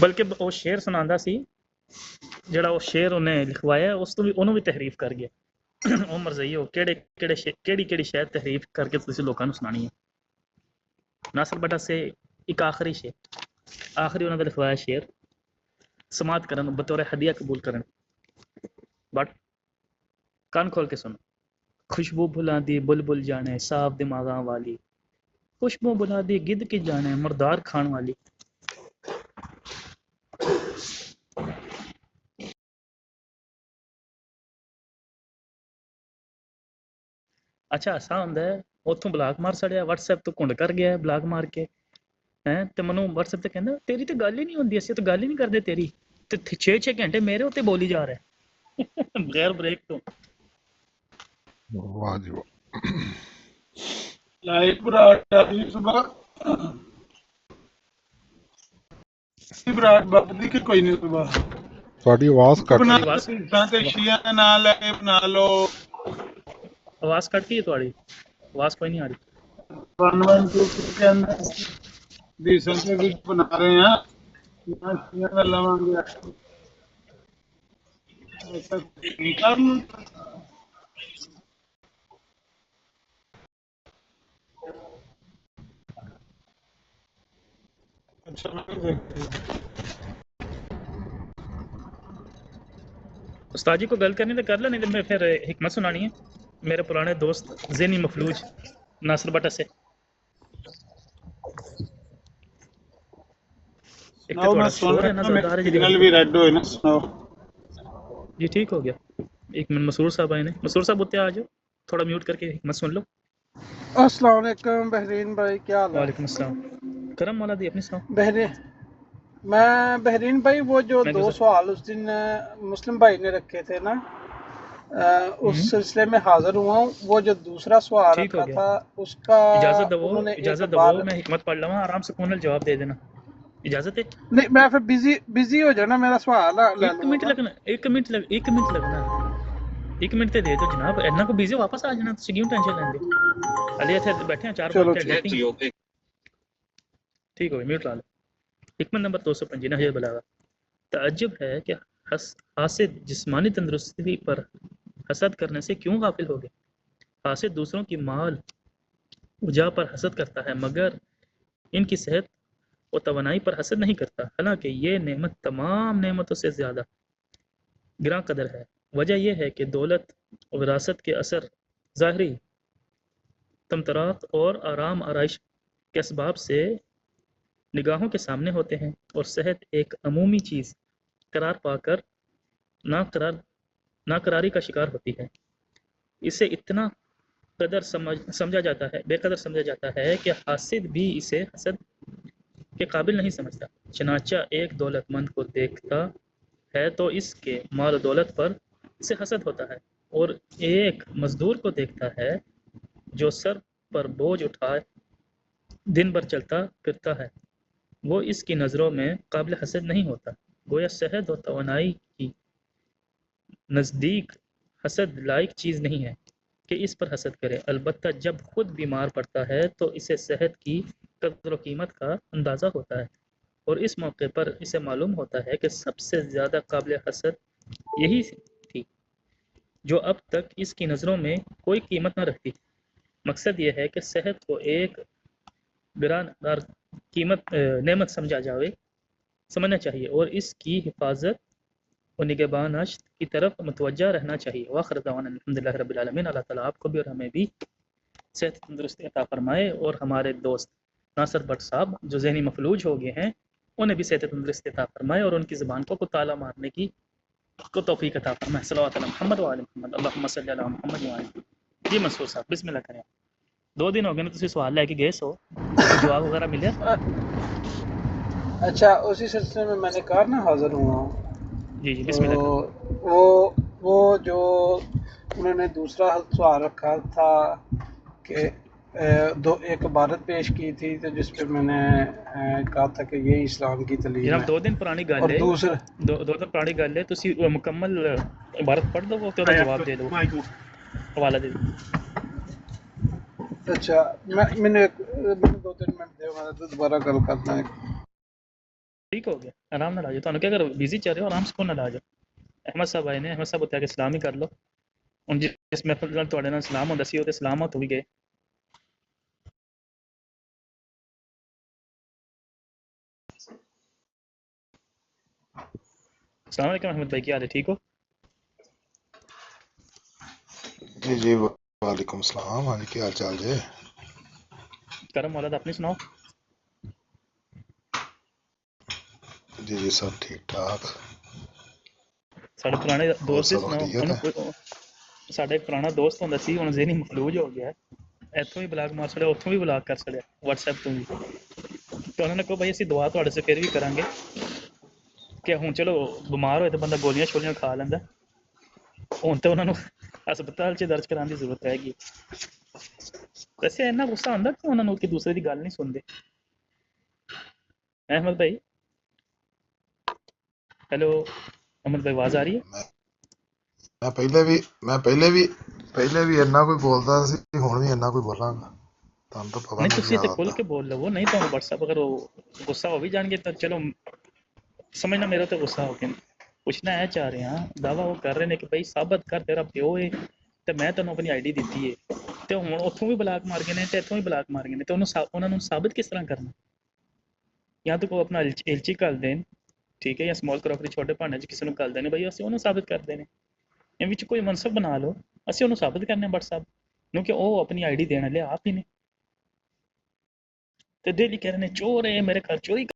بلکہ وہ شعر سناندا سی جڑا وہ شعر انہیں لکھوایا اس تو بھی انہوں بھی تحریف کر گیا وہ مرضی ہو کیڑی شاید تحریف کر کے تسی لوکاں نوں سنانی ہے ناصر بٹا سے ایک آخری شعر آخری انہوں نے لکھوایا شعر سماعت کرن بطور ہدیہ قبول کرن بٹ کان کھول کے سنو خوشبو بھلا دی بلبل جانے صاف دماغاں والی خوشبو بھلا دی گد کی جانے مردار کھان والی اچھا ایسا ہوندا ہے اتوں بلاک مار سڑیا واٹس ایپ تو کنڈ کر گیا ہے بلاک مار کے ہیں تے منوں واٹس ایپ تے کہندا تیری تے گل ہی نہیں ہوندی اسی تو گل ہی نہیں کردے تیری تے 6 گھنٹے میرے اوتے بولی جا رہا ہے بغیر بریک تو واہ جی واہ لائف براٹ صبح براٹ بابدی کہ کوئی نہیں صبح تھوڑی آواز کٹ بنا آواز تے شیعہ دے نال لے کے بنا لو آواز کٹ گئی ہے تھوڑی آواز کوئی نہیں آ رہی 112 کے اندر دیسن کے بھی بنا رہے ہیں نہ شیعہ دا لواں گے ایسا کر اچھا میں دیکھتے ہیں استاد جی کو گل کرنی تو کر لیں نہیں تو میں پھر حکمت سنانی ہے میرے پرانے دوست ذہنی مفلوج ناصر بٹا سے ایک تو سناؤ میں تھوڑا سن شور ہے نا رہا میرا زردار ہے جی سگنل بھی ریڈ ہوئے نا سناؤ جی ٹھیک ہو گیا ایک منٹ مسرور صاحب آئے نے مسرور صاحب ہوتے آ جاؤ تھوڑا میوٹ کر کے حکمت سن لو السلام علیکم بحرین بھائی، کیا حال ہے؟ وعلیکم السلام کرم مولا دی اپنی سناؤ بحرین بھائی وہ جو میں 2 گزر سوال اس دن مسلم بھائی نے رکھے تھے نا، اس سلسلے میں حاضر ہوا ہوں۔ وہ جو دوسرا سوال ٹھیک رکھا ہو گیا تھا اس کا اجازت انہوں نے ایک دو بار میں حکمت پڑھ لوں آرام سے کون جواب دے دینا اجازت ہے نہیں، میں پھر بزی ہو جانا، میرا سوال لے ایک لوں منٹ نا۔ لگنا ایک منٹ لگنا 1 منٹ تے دے دو جناب اینا کو بیزی واپس آ جانا تسی کیوں ٹینشن لیندے علی اتھے بیٹھے ہیں 4 چلو بندے ٹھیک ڈیٹنگ ٹھیک ہو گیا میوٹ لا لو حکمت نمبر 255 نہج البلاغہ تعجب ہے کہ حاسد جسمانی تندرستی پر حسد کرنے سے کیوں غافل ہو گئے حاسد دوسروں کی مال وجہ پر حسد کرتا ہے مگر ان کی صحت و توانائی پر حسد نہیں کرتا حالانکہ یہ نعمت تمام نعمتوں سے زیادہ گراں قدر ہے وجہ یہ ہے کہ دولت و وراثت کے اثر ظاہری تمتراق اور آرام آرائش کے اسباب سے نگاہوں کے سامنے ہوتے ہیں اور صحت ایک عمومی چیز قرار پا کر ناقراری کا شکار ہوتی ہے اسے اتنا سمجھا جاتا ہے کہ حاسد بھی اسے حسد کے قابل نہیں سمجھتا چنانچہ ایک دولت مند کو دیکھتا ہے تو اس کے مال و دولت پر اسے حسد ہوتا ہے اور ایک مزدور کو دیکھتا ہے جو سر پر بوجھ اٹھائے دن بھر چلتا پھرتا ہے وہ اس کی نظروں میں قابل حسد نہیں ہوتا گویا صحت و توانائی کی نزدیک حسد لائق چیز نہیں ہے کہ اس پر حسد کرے البتہ جب خود بیمار پڑتا ہے تو اسے صحت کی قدر و قیمت کا اندازہ ہوتا ہے اور اس موقع پر اسے معلوم ہوتا ہے کہ سب سے زیادہ قابل حسد یہی تھی جو اب تک اس کی نظروں میں کوئی قیمت نہ رکھتی مقصد یہ ہے کہ صحت کو ایک گرانبار نعمت سمجھنا چاہیے اور اس کی حفاظت و نگہبانشت کی طرف متوجہ رہنا چاہیے وآخر دعوانا الحمدللہ رب العالمین اللہ تعالیٰ آپ کو بھی اور ہمیں بھی صحت تندرستی عطا فرمائے اور ہمارے دوست ناصر بٹ صاحب جو ذہنی مفلوج ہو گئے ہیں انہیں بھی صحت تندرستی عطا فرمائے اور ان کی زبان کو تالا مارنے کی کو توفیق عطا فرمائے صلوات علی محمد وعلی محمد اللہم صلی علی محمد وعلی جی منصور صاحب بسم اللہ کریں 2 دن ہو گئے نا تسی سوال لے کے گئے سو جواب وغیرہ ملے اچھا، اسی سلسلے میں نے کہا نا حاضر ہوا ہوں۔ جی تو بسم اللہ کریں وہ جو انہوں نے دوسرا سوال رکھا تھا کہ ایک عبارت پیش کی تھی تو جس پہ میں نے کہا تھا کہ یہ اسلام کی تعلیم جناب ہے 2 دن پرانی گل اور ہے دوسرا 2 دن پرانی گل ہے تسی مکمل عبارت پڑھ دو تو جواب دے دو حوالہ دے دو اچھا، میں 2-3 منٹ دے، میں دوبارہ گل کرنا ہے۔ ठीक हो गया, आराम ਨਾਲ ਆ ਜਾਓ। ਤੁਹਾਨੂੰ ਕੀ ਅਗਰ ਬਿਜ਼ੀ ਚੱਲ ਰਹੇ ਹੋ ਆਰਾਮ ਸਕੂਨ ਨਾਲ ਆ ਜਾਓ। ਅਹਿਮਦ ਸਾਹਿਬ ਆਏ ਨੇ, ਅਹਿਮਦ ਸਾਹਿਬ ਉੱਤੇ ਆ ਕੇ ਸਲਾਮ ਹੀ ਕਰ ਲਓ। ਹੁਣ ਜਿਸ ਮਹਿਫਲ ਨਾਲ ਤੁਹਾਡੇ ਨਾਲ ਸਲਾਮ ਹੁੰਦਾ ਸੀ ਉਹ ਤੇ ਸਲਾਮਤ ਹੋ ਵੀ ਗਏ। अस्सलाम वालेकुम अहमद भाई, क्या हाल है, ठीक हो? जी जी वालेकुम सलाम। हाँ जी, क्या हाल चाल जे? करम मौलाद, अपनी सुनाओ। जी जी सब ठीक ठाक। ਸਾਡੇ ਪੁਰਾਣੇ और ਦੋਸਤ ਦੀ सब ਸੁਣਾਓ। खैरियत ਉਹਨੂੰ है? ਸਾਡਾ ਇੱਕ ਪੁਰਾਣਾ ਦੋਸਤ ਹੁੰਦਾ ਸੀ, ਹੁਣ ਜ਼ਹਿਨੀ ਮਫਲੂਜ ਹੋ ਗਿਆ। ਇੱਥੋਂ ਵੀ ਬਲਾਕ ਮਾਰ ਛੜਿਆ, ਉੱਥੋਂ ਵੀ ਬਲਾਕ ਕਰ ਛੜਿਆ, WhatsApp ਤੋਂ ਵੀ। ਤੇ ਉਹਨਾਂ ਨੇ ਕਹੋ ਭਾਈ ਅਸੀਂ ਦੁਆ ਤੁਹਾਡੇ ਸੇ ਫਿਰ ਵੀ ਕਰਾਂਗੇ ਕਿ ਹੁਣ ਚਲੋ ਬਿਮਾਰ ਹੋਏ ਤਾਂ ਬੰਦਾ ਗੋਲੀਆਂ ਛੋਲੀਆਂ ਖਾ ਲੈਂਦਾ। ਹੁਣ ਤੇ ਉਹਨਾਂ ਨੂੰ ਹਸਪਤਾਲ 'ਚ ਦਰਜ ਕਰਾਉਣ ਦੀ ਜ਼ਰੂਰਤ ਹੈਗੀ। ਵੈਸੇ ਇੰਨਾ ਗੁੱਸਾ ਆਉਂਦਾ ਕਿ ਉਹਨਾਂ ਨੂੰ ਕਿ ਦੂਸਰੇ ਦੀ ਗੱਲ ਨਹੀਂ ਸੁਣਦੇ। अहमद भाई, हेलो अहमद भाई, आवाज़ आ रही है? मैं ਪਹਿਲੇ ਵੀ ਇੰਨਾ ਕੋਈ ਬੋਲਦਾ ਸੀ, ਹੁਣ ਵੀ ਇੰਨਾ ਕੋਈ ਬੋਲਾਂਗਾ। ਤੁਹਾਨੂੰ ਤਾਂ ਪਤਾ नहीं, ਮੇਰੀ तुसी तो खुल आदत के बोल लो। नहीं तो WhatsApp अगर वो गुस्सा हो भी जाएंगे तो चलो समझना मेरा तो गुस्सा हो गया। ਪੁੱਛਣਾ ਇਹ ਚਾਹ ਰਹੇ ਹਾਂ, ਦਾਵਾ ਉਹ ਕਰ ਰਹੇ ਨੇ ਕਿ ਬਈ ਸਾਬਤ ਕਰ ਤੇਰਾ ਪਿਓ ਏ ਤੇ ਮੈਂ ਤੈਨੂੰ ਆਪਣੀ ਆਈਡੀ ਦਿੱਤੀ ਏ, ਤੇ ਹੁਣ ਉੱਥੋਂ ਵੀ ਬਲਾਕ ਮਾਰ ਗਏ ਨੇ ਤੇ ਇੱਥੋਂ ਵੀ ਬਲਾਕ ਮਾਰ ਗਏ ਨੇ, ਤੇ ਉਹਨਾਂ ਨੂੰ ਸਾਬਤ ਕਿਸ ਤਰ੍ਹਾਂ ਕਰਨਾ? ਜਾਂ ਤਾਂ ਕੋ ਆਪਣਾ ਐਲਚੀ ਕਰ ਦੇਣ, ਠੀਕ ਹੈ, ਜਾਂ ਸਮਾਲ ਕਰੋਕਰੀ ਛੋਟੇ ਭਾਂਡੇ 'ਚ ਕਿਸੇ ਨੂੰ ਕਰ ਦੇਣੇ, ਬਈ ਅਸੀਂ ਉਹਨੂੰ ਸਾਬਤ ਕਰਦੇ ਨੇ। ਇਹ ਵਿੱਚ ਕੋਈ ਮਨਸਬ ਬਣਾ ਲਓ, ਅਸੀਂ ਉਹਨੂੰ ਸਾਬਤ ਕਰਨੇ WhatsApp ਨੂੰ ਕਿ ਉਹ ਆਪਣੀ ਆਈਡੀ ਦੇਣ ਵਾਲੇ ਆਪ ਹੀ ਨੇ। ਤੇ ਡੇਲੀ ਕਹਿ ਰਹੇ ਨੇ ਚੋਰ ਹੈ, ਮੇਰੇ ਘਰ ਚੋਰੀ,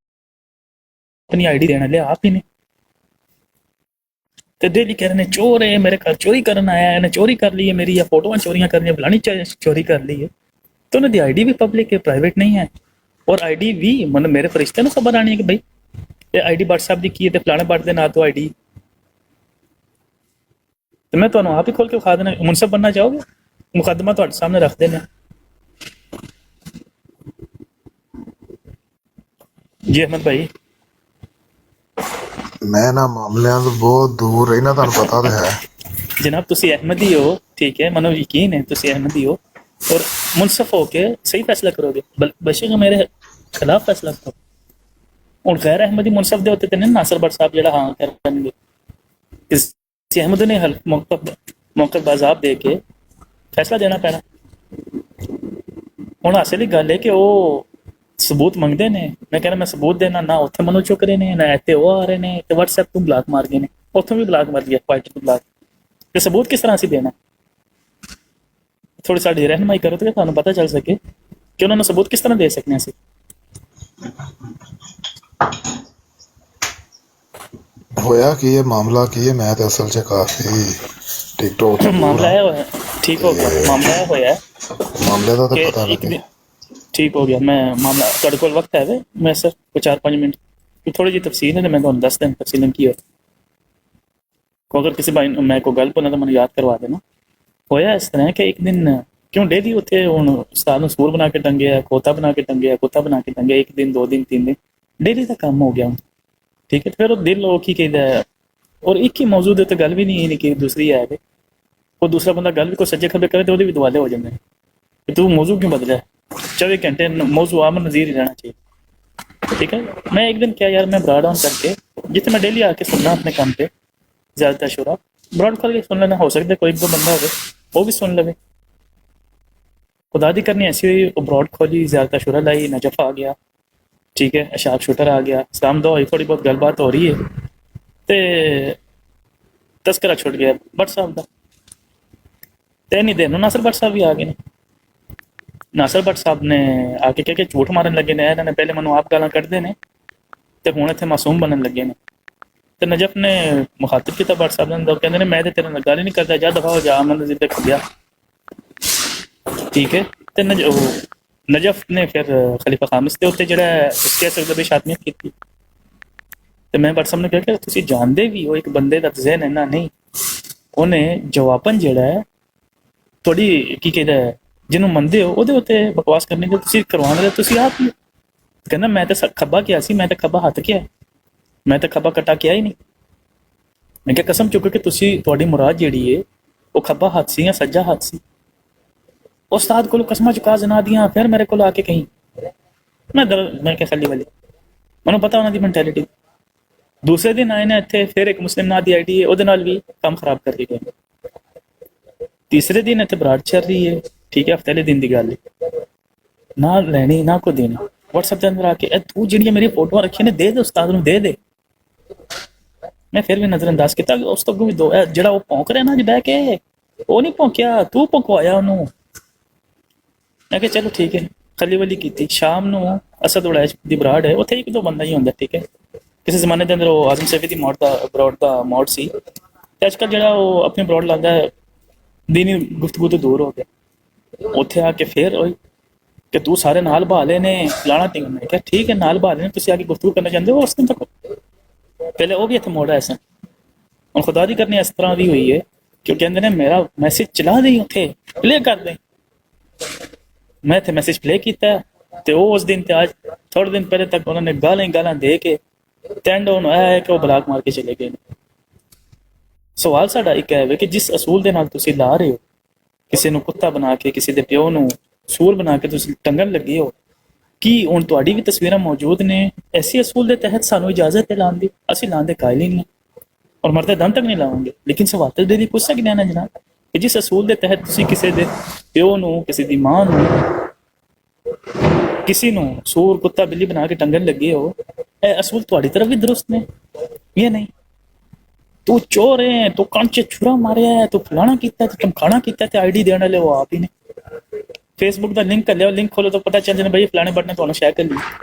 ਆਪਣੀ ਆਈਡੀ ਦੇਣ ਵਾਲੇ ਆਪ ਹੀ ਨੇ। ਤੇ ਡੇਲੀ ਕਹਿ ਰਹੇ ਨੇ ਚੋਰ ਹੈ, ਮੇਰੇ ਘਰ ਚੋਰੀ ਕਰਨ ਆਇਆ ਹੈ, ਇਹਨੇ ਚੋਰੀ ਕਰ ਲਈ ਹੈ ਮੇਰੀ, ਜਾਂ ਫੋਟੋਆਂ ਚੋਰੀਆਂ ਕਰਨੀਆਂ, ਫਲਾਣੀ ਚੋਰੀ ਕਰ ਲਈ ਹੈ। तो उन्होंने आईडी भी पब्लिक है, प्राइवेट नहीं है। और आईडी भी मतलब मेरे फरिश्ते ਨੂੰ खबर आनी है कि भाई ये आईडी WhatsApp ਦੀ ਕੀ ਹੈ ਤੇ ਫਲਾਣੇ ਬੱਟ ਦੇ ਨਾਂ ਤੋਂ आईडी। ਤੇ ਮੈਂ ਤੁਹਾਨੂੰ ਆਪ ਹੀ ਖੋਲ ਕੇ ਵਿਖਾ ਦੇਣਾ। ਮੁਨਸਬ ਬਣਨਾ ਚਾਹੋਗੇ? ਮੁਕੱਦਮਾ ਤੁਹਾਡੇ ਸਾਹਮਣੇ ਰੱਖ ਦੇਣਾ। ਜੀ ਅਹਿਮਦ ਭਾਈ, ਮੈਂ ਨਾ ਮਾਮਲਿਆਂ ਤੋਂ ਬਹੁਤ ਦੂਰ ਰਹਿਣਾ, ਤੁਹਾਨੂੰ ਪਤਾ ਤਾਂ ਹੈ। जनाब तुसी अहमदी हो, ठीक है, मनो यकीन है तुसी अहमदी हो और मुनसफ हो के सही फैसला करोगे। बेशक मेरे खिलाफ फैसला करो। और गैर अहमदी मुनसफ दे होते थे नासिर भट्ट साहब जड़ा हाँ करेंगे, किसी अहमद ने मौका बाजाब दे के फैसला देना पैना। ਹੁਣ ਅਸਲੀ ਗੱਲ ਹੈ ਕਿ ਉਹ ਸਬੂਤ ਮੰਗਦੇ ਨੇ। ਮੈਂ ਕਹਿੰਦਾ ਮੈਂ ਸਬੂਤ ਦੇਣਾ ਨਾ, ਉੱਥੇ ਮੈਨੂੰ ਚੁੱਕ ਰਹੇ ਨੇ ਨਾ, ਇੱਥੇ ਉਹ ਆ ਰਹੇ ਨੇ ਤੇ WhatsApp ਤੋਂ ਬਲਾਕ ਮਾਰ ਗਏ ਨੇ, ਉੱਥੋਂ ਵੀ ਬਲਾਕ ਮਾਰ ਗਿਆ, ਪਾਰਟੀ ਤੋਂ ਬਲਾਕ। ਤੇ ਸਬੂਤ ਕਿਸ ਤਰ੍ਹਾਂ ਅਸੀਂ ਦੇਣਾ? ਥੋੜੀ ਸਾਡੀ ਰਹਿਨਮਾਈ ਕਰੋ ਤੇ ਤੁਹਾਨੂੰ ਪਤਾ ਚੱਲ ਸਕੇ ਕਿ ਉਹਨਾਂ ਨੂੰ ਸਬੂਤ ਕਿਸ ਤਰ੍ਹਾਂ ਦੇ ਸਕਨੇ ਅਸੀਂ। ਹੋਇਆ ਕੀ ਹੈ, ਮਾਮਲਾ ਕੀ ਹੈ? ਮੈਂ ਤਾਂ ਅਸਲ 'ਚ ਕਾਫੀ ਟਿਕਟੋਕ ਤੋਂ ਮਾਮਲਾ ਆਇਆ ਹੋਇਆ, ਠੀਕ ਹੋ ਗਿਆ, ਮਾਮਲਾ ਆਇਆ ਹੋਇਆ ਮਾਮਲੇ ਦਾ ਤਾਂ ਕਿ ਪਤਾ ਇੱਕ ਲੱਗੇ। ਦਿਨ ਠੀਕ ਹੋ ਗਿਆ। ਮੈਂ ਮਾਮਲਾ ਤੁਹਾਡੇ ਕੋਲ ਵਕਤ ਹੈ ਵੇ, ਮੈਂ ਸਰ ਕੋਈ 4-5 ਮਿੰਟ ਥੋੜੀ ਜਿਹੀ ਤਫਸੀਲ ਹੈ, ਮੈਂ ਤੁਹਾਨੂੰ ਦੱਸ ਦਿਆਂ ਤਫਸੀਲ ਕੀ ਹੋਇਆ। को अगर किसी भाई मैं को गल बोलना तो मैं याद करवा देना। होया इस तरह कि एक दिन क्यों डेली उत्थे हुण उस्ताद नूं सूर बना के टंगे, खोता बना के टंगे, कुत्ता बना के टंगे, एक दिन 2 दिन 3 दिन डेली का काम हो गया, ठीक है। फिर दिल हो की कहदा है और एक ही मौजूद है तो गल भी नहीं कि दूसरी है कि कोई दूसरा बंदा गल भी कोई सज्जे खब्बे करे तो भी दुआले हो जाते हैं कि तू मौजू क्यों बदला है। 24 घंटे मौजू आम नज़ीर ही रहना चाहिए, ठीक है। मैं एक दिन क्या यार, मैं ब्रॉड ऑन करके जितने मैं डेली आके सुनना अपने काम पे ज़्यादातर शुरा ब्रॉड खोल के सुन लेना, हो सकता है कोई दो बंदा हो वो भी सुन लगे। खुदा दी करनी ऐसी हुई, वो ब्रॉड खोली, ज़्यादातर शुरा लाई, नजफ आ गया, ठीक है, अशाक शूटर आ गया, इस्लाम दो हुई, थोड़ी बहुत गलबात हो रही है तो तस्करा छुट गया भट्ट साहब का। तो नहीं देन नासिर भट्ट साहब भी आ गए। नासिर भट्ट साहब ने आके कह के झूठ मारन लगे ने, इन्होंने पहले मैनू आप गालां कढ़दे ने ते हुण इत्थे मासूम बनन लगे ने। तो नजफ ने मुखातिब किया भट्ट साहब ने, कहते हैं मैं तो तेरे नाल गल ही नहीं करता, जा दफा हो जा, अमन नज़ीर तक गया, ठीक है। तो नजफ ने फिर खलीफा खामिस के उत्ते जिहड़ा कह सकदा भी शादमियत की। तो मैं भट्ट साहब ने कहा कि तुसीं जानदे भी हो एक बंदे दा ज़हन इन्ना नहीं, उन्हें जवाबन जिहड़ा है थोड़ी की कहदा है जिन्हों मनदे हो ਉਹਦੇ ਉੱਤੇ बकवास करने के तुसीं करवाने दे तुसीं आप ही। कहना मैं तो खब्बा किया सी, मैं तो खब्बा हत्थ किया, मैं तो खब्बा कटा किया ही नहीं। मैं क्या कसम चुक के तुसी तुहाडी मुराद जिहड़ी है वो खब्बा हत्थ सी या सज्जा हत्थ सी। उस्ताद को कसमां चुका जना दियां, फिर मेरे को आके कहीं मैं क्या खली वाली ਉਹਨੂੰ ਪਤਾ ਉਹਨਾਂ ਦੀ ਮੈਂਟੈਲਿਟੀ। ਦੂਸਰੇ ਦਿਨ ਆਏ ਨੇ ਇੱਥੇ, ਫਿਰ ਇੱਕ ਮੁਸਲਿਮ ਨਾਂ ਦੀ ਆਈਡੀ ਹੈ, ਉਹਦੇ ਨਾਲ ਵੀ ਕੰਮ ਖਰਾਬ ਕਰ ਕੇ ਗਏ। ਤੀਸਰੇ ਦਿਨ ਇੱਥੇ ਬਰਾੜ ਚੱਲ ਰਹੀ ਹੈ, ਠੀਕ ਹੈ, ਹਫ਼ਤੇ ਵਾਲੇ ਦਿਨ ਦੀ ਗੱਲ ਹੈ, ਨਾ ਲੈਣੀ ਨਾ ਕੋਈ ਦੇਣੀ। WhatsApp ਦੇ ਅੰਦਰ ਆ ਕੇ ਤੂੰ ਜਿਹੜੀਆਂ ਮੇਰੀ ਫੋਟੋਆਂ ਰੱਖੀਆਂ ਨੇ ਦੇ ਉਸਤਾਦ ਨੂੰ ਦੇ ਦੇ। ਮੈਂ ਫਿਰ ਵੀ ਨਜ਼ਰਅੰਦਾਜ਼ ਕੀਤਾ, ਉਸ ਤੋਂ ਅੱਗੋਂ ਵੀ ਦੋ ਜਿਹੜਾ ਉਹ ਭੌਂਕ ਰਿਹਾ ਨਾ ਜੀ ਬਹਿ ਕੇ, ਉਹ ਨਹੀਂ ਭੌਂਕਿਆ, ਤੂੰ ਭੌਂਕਵਾਇਆ ਉਹਨੂੰ। ਮੈਂ ਕਿਹਾ ਚਲੋ ਠੀਕ ਹੈ, ਖੱਲੀ ਵੱਲੀ ਕੀਤੀ। ਸ਼ਾਮ ਨੂੰ ਅਸਦ ਉੜੈਸ਼ ਦੀ ਬਰਾੜ ਹੈ, ਉੱਥੇ ਇੱਕ ਦੋ ਬੰਦਾ ਹੀ ਹੁੰਦਾ, ਠੀਕ ਹੈ। ਕਿਸੇ ਜ਼ਮਾਨੇ ਦੇ ਅੰਦਰ ਉਹ ਆਜ਼ਮ ਸੈਫੀ ਦੀ ਬਰਾੜ ਦਾ ਮੌੜ ਸੀ, ਤੇ ਅੱਜ ਕੱਲ੍ਹ ਜਿਹੜਾ ਉਹ ਆਪਣੀ ਬਰਾੜ ਲਾਉਂਦਾ ਹੈ ਦੀਨੀ ਗੁਫ਼ਤਗੂ ਤੋਂ ਦੂਰ ਹੋ ਗਿਆ। ਉੱਥੇ ਆ ਕੇ ਫਿਰ ਉਹੀ ਕਿ ਤੂੰ ਸਾਰੇ ਨਾਲ ਭਾਲੇ ਨੇ ਫਲਾਣਾ ਟਿੰਗ। ਮੈਂ ਕਿਹਾ ਠੀਕ ਹੈ, ਨਾਲ ਭਾਲੇ ਨੇ, ਤੁਸੀਂ ਆ ਕੇ ਗੁਫ਼ਤਗੂ ਕਰਨਾ ਚਾਹੁੰਦੇ ਹੋ ਉਸ ਦਿਨ ਤੱਕ। ਪਹਿਲੇ ਉਹ ਵੀ ਇੱਥੇ ਮੋੜ ਆਏ ਸਨ। ਹੁਣ ਖੁਦਾ ਦੀ ਕਰਨੀ ਇਸ ਤਰ੍ਹਾਂ ਦੀ ਹੋਈ ਹੈ ਕਿ ਉਹ ਕਹਿੰਦੇ ਨੇ ਮੇਰਾ ਮੈਸੇਜ ਚਲਾ ਦੇ, ਉੱਥੇ ਪਲੇ ਕਰ ਦੇ। ਮੈਂ ਇੱਥੇ ਮੈਸੇਜ ਪਲੇ ਕੀਤਾ ਤੇ ਉਹ ਉਸ ਦਿਨ ਤੇ ਅੱਜ ਥੋੜੇ ਦਿਨ ਪਹਿਲੇ ਤੱਕ ਉਹਨਾਂ ਨੇ ਗਾਲਾਂ ਦੇ ਕੇ ਟੈਂਡ ਹੋਣ ਆਇਆ ਹੈ ਕਿ ਉਹ ਬਲਾਕ ਮਾਰ ਕੇ ਚਲੇ ਗਏ ਨੇ। ਸਵਾਲ ਸਾਡਾ ਇੱਕ ਹੈ ਕਿ ਜਿਸ ਅਸੂਲ ਦੇ ਨਾਲ ਤੁਸੀਂ ਲਾ ਰਹੇ ਹੋ, ਕਿਸੇ ਨੂੰ ਕੁੱਤਾ ਬਣਾ ਕੇ, ਕਿਸੇ ਦੇ ਪਿਓ ਨੂੰ ਸੂਰ ਬਣਾ ਕੇ ਤੁਸੀਂ ਟੰਗਣ ਲੱਗੇ ਹੋ, ਕੀ ਹੁਣ ਤੁਹਾਡੀ ਵੀ ਤਸਵੀਰਾਂ ਮੌਜੂਦ ਨੇ? ਐਸੀ ਅਸੂਲ ਦੇ ਤਹਿਤ ਸਾਨੂੰ ਇਜਾਜ਼ਤ ਹੈ ਲਾਉਣ ਦੀ? ਅਸੀਂ ਲਾਉਣ ਦੇ ਕਾਇਲ ਹੀ ਨਹੀਂ ਔਰ ਮਰਦੇ ਦਮ ਤੱਕ ਨਹੀਂ ਲਾਵਾਂਗੇ। ਲੇਕਿਨ ਸਵਾਲ ਤੇ ਦੇ ਲਈ ਪੁੱਛ ਸਕਦੇ ਹਾਂ ਨਾ ਜਨਾਬ ਕਿ ਜਿਸ ਅਸੂਲ ਦੇ ਤਹਿਤ ਤੁਸੀਂ ਕਿਸੇ ਦੇ ਪਿਓ ਨੂੰ, ਕਿਸੇ ਦੀ ਮਾਂ ਨੂੰ, ਕਿਸੇ ਨੂੰ ਸੂਰ ਕੁੱਤਾ ਬਿੱਲੀ ਬਣਾ ਕੇ ਟੰਗਣ ਲੱਗੇ ਹੋ, ਇਹ ਅਸੂਲ ਤੁਹਾਡੀ ਤਰਫ ਵੀ ਦਰੁਸਤ ਨੇ ਜਾਂ ਨਹੀਂ? ਤੂੰ ਚੋਰ ਹੈ, ਤੂੰ ਕੰਨ 'ਚ ਛੁਰਾ ਮਾਰਿਆ ਹੈ, ਤੂੰ ਫਲਾਣਾ ਕੀਤਾ, ਤੂੰ ਟਮਕਾਣਾ ਕੀਤਾ, ਤੇ ਆਈਡੀ ਦੇਣ ਵਾਲੇ ਉਹ ਆਪ ਹੀ ਨੇ। ਫੇਸਬੁੱਕ ਦਾ ਲਿੰਕ ਕਰ ਲਿਆ, ਲਿੰਕ ਖੋਲੋ ਤਾਂ ਪਤਾ ਚੱਲ ਜਾਂਦਾ ਬਈ ਫਲਾਣੇ ਬਟ ਨੇ ਤੁਹਾਨੂੰ ਸ਼ੇਅਰ ਕਰ ਲਈ।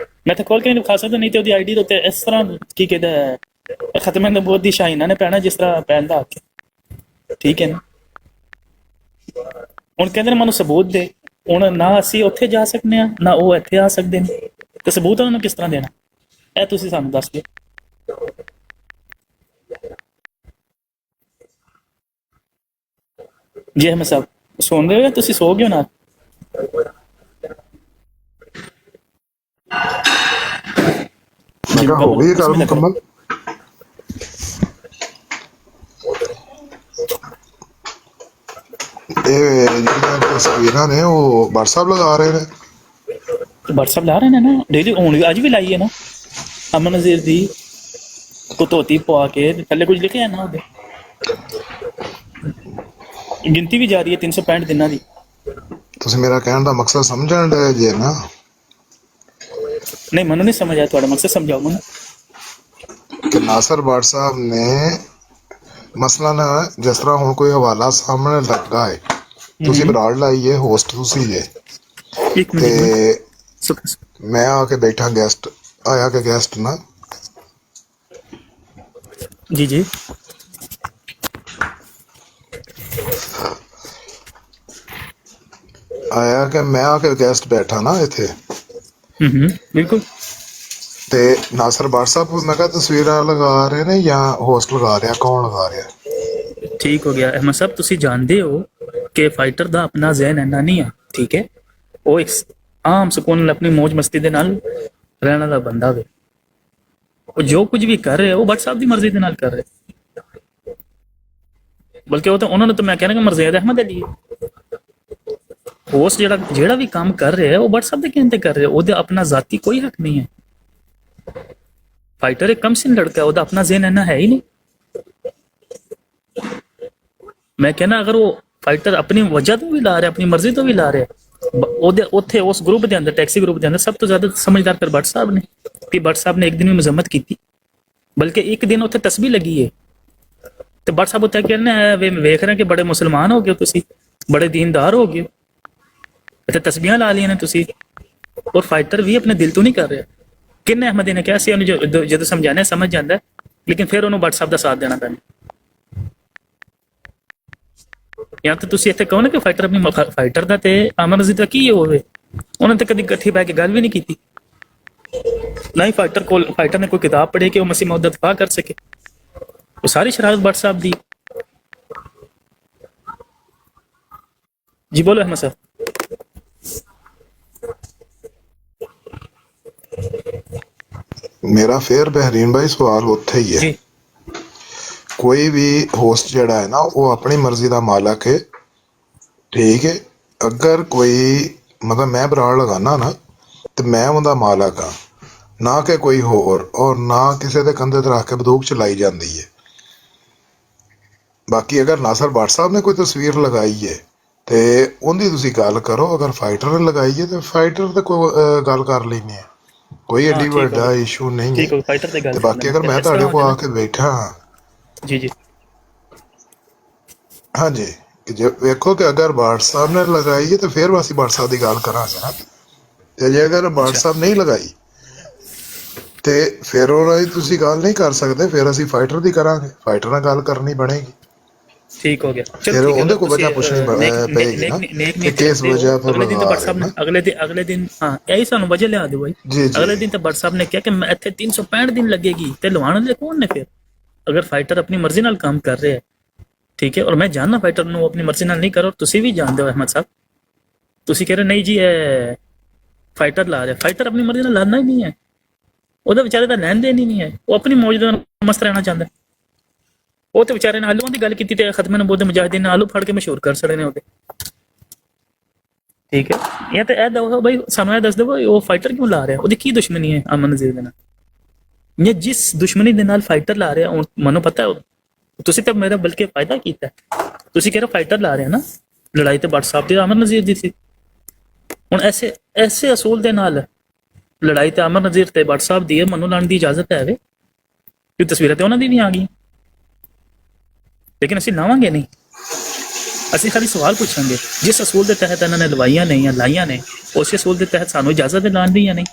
ਮੈਂ ਤਾਂ ਖੋਲ ਕੇ ਨਹੀਂ ਦਿਖਾ ਸਕਦਾ, ਨਹੀਂ ਤੇ ਉਹਦੀ ਆਈਡੀ ਦੇ ਉੱਤੇ ਇਸ ਤਰ੍ਹਾਂ ਕੀ ਕਹਿੰਦਾ ਖਤਮੇ ਨਬੂਵਤ ਦੀ ਸ਼ਾਹੀਨਾਂ ਨੇ ਪੈਣਾ ਜਿਸ ਤਰ੍ਹਾਂ ਪੈਂਦਾ ਆ ਕੇ, ਠੀਕ ਹੈ ਨਾ। ਹੁਣ ਕਹਿੰਦੇ ਨੇ ਮੈਨੂੰ ਸਬੂਤ ਦੇ। ਹੁਣ ਨਾ ਅਸੀਂ ਉੱਥੇ ਜਾ ਸਕਦੇ ਹਾਂ, ਨਾ ਉਹ ਇੱਥੇ ਆ ਸਕਦੇ ਨੇ, ਤੇ ਸਬੂਤ ਉਹਨਾਂ ਨੂੰ ਕਿਸ ਤਰ੍ਹਾਂ ਦੇਣਾ? ਇਹ ਤੁਸੀਂ ਸਾਨੂੰ ਦੱਸ ਦਿਓ। ਜੀ ਅਹਿਮਦ ਸਾਹਿਬ ਸੁਣ ਰਹੇ ਹੋ? ਤੁਸੀਂ ਸੋ ਗਏ ਹੋ ਨਾ? ਮੈਂ ਕਿਹਾ ਹੋ ਗਈ ਗੱਲ ਮੁਕੰਮਲ। ਇਹ ਜਿਹੜੀਆਂ ਤਸਵੀਰਾਂ ਨੇ ਉਹ WhatsApp ਲਗਾ ਰਹੇ ਨੇ। WhatsApp ਲਾ ਰਹੇ ਨੇ ਨਾ ਡੇਲੀ, ਹੁਣ ਅੱਜ ਵੀ ਲਾਈ ਹੈ ਨਾ ਅਮਨ ਨਜ਼ੀਰ ਦੀ ਕੋ ਧੋਤੀ ਪਵਾ ਕੇ ਥੱਲੇ ਕੁਝ ਲਿਖਿਆ ਨਾ ਉਹਦੇ। ਗਿਣਤੀ ਵੀ ਜਾ ਰਹੀ ਹੈ 365 ਦਿਨਾਂ ਦੀ। ਤੁਸੀਂ ਮੇਰਾ ਕਹਿਣ ਦਾ ਮਕਸਦ ਸਮਝਣ ਦੇ ਜੇ ਨਾ? ਨਹੀਂ ਮੈਨੂੰ ਨਹੀਂ ਸਮਝ ਆਇਆ ਤੁਹਾਡਾ ਮਕਸਦ, ਸਮਝਾਓ ਮੈਨੂੰ। ਕਿ ਨਾਸਰ ਭੱਟ ਸਾਹਿਬ ਨੇ ਮਸਲਨ ਜਿਸ ਤਰ੍ਹਾਂ ਹੁਣ ਕੋਈ ਹਵਾਲਾ ਸਾਹਮਣੇ ਲੱਗਾ ਹੈ, ਤੁਸੀਂ ਬਰਾੜ ਲਾਈਏ, ਹੋਸਟ ਤੁਸੀਂ ਜੇ, ਇੱਕ ਤੇ ਮਿੰਟ ਮੈਂ ਆ ਕੇ ਬੈਠਾ, ਗੈਸਟ ਆਇਆ ਕਿ ਗੈਸਟ ਨਾ ਜੀ ਜੀ ਆਇਆ ਕਿ ਮੈਂ ਆ ਕੇ ਗੈਸਟ ਬੈਠਾ ਨਾ ਇੱਥੇ, ਬਿਲਕੁਲ। ਤੇ ਨਾਸਰ ਭੱਟ ਸਾਹਿਬ ਮੈਂ ਕਿਹਾ ਤਸਵੀਰਾਂ ਲਗਾ ਰਹੇ ਨੇ ਜਾਂ ਹੋਸਟ ਲਗਾ ਰਿਹਾ, ਕੌਣ ਲਗਾ ਰਿਹਾ? ਠੀਕ ਹੋ ਗਿਆ ਅਹਿਮਦ ਸਾਹਿਬ, ਤੁਸੀਂ ਜਾਣਦੇ ਹੋ ਕਿ ਫਾਈਟਰ ਦਾ ਆਪਣਾ ਜ਼ਹਿਨ ਇੰਨਾ ਨਹੀਂ ਆ, ਠੀਕ ਹੈ। ਉਹ ਇੱਕ ਆਮ ਸਕੂਨ ਨਾਲ ਆਪਣੀ ਮौज ਮਸਤੀ ਦੇ ਨਾਲ ਰਹਿਣ ਵਾਲਾ ਬੰਦਾ ਵੇ। ਉਹ ਜੋ ਕੁਝ ਵੀ ਕਰ ਰਿਹਾ ਉਹ ਭੱਟ ਸਾਹਿਬ ਦੀ ਮਰਜ਼ੀ ਦੇ ਨਾਲ ਕਰ ਰਿਹਾ, ਬਲਕਿ ਉਹ ਤਾਂ ਉਹਨਾਂ ਨੂੰ ਤਾਂ ਮੈਂ ਕਹਿਣਾ ਕਿ ਮਰਜ਼ੀਦ ਅਹਿਮਦ ਅਲੀ ਹੈ। ਹੋਸਟ ਜਿਹੜਾ ਵੀ ਕੰਮ ਕਰ ਰਿਹਾ ਉਹ ਭੱਟ ਸਾਹਿਬ ਦੇ ਕਹਿਣ ਤੇ ਕਰ ਰਿਹਾ, ਉਹਦਾ ਆਪਣਾ ਜ਼ਾਤੀ ਕੋਈ ਹੱਕ ਨਹੀਂ ਹੈ। फाइटर एक कम सिन लड़का है, ਉਹਦਾ ਆਪਣਾ ਜ਼ੇਨ ਇੰਨਾ ਹੈ ਹੀ ਨਹੀਂ। ਮੈਂ ਕਹਿੰਦਾ ਅਗਰ ਉਹ ਫਾਈਟਰ ਆਪਣੀ ਵਜ੍ਹਾ ਤੋਂ ਵੀ ਲਾ ਰਿਹਾ, ਆਪਣੀ ਮਰਜ਼ੀ ਤੋਂ ਵੀ ਲਾ ਰਿਹਾ, ਉਹਦੇ ਉੱਥੇ ਉਸ ਗਰੁੱਪ ਦੇ ਅੰਦਰ, ਟੈਕਸੀ ਗਰੁੱਪ ਦੇ ਅੰਦਰ ਸਭ ਤੋਂ ਜ਼ਿਆਦਾ ਸਮਝਦਾਰ ਕਰ ਭੱਟ ਸਾਹਿਬ ਨੇ। ਕਿ ਭੱਟ ਸਾਹਿਬ ਨੇ ਇੱਕ ਦਿਨ ਵੀ ਮਜ਼ਮਤ ਕੀਤੀ, ਬਲਕਿ ਇੱਕ ਦਿਨ ਉੱਥੇ ਤਸਬੀਹ ਲੱਗੀ ਹੈ ਤੇ ਭੱਟ ਸਾਹਿਬ ਉੱਤੇ ਕਹਿੰਦੇ ਵੇਖ ਰਹੇ ਕਿ ਬੜੇ ਮੁਸਲਮਾਨ ਹੋ ਗਏ, ਤੁਸੀਂ ਬੜੇ ਦੀਨਦਾਰ ਹੋ ਗਏ, ਇੱਥੇ ਤਸਬੀਹਾਂ ਲਾ ਲਈਆਂ ਨੇ ਤੁਸੀਂ। ਔਰ ਫਾਈਟਰ ਵੀ ਆਪਣੇ ਦਿਲ ਤੋਂ ਨਹੀਂ ਕਰ ਰਿਹਾ। ਕਿੰਨੇ ਅਹਿਮਦੀ ਨੇ ਕਿਹਾ ਸੀ ਉਹਨੂੰ ਜਦੋਂ ਸਮਝਾਣੇ ਸਮਝ ਜਾਂਦਾ, ਲੇਕਿਨ ਫਿਰ ਉਹਨੂੰ ਭੱਟ ਸਾਹਿਬ ਦਾ ਸਾਥ ਦੇਣਾ ਪੈਂਦਾ। ਜਾਂ ਤਾਂ ਤੁਸੀਂ ਇੱਥੇ ਕਹੋ ਨਾ ਕਿ ਫਾਈਟਰ ਆਪਣੀ ਫਾਈਟਰ ਦਾ ਤੇ ਅਮਨ ਅਜ਼ੀਜ਼ ਦਾ ਕੀ ਹੋਵੇ, ਉਹਨਾਂ ਤੇ ਕਦੀ ਇਕੱਠੀ ਬਹਿ ਕੇ ਗੱਲ ਵੀ ਨਹੀਂ ਕੀਤੀ। ਨਾ ਹੀ ਫਾਈਟਰ ਨੇ ਕੋਈ ਕਿਤਾਬ ਪੜ੍ਹੀ ਕਿ ਉਹ ਮਸੀਹ ਮੌਦ ਦਾ ਦਫਾ ਕਰ ਸਕੇ। ਉਹ ਸਾਰੀ ਸ਼ਰਾਰਤ ਭੱਟ ਸਾਹਿਬ ਦੀ। ਜੀ ਬੋਲੋ ਅਹਿਮਦ ਸਾਹਿਬ। ਮੇਰਾ ਫੇਰ ਬਹਿਰੀਨ ਭਾਈ ਸਵਾਲ ਉੱਥੇ ਹੀ ਹੈ। ਕੋਈ ਵੀ ਹੋਸਟ ਜਿਹੜਾ ਹੈ ਨਾ ਉਹ ਆਪਣੀ ਮਰਜ਼ੀ ਦਾ ਮਾਲਕ ਹੈ, ਠੀਕ ਹੈ। ਅਗਰ ਕੋਈ ਮਤਲਬ ਮੈਂ ਬਰਾੜ ਲਗਾਨਾ ਨਾ ਤੇ ਮੈਂ ਉਹਦਾ ਮਾਲਕ ਹਾਂ, ਨਾ ਕਿ ਕੋਈ ਹੋਰ, ਔਰ ਨਾ ਕਿਸੇ ਦੇ ਕੰਧੇ ਤੇ ਰੱਖ ਕੇ ਬੰਦੂਕ ਚਲਾਈ ਜਾਂਦੀ ਹੈ। ਬਾਕੀ ਅਗਰ ਨਾਸਰ ਭੱਟ ਸਾਹਿਬ ਨੇ ਕੋਈ ਤਸਵੀਰ ਲਗਾਈ ਹੈ ਤੇ ਉਹਦੀ ਤੁਸੀਂ ਗੱਲ ਕਰੋ। ਅਗਰ ਫਾਈਟਰ ਨੇ ਲਗਾਈ ਹੈ ਤੇ ਫਾਈਟਰ ਤੇ ਕੋਈ ਗੱਲ ਕਰ ਲੈਣੀ ਹੈ, ਕੋਈ ਹਾਂ ਐਡੀ ਠੀਕ ਹੋ ਵੱਡਾ ਗਿਆ, ਇਸ਼ੂ ਨਹੀਂ ਠੀਕ ਹੈ। ਹੋ ਫਾਈਟਰ ਤੇ ਗੱਲ ਤੇ ਕਰ ਬਾਕੀ ਲੈਂਦੇ ਅਗਰ ਫਿਰ। ਮੈਂ ਇਸ ਤੁਹਾਡੇ ਤਰ੍ਹਾਂ ਹੋ ਕੋਲ ਜਾਏ ਆ ਨਾ। ਕੇ ਬੈਠਾ ਹਾਂ, ਜੀ ਜੀ ਹਾਂਜੀ, ਕਿ ਜੇ ਵੇਖੋ ਕਿ ਅਗਰ ਭੱਟ ਸਾਹਿਬ ਨੇ ਲਗਾਈ ਹੈ ਤੇ ਫਿਰ ਅਸੀਂ ਭੱਟ ਸਾਹਿਬ ਦੀ ਗੱਲ ਕਰਾਂਗੇ ਨਾ। ਤੇ ਜੇ ਅਗਰ ਭੱਟ ਅੱਛਾ ਸਾਹਿਬ ਨਹੀਂ ਲਗਾਈ ਤੇ ਫਿਰ ਉਹਨਾਂ ਦੀ ਤੁਸੀਂ ਗੱਲ ਨਹੀਂ ਕਰ ਸਕਦੇ, ਫਿਰ ਅਸੀਂ ਫਾਈਟਰ ਦੀ ਕਰਾਂਗੇ, ਫਾਈਟਰ ਨਾਲ ਗੱਲ ਕਰਨੀ ਬਣੇਗੀ। ਠੀਕ ਹੋ ਗਿਆ, ਚਲੋ ਫਿਰ ਠੀਕ ਹੈ। ਉਹਦੇ ਅਗਰ ਕੋਲ ਤੁਸੀਂ ਵਜ੍ਹਾ ਪੁੱਛਣੀ ਨੇਕ ਪਏਗੀ ਨੇਕ ਨਾ ਨੇਕ ਕਿ ਨੀਅਤ ਚ ਕਿਸ ਰੱਖਦੇ ਹੋ, ਵਜ੍ਹਾ ਤੋਂ ਅਗਲੇ ਦਿਨ ਤਾਂ ਲਗਾ ਭੱਟ ਰਹੇ ਸਾਹਿਬ ਨੇ ਨਾ। ਅਗਲੇ ਦਿਨ ਹਾਂ ਇਹੀ ਸਾਨੂੰ ਵਜ੍ਹਾ ਲਿਆ ਦਿਓ ਬਾਈ। ਜੀ ਜੀ ਅਗਲੇ ਦਿਨ ਤਾਂ ਭੱਟ ਸਾਹਿਬ ਨੇ ਕਿਹਾ ਕਿ ਮੈਂ ਇੱਥੇ 365 ਦਿਨ ਲੱਗੇਗੀ, ਤੇ ਲਵਾਉਣ ਵਾਲੇ ਕੌਣ ਨੇ ਫਿਰ? ਅਗਰ ਫਾਈਟਰ ਆਪਣੀ ਮਰਜ਼ੀ ਨਾਲ ਕੰਮ ਕਰ ਰਿਹਾ ਹੈ, ਠੀਕ ਹੈ, ਔਰ ਮੈਂ ਜਾਣਦਾ ਫਾਈਟਰ ਨੂੰ ਆਪਣੀ ਮਰਜ਼ੀ ਨਾਲ ਨਹੀਂ ਕਰੋ, ਤੁਸੀਂ ਵੀ ਜਾਣਦੇ ਹੋ ਅਹਿਮਦ ਸਾਹਿਬ। ਤੁਸੀਂ ਕਹਿ ਰਹੇ ਨਹੀਂ ਜੀ ਇਹ ਫਾਈਟਰ ਲਾ ਰਿਹਾ, ਫਾਈਟਰ ਆਪਣੀ ਮਰਜ਼ੀ ਨਾਲ ਲਾਣਾ ਹੀ ਨਹੀਂ ਹੈ, ਉਹਦਾ ਵਿਚਾਰੇ ਦਾ ਲੈਣ ਦੇਣ ਹੀ ਨਹੀਂ ਹੈ, ਉਹ ਆਪਣੀ ਮੌਜ ਦਾ ਮਸਤ ਰਹਿਣਾ ਚਾਹੁੰਦਾ। ਉਹ ਤੇ ਵਿਚਾਰੇ ਨੇ ਆਲੂਆਂ ਦੀ ਗੱਲ ਕੀਤੀ ਤੇ ਖਤਮੇ ਨਬੂਵਤ ਦੇ ਮੁਜਾਹਿਦੀਨ ਨੇ ਆਲੂ ਫੜ ਕੇ ਮਸ਼ਹੂਰ ਕਰ ਛੜੇ ਨੇ ਉਹਦੇ। ਠੀਕ ਹੈ, ਇਹ ਤਾਂ ਇਹ ਦੱਸੋ ਬਈ, ਸਾਨੂੰ ਇਹ ਦੱਸ ਦਿਓ ਉਹ ਫਾਈਟਰ ਕਿਉਂ ਲਾ ਰਿਹਾ, ਉਹਦੀ ਕੀ ਦੁਸ਼ਮਣੀ ਹੈ ਅਮਨ ਨਜ਼ੀਰ ਦੇ ਨਾਲ? ਇਹ ਜਿਸ ਦੁਸ਼ਮਣੀ ਦੇ ਨਾਲ ਫਾਈਟਰ ਲਾ ਰਿਹਾ, ਮੈਨੂੰ ਪਤਾ ਹੈ, ਤੁਸੀਂ ਤਾਂ ਮੇਰਾ ਬਲਕਿ ਫਾਇਦਾ ਕੀਤਾ। ਤੁਸੀਂ ਕਹਿ ਰਹੇ ਫਾਈਟਰ ਲਾ ਰਿਹਾ ਨਾ, ਲੜਾਈ ਤੇ ਭੱਟ ਸਾਹਿਬ ਦੀ ਅਮਰ ਨਜ਼ੀਰ ਦੀ ਸੀ। ਹੁਣ ਐਸੇ ਅਸੂਲ ਦੇ ਨਾਲ ਲੜਾਈ ਤੇ ਅਮਰ ਨਜ਼ੀਰ ਤੇ ਭੱਟ ਸਾਹਿਬ ਦੀ ਹੈ, ਮੈਨੂੰ ਲਾਣ ਦੀ ਇਜਾਜ਼ਤ ਹੈ ਵੇ, ਕਿ ਤਸਵੀਰਾਂ ਤੇ ਉਹਨਾਂ ਦੀ ਵੀ ਆ ਗਈਆਂ, ਲੇਕਿਨ ਅਸੀਂ ਲਾਵਾਂਗੇ ਨਹੀਂ। ਅਸੀਂ ਖਾਲੀ ਸਵਾਲ ਪੁੱਛਾਂਗੇ, ਜਿਸ ਅਸੂਲ ਦੇ ਤਹਿਤ ਇਹਨਾਂ ਨੇ ਲਵਾਈਆਂ ਨਹੀਂ ਜਾਂ ਲਾਈਆਂ ਨੇ, ਉਸੇ ਅਸੂਲ ਦੇ ਤਹਿਤ ਸਾਨੂੰ ਇਜਾਜ਼ਤ ਹੈ ਲਾਣ ਦੀ ਜਾਂ ਨਹੀਂ।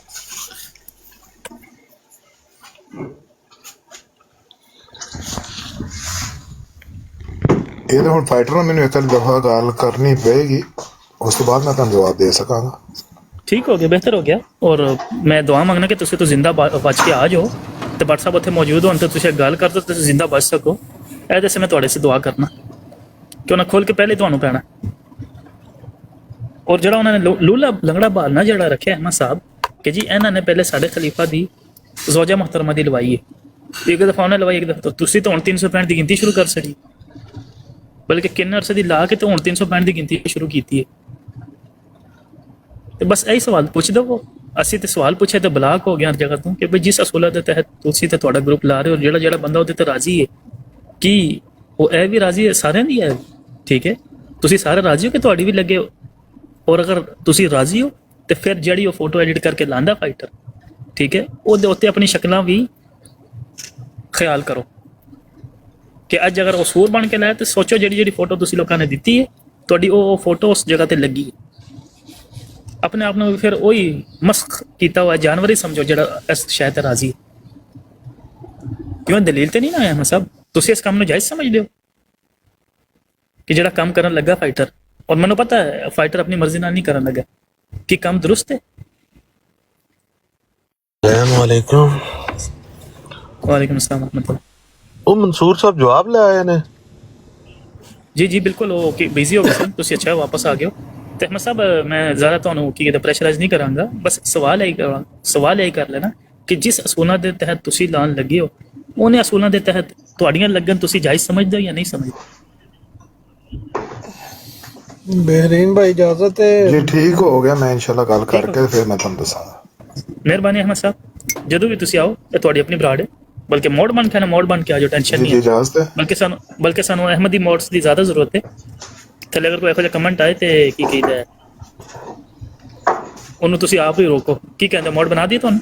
ਇਹ ਤਾਂ ਹੁਣ ਫਾਈਟਰ ਨਾਲ ਮੈਨੂੰ ਇੱਕ ਦਫਾ ਗੱਲ ਕਰਨੀ ਪਏਗੀ, ਉਸ ਤੋਂ ਬਾਅਦ ਮੈਂ ਤੁਹਾਨੂੰ ਜਵਾਬ ਦੇ ਸਕਾਂਗਾ। ਠੀਕ ਹੋ ਗਿਆ, ਬਿਹਤਰ ਹੋ ਗਿਆ। ਔਰ ਮੈਂ ਦੁਆ ਮੰਗਣਾ ਕਿ ਤੁਸੀਂ ਤੋਂ ਜ਼ਿੰਦਾ ਬਚ ਕੇ ਆ ਜਾਓ, ਤੇ ਭੱਟ ਸਾਹਿਬ ਉੱਥੇ ਮੌਜੂਦ ਹੋਣ ਤੇ ਤੁਸੀਂ ਗੱਲ ਕਰ ਦਿਓ, ਤੁਸੀਂ ਜ਼ਿੰਦਾ ਬਚ ਸਕੋ। ਇਹਦੇ ਸੇ ਮੈਂ ਤੁਹਾਡੇ ਸੇ ਦੁਆ ਕਰਨਾ, ਕਿਉਂ ਨਾ ਖੋਲ ਕੇ ਪਹਿਲੇ ਤੁਹਾਨੂੰ ਪੈਣਾ। ਔਰ ਜਿਹੜਾ ਉਹਨਾਂ ਨੇ ਲੂਲਾ ਲੰਗੜਾ ਬਹਾਨਾ ਜਿਹੜਾ ਰੱਖਿਆ ਅਹਿਮਦ ਸਾਹਿਬ ਕਿ ਜੀ ਇਹਨਾਂ ਨੇ ਪਹਿਲੇ ਸਾਡੇ ਖਲੀਫਾ ਦੀ ਜ਼ੌਜਾ ਮੁਹਤਰਮਾ ਦੀ ਲਵਾਈ ਹੈ, ਇੱਕ ਦਫਾ ਉਹਨੇ ਲਵਾਈ, ਇੱਕ ਦਫਾ ਤੁਸੀਂ ਤਾਂ ਹੁਣ 365 ਦੀ ਗਿਣਤੀ ਸ਼ੁਰੂ ਕਰ ਛੜੀ, ਬਲਕਿ ਕਿੰਨੇ ਅਰਸੇ ਦੀ ਲਾ ਕੇ ਤੇ ਹੁਣ 365 ਦੀ ਗਿਣਤੀ ਸ਼ੁਰੂ ਕੀਤੀ ਹੈ। ਤੇ ਬਸ ਇਹੀ ਸਵਾਲ ਪੁੱਛ ਦਵੋ। ਅਸੀਂ ਤੇ ਸਵਾਲ ਪੁੱਛੇ ਤੇ ਬਲਾਕ ਹੋ ਗਿਆ ਹਰ ਜਗ੍ਹਾ ਤੋਂ ਕਿ ਬਈ ਜਿਸ ਅਸੂਲਾਂ ਦੇ ਤਹਿਤ ਤੁਸੀਂ ਤੇ ਤੁਹਾਡਾ ਗਰੁੱਪ ਲਾ ਰਹੇ ਹੋ, ਜਿਹੜਾ ਬੰਦਾ ਉਹਦੇ ਤੇ ਰਾਜ਼ੀ ਹੈ, ਕੀ ਉਹ ਇਹ ਵੀ ਰਾਜ਼ੀ ਹੈ? ਸਾਰਿਆਂ ਦੀ ਹੈ, ਠੀਕ ਹੈ, ਤੁਸੀਂ ਸਾਰੇ ਰਾਜ਼ੀ ਹੋ ਕਿ ਤੁਹਾਡੀ ਵੀ ਲੱਗੇ? ਔਰ ਅਗਰ ਤੁਸੀਂ ਰਾਜ਼ੀ ਹੋ ਤੇ ਫਿਰ ਜਿਹੜੀ ਉਹ ਫੋਟੋ ਐਡਿਟ ਕਰਕੇ ਲਾਂਦਾ ਫਾਈਟਰ, ਠੀਕ ਹੈ, ਉਹਦੇ ਉੱਤੇ ਆਪਣੀ ਸ਼ਕਲਾਂ ਵੀ ਖਿਆਲ ਕਰੋ ਕਿ ਅੱਜ ਅਗਰ ਉਹ ਸੂਰ ਬਣ ਕੇ ਲਾਇਆ ਤੇ ਸੋਚੋ ਜਿਹੜੀ ਫੋਟੋ ਤੁਸੀਂ ਲੋਕਾਂ ਨੇ ਦਿੱਤੀ ਹੈ, ਤੁਹਾਡੀ ਉਹ ਫੋਟੋ ਉਸ ਜਗ੍ਹਾ ਤੇ ਲੱਗੀ ਹੈ। ਆਪਣੇ ਆਪ ਨੂੰ ਫਿਰ ਉਹੀ ਮਸਖ ਕੀਤਾ ਹੋਇਆ ਜਾਨਵਰ ਹੀ ਸਮਝੋ ਜਿਹੜਾ ਇਸ ਸ਼ੈ ਤੇ ਰਾਜ਼ੀ ਹੈ। ਕਿਉਂ ਦਲੀਲ ਤੇ ਨਹੀਂ ਨਾ ਆਇਆ ਅਹਿਮਦ ਸਾਹਿਬ? ਤੁਸੀਂ ਇਸ ਕੰਮ ਨੂੰ ਜਾਇਜ਼ ਸਮਝਦੇ ਹੋ ਕਿ ਜਿਹੜਾ ਕੰਮ ਕਰਨ ਲੱਗਾ ਫਾਈਟਰ, ਔਰ ਮੈਨੂੰ ਪਤਾ ਹੈ ਫਾਈਟਰ ਆਪਣੀ ਮਰਜ਼ੀ ਨਾਲ ਨਹੀਂ ਕਰਨ ਲੱਗਾ, ਕਿ ਕੰਮ ਦਰੁਸਤ ਹੈ? अस्सलामुअलैकुम। वालेकुम अस्सलाम रहमतुल्लाह। ਉਹ ਮਨਸੂਰ ਸਾਹਿਬ ਜਵਾਬ ਲੈ ਆਏ ਨੇ? ਜੀ ਜੀ ਬਿਲਕੁਲ, ਉਹ ਕਿ ਬਿਜ਼ੀ ਹੋ ਗਏ ਸਨ, ਤੁਸੀਂ ਅੱਛਾ ਵਾਪਸ ਆ ਗਏ ਹੋ। ਤੇ ਅਹਿਮਦ ਸਾਹਿਬ ਮੈਂ ਜ਼ਿਆਦਾ ਤੁਹਾਨੂੰ ਕੀ ਕਹਿੰਦੇ ਪ੍ਰੈਸ਼ਰਾਈਜ਼ ਨਹੀਂ ਕਰਾਂਗਾ, ਬਸ ਸਵਾਲ ਇਹ ਕਰ ਲੈਣਾ ਕਿ ਜਿਸ ਅਸੂਲਾਂ ਦੇ ਤਹਿਤ ਤੁਸੀਂ ਲਾਉਣ ਲੱਗੇ ਹੋ, ਉਹਨੇ ਅਸੂਲਾਂ ਦੇ ਤਹਿਤ ਤੁਹਾਡੀਆਂ ਲੱਗਣ ਤੁਸੀਂ ਜਾਇਜ਼ ਸਮਝਦੇ ਹੋ ਜਾਂ ਨਹੀਂ ਸਮਝਦੇ? ਬਹਿਰੀਨ ਭਾਈ ਇਜਾਜ਼ਤ ਹੈ। ਜੀ ਠੀਕ ਹੋ ਗਿਆ, ਮੈਂ ਇਨਸ਼ਾਅੱਲਾ ਗੱਲ ਕਰਕੇ ਫਿਰ ਮੈਂ ਤੁਹਾਨੂੰ ਦੱਸਾਂਗਾ। ਮਿਹਰਬਾਨੀ ਅਹਿਮਦ ਸਾਹਿਬ, ਜਦੋਂ ਵੀ ਤੁਸੀਂ ਆਓ ਇਹ ਤੁਹਾਡੀ ਆਪਣੀ ਬਰਾੜ ਹੈ, ਬਲਕਿ ਮੋੜ ਬਣ ਕੇ ਮੋੜ ਬਣ ਕੇ ਆ ਜਾਓ, ਟੈਨਸ਼ਨ ਜੀ ਜੀ ਨਹੀਂ ਹੈ। ਇਜਾਜ਼ਤ ਹੈ। ਬਲਕਿ ਸਾਨੂੰ ਅਹਿਮਦੀ ਮੋਡਸ ਦੀ ਜ਼ਿਆਦਾ ਜ਼ਰੂਰਤ ਹੈ। ਥੱਲੇ ਅਗਰ ਕੋਈ ਇਹੋ ਜਿਹਾ ਕਮੈਂਟ ਆਏ ਤੇ ਕੀ ਕਹਿੰਦਾ ਹੈ, ਉਹਨੂੰ ਤੁਸੀਂ ਆਪ ਹੀ ਰੋਕੋ। ਕੀ ਕਹਿੰਦੇ, ਮੋਡ ਬਣਾ ਦਈਏ ਤੁਹਾਨੂੰ?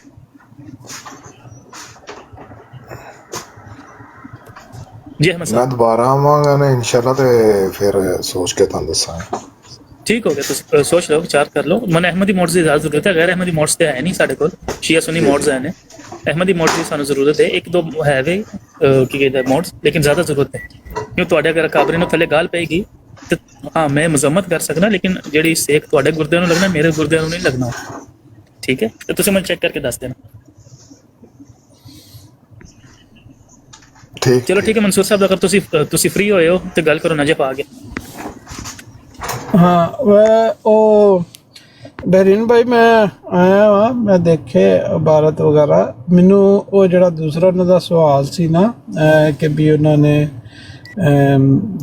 ਜੀ ਅਹਿਮਦ ਮੈਂ ਸਾਹਿਬ ਦੁਬਾਰਾ ਆਵਾਂਗਾ ਨਾ ਇਨਸ਼ਾਅੱਲਾ, ਤੇ ਫਿਰ ਸੋਚ ਕੇ ਤੁਹਾਨੂੰ ਦੱਸਾਂਗਾ। ਠੀਕ ਹੋ ਗਿਆ, ਤੁਸੀਂ ਸੋਚ ਲਓ, ਵਿਚਾਰ ਕਰ ਲਓ। ਮੈਨੂੰ ਅਹਿਮਦੀ ਮੋਡਸ ਦੀ ਜ਼ਿਆਦਾ ਜ਼ਰੂਰਤ ਹੈ, ਗੈਰ ਅਹਿਮਦੀ ਮੋਡਸ ਤੇ ਹੈ ਨਹੀਂ ਸਾਡੇ ਕੋਲ, ਸ਼ੀਆ ਸੁਨੀ ਮੋਡਸ ਹੈ ਨੇ, ਅਹਿਮਦੀ ਮੋਡਸ ਦੀ ਸਾਨੂੰ ਜ਼ਰੂਰਤ ਹੈ। ਇੱਕ ਦੋ ਹੈ ਵੇ ਕੀ ਕਹਿੰਦਾ ਮੋਡਸ, ਲੇਕਿਨ ਜ਼ਿਆਦਾ ਜ਼ਰੂਰਤ ਹੈ ਕਿਉਂ ਤੁਹਾਡੇ ਅਗਰ ਕਾਬਰੀ ਨੂੰ ਥੱਲੇ ਗਾਲ ਪਏਗੀ ਤੇ ਹਾਂ ਮੈਂ ਮਜ਼ਮਤ ਕਰ ਸਕਦਾ, ਲੇਕਿਨ ਜਿਹੜੀ ਸੇਕ ਤੁਹਾਡੇ ਗੁਰਦਿਆਂ ਨੂੰ ਲੱਗਣਾ ਮੇਰੇ ਗੁਰਦਿਆਂ ਨੂੰ ਨਹੀਂ ਲੱਗਣਾ, ਠੀਕ ਹੈ? ਤੇ ਤੁਸੀਂ ਮੈਨੂੰ ਚੈੱਕ ਕਰਕੇ ਦੱਸ ਦੇਣਾ। ਠੀਕ, ਚਲੋ ਠੀਕ ਹੈ ਮਨਸੂਰ ਸਾਹਿਬ, ਅਗਰ ਤੁਸੀਂ ਫ੍ਰੀ ਹੋਏ ਹੋ ਤੇ ਗੱਲ ਕਰੋ, ਨਜਫ ਆ ਗਿਆ। ਹਾਂ ਉਹ ਬਹਿਰੀਨ ਭਾਈ ਮੈਂ ਆਇਆ ਵਾ, ਮੈਂ ਦੇਖੇ ਇਬਾਰਤ ਵਗੈਰਾ। ਮੈਨੂੰ ਉਹ ਜਿਹੜਾ ਦੂਸਰਾ ਉਹਨਾਂ ਦਾ ਸਵਾਲ ਸੀ ਨਾ ਕਿ ਵੀ ਉਹਨਾਂ ਨੇ